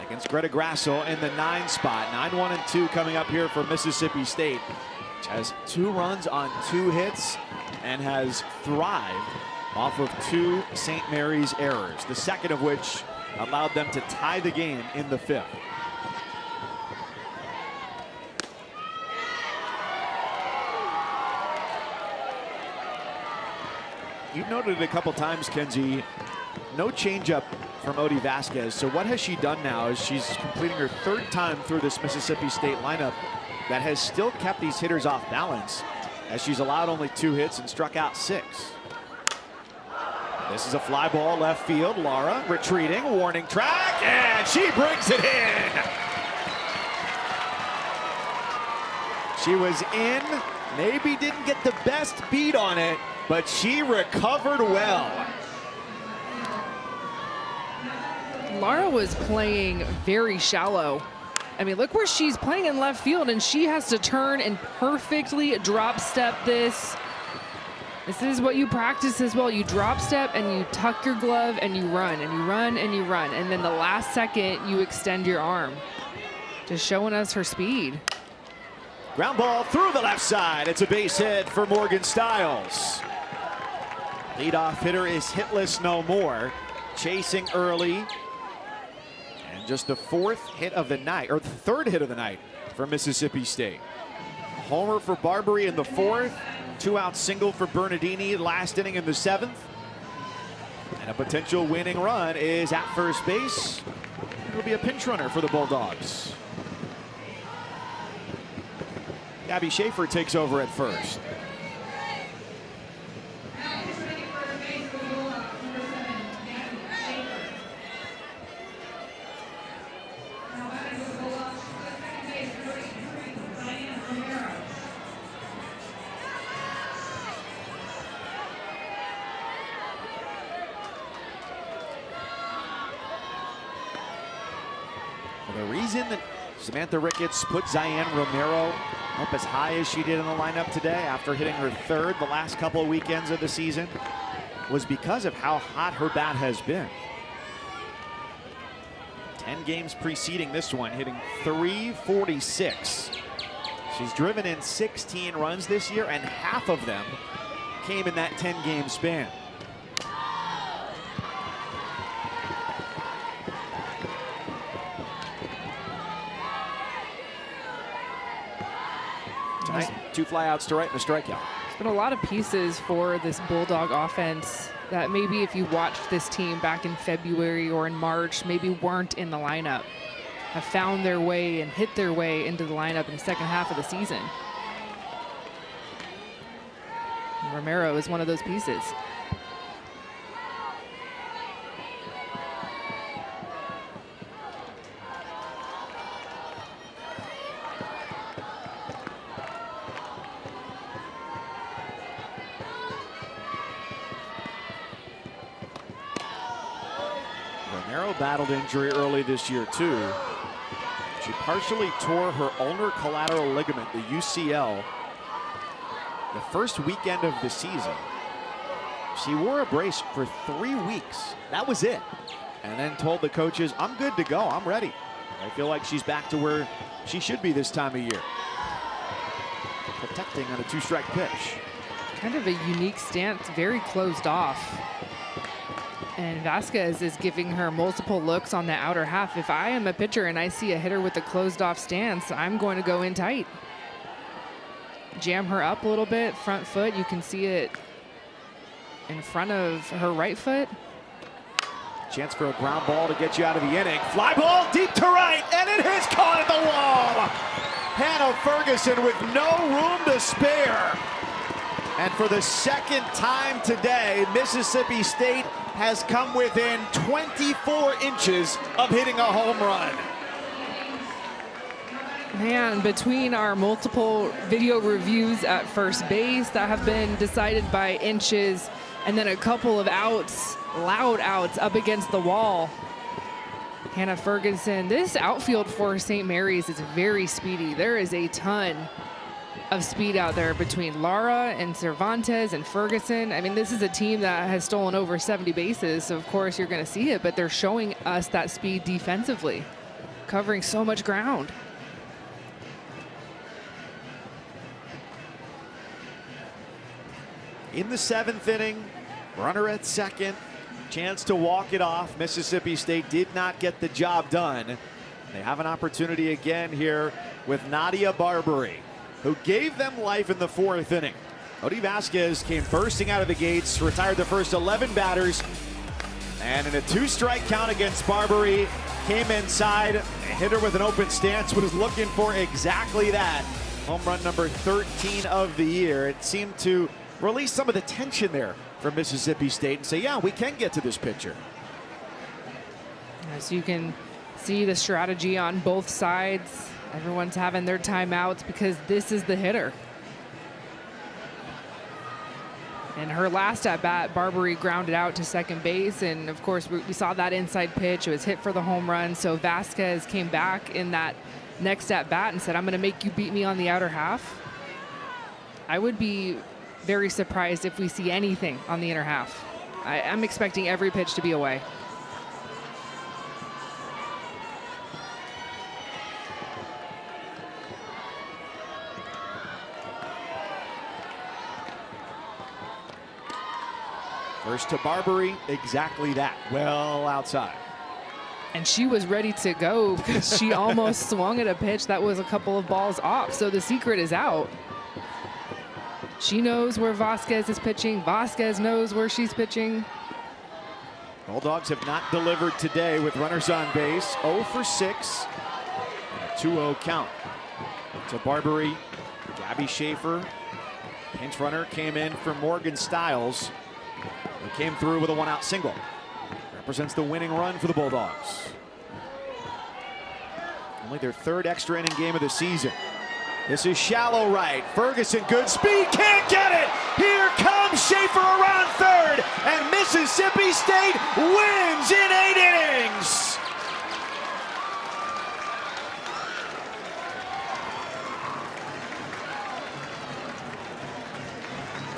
against Greta Grasso in the 9 spot. 9-1-2 coming up here for Mississippi State, which has 2 runs on 2 hits and has thrived off of 2 St. Mary's errors, the second of which allowed them to tie the game in the 5th. You've noted it a couple times, Kenzie, no changeup from Odie Vasquez. So what has she done now is she's completing her 3rd time through this Mississippi State lineup that has still kept these hitters off balance, as she's allowed only 2 hits and struck out 6. This is a fly ball left field. Lara retreating, warning track, and she brings it in. She was in, maybe didn't get the best beat on it, but she recovered well. Lara was playing very shallow. I mean, look where she's playing in left field, and she has to turn and perfectly drop step this. This is what you practice as well. You drop step and you tuck your glove and you run and you run and you run. And then the last second you extend your arm. Just showing us her speed. Ground ball through the left side. It's a base hit for Morgan Stiles. Leadoff hitter is hitless no more. Chasing early. And just the 4th hit of the night, or the 3rd hit of the night for Mississippi State. Homer for Barbary in the 4th. 2-out single for Bernardini last inning in the 7th. And a potential winning run is at first base. It'll be a pinch runner for the Bulldogs. Gabby Schaefer takes over at first. The reason that Samantha Ricketts put Ziane Romero up as high as she did in the lineup today after hitting her 3rd the last couple of weekends of the season was because of how hot her bat has been. 10 games preceding this one, hitting .346. She's driven in 16 runs this year, and half of them came in that 10-game span. Tonight, 2 flyouts to right and a strikeout. There's been a lot of pieces for this Bulldog offense that maybe if you watched this team back in February or in March, maybe weren't in the lineup, have found their way and hit their way into the lineup in the second half of the season. And Romero is one of those pieces. Romero battled injury early this year too. She partially tore her ulnar collateral ligament, the UCL, the first weekend of the season. She wore a brace for 3 weeks. That was it. And then told the coaches, I'm good to go, I'm ready. I feel like she's back to where she should be this time of year. Protecting on a 2-strike pitch. kind of a unique stance, very closed off. And Vasquez is giving her multiple looks on the outer half. If I am a pitcher and I see a hitter with a closed off stance, I'm going to go in tight. Jam her up a little bit, front foot. You can see it in front of her right foot. Chance for a ground ball to get you out of the inning. Fly ball deep to right, and it is caught at the wall. Hannah Ferguson with no room to spare. And for the second time today, Mississippi State has come within 24 inches of hitting a home run. Man, between our multiple video reviews at first base that have been decided by inches, and then a couple of outs, loud outs up against the wall. Hannah Ferguson, this outfield for St. Mary's is very speedy. There is a ton of speed out there between Lara and Cervantes and Ferguson. I mean, this is a team that has stolen over 70 bases, so of course you're going to see it, but they're showing us that speed defensively, covering so much ground. In the 7th inning, runner at second, chance to walk it off. Mississippi State did not get the job done. They have an opportunity again here with Nadia Barbary, who gave them life in the 4th inning. Odie Vasquez came bursting out of the gates, retired the first 11 batters, and in a 2-strike count against Barbary, came inside, hit her with an open stance, was looking for exactly that. Home run number 13 of the year. It seemed to release some of the tension there for Mississippi State and say, yeah, we can get to this pitcher. As you can see the strategy on both sides. Everyone's having their timeouts because this is the hitter. And her last at bat, Barbary grounded out to second base. And of course, we saw that inside pitch. It was hit for the home run. So Vasquez came back in that next at bat and said, I'm going to make you beat me on the outer half. I would be very surprised if we see anything on the inner half. I'm expecting every pitch to be away. First to Barbary, exactly that. Well outside. And she was ready to go because she almost swung at a pitch that was a couple of balls off. So the secret is out. She knows where Vasquez is pitching. Vasquez knows where she's pitching. Bulldogs have not delivered today with runners on base. 0 for 6. And a 2-0 count to Barbary. Gabby Schaefer, pinch runner, came in for Morgan Stiles. He came through with a 1-out single. Represents the winning run for the Bulldogs. Only their 3rd extra inning game of the season. This is shallow right. Ferguson, good speed, can't get it. Here comes Schaefer around 3rd, and Mississippi State wins in 8 innings.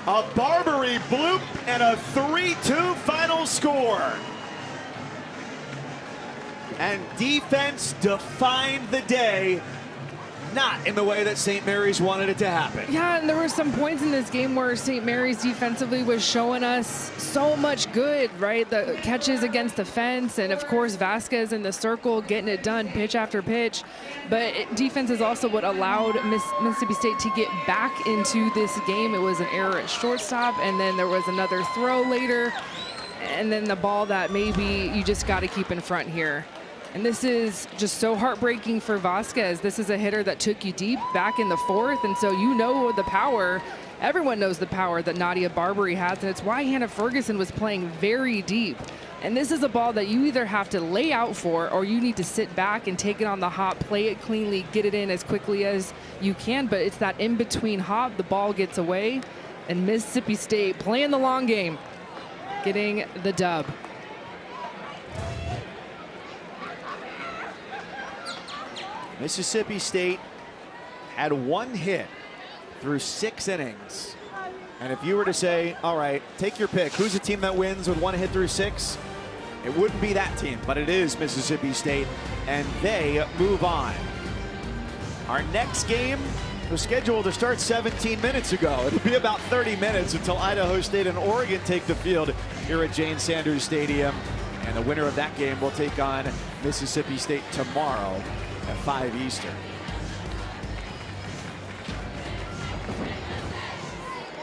A Barbary bloop and a 3-2 final score. And defense defined the day. Not in the way that St. Mary's wanted it to happen. Yeah, and there were some points in this game where St. Mary's defensively was showing us so much good, right? The catches against the fence, and of course Vasquez in the circle getting it done pitch after pitch. But defense is also what allowed Mississippi State to get back into this game. It was an error at shortstop, and then there was another throw later, and then the ball that maybe you just got to keep in front here. And this is just so heartbreaking for Vasquez. This is a hitter that took you deep back in the 4th, and so you know the power. Everyone knows the power that Nadia Barbary has, and it's why Hannah Ferguson was playing very deep. And this is a ball that you either have to lay out for, or you need to sit back and take it on the hop, play it cleanly, get it in as quickly as you can. But it's that in-between hop, the ball gets away, and Mississippi State playing the long game, getting the dub. Mississippi State had 1 hit through 6 innings. And if you were to say, all right, take your pick, who's a team that wins with 1 hit through 6? It wouldn't be that team, but it is Mississippi State, and they move on. Our next game was scheduled to start 17 minutes ago. It'll be about 30 minutes until Idaho State and Oregon take the field here at Jane Sanders Stadium. And the winner of that game will take on Mississippi State tomorrow at 5 Eastern.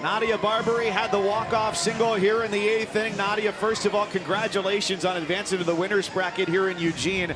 Nadia Barbary had the walk-off single here in the 8th inning. Nadia, first of all, congratulations on advancing to the winner's bracket here in Eugene.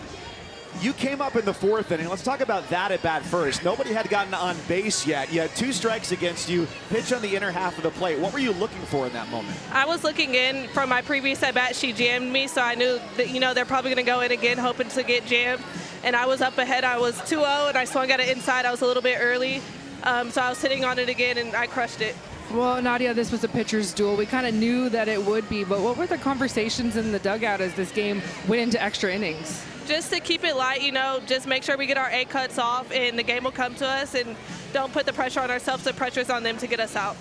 You came up in the 4th inning. Let's talk about that at bat first. Nobody had gotten on base yet. You had 2 strikes against you, pitch on the inner half of the plate. What were you looking for in that moment? I was looking in from my previous at bat. She jammed me, so I knew that, they're probably going to go in again, hoping to get jammed. And I was up ahead. I was 2-0, and I swung at it inside. I was a little bit early, so I was sitting on it again, and I crushed it. Well, Nadia, this was a pitcher's duel. We kind of knew that it would be, but what were the conversations in the dugout as this game went into extra innings? Just to keep it light, just make sure we get our A cuts off, and the game will come to us, and don't put the pressure on ourselves. The pressure's on them to get us out.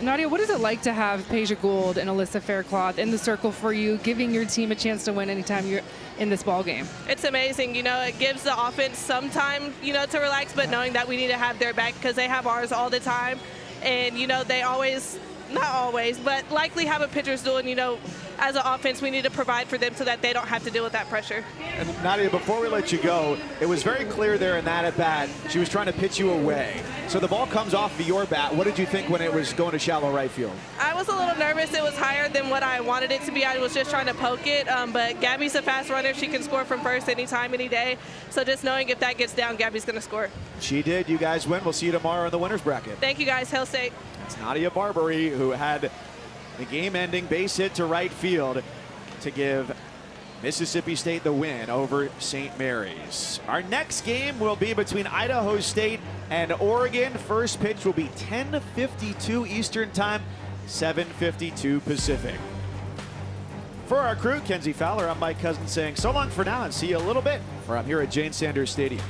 Nadia, what is it like to have Peja Gould and Alyssa Faircloth in the circle for you, giving your team a chance to win anytime you're in this ball game? It's amazing. It gives the offense some time, to relax, but knowing that we need to have their back because they have ours all the time. And, they always, not always, but likely have a pitcher's duel. And, as an offense, we need to provide for them so that they don't have to deal with that pressure. And Nadia, before we let you go, it was very clear there in that at-bat, she was trying to pitch you away. So the ball comes off of your bat. What did you think when it was going to shallow right field? I was a little nervous. It was higher than what I wanted it to be. I was just trying to poke it. But Gabby's a fast runner. She can score from first anytime, any day. So just knowing if that gets down, Gabby's going to score. She did. You guys win. We'll see you tomorrow in the winner's bracket. Thank you, guys. Hail State. It's Nadia Barbary who had the game-ending base hit to right field to give Mississippi State the win over St. Mary's. Our next game will be between Idaho State and Oregon. First pitch will be 10:52 Eastern Time, 7:52 Pacific. For our crew, Kenzie Fowler, I'm Mike Cousins saying so long for now and see you a little bit from here at Jane Sanders Stadium.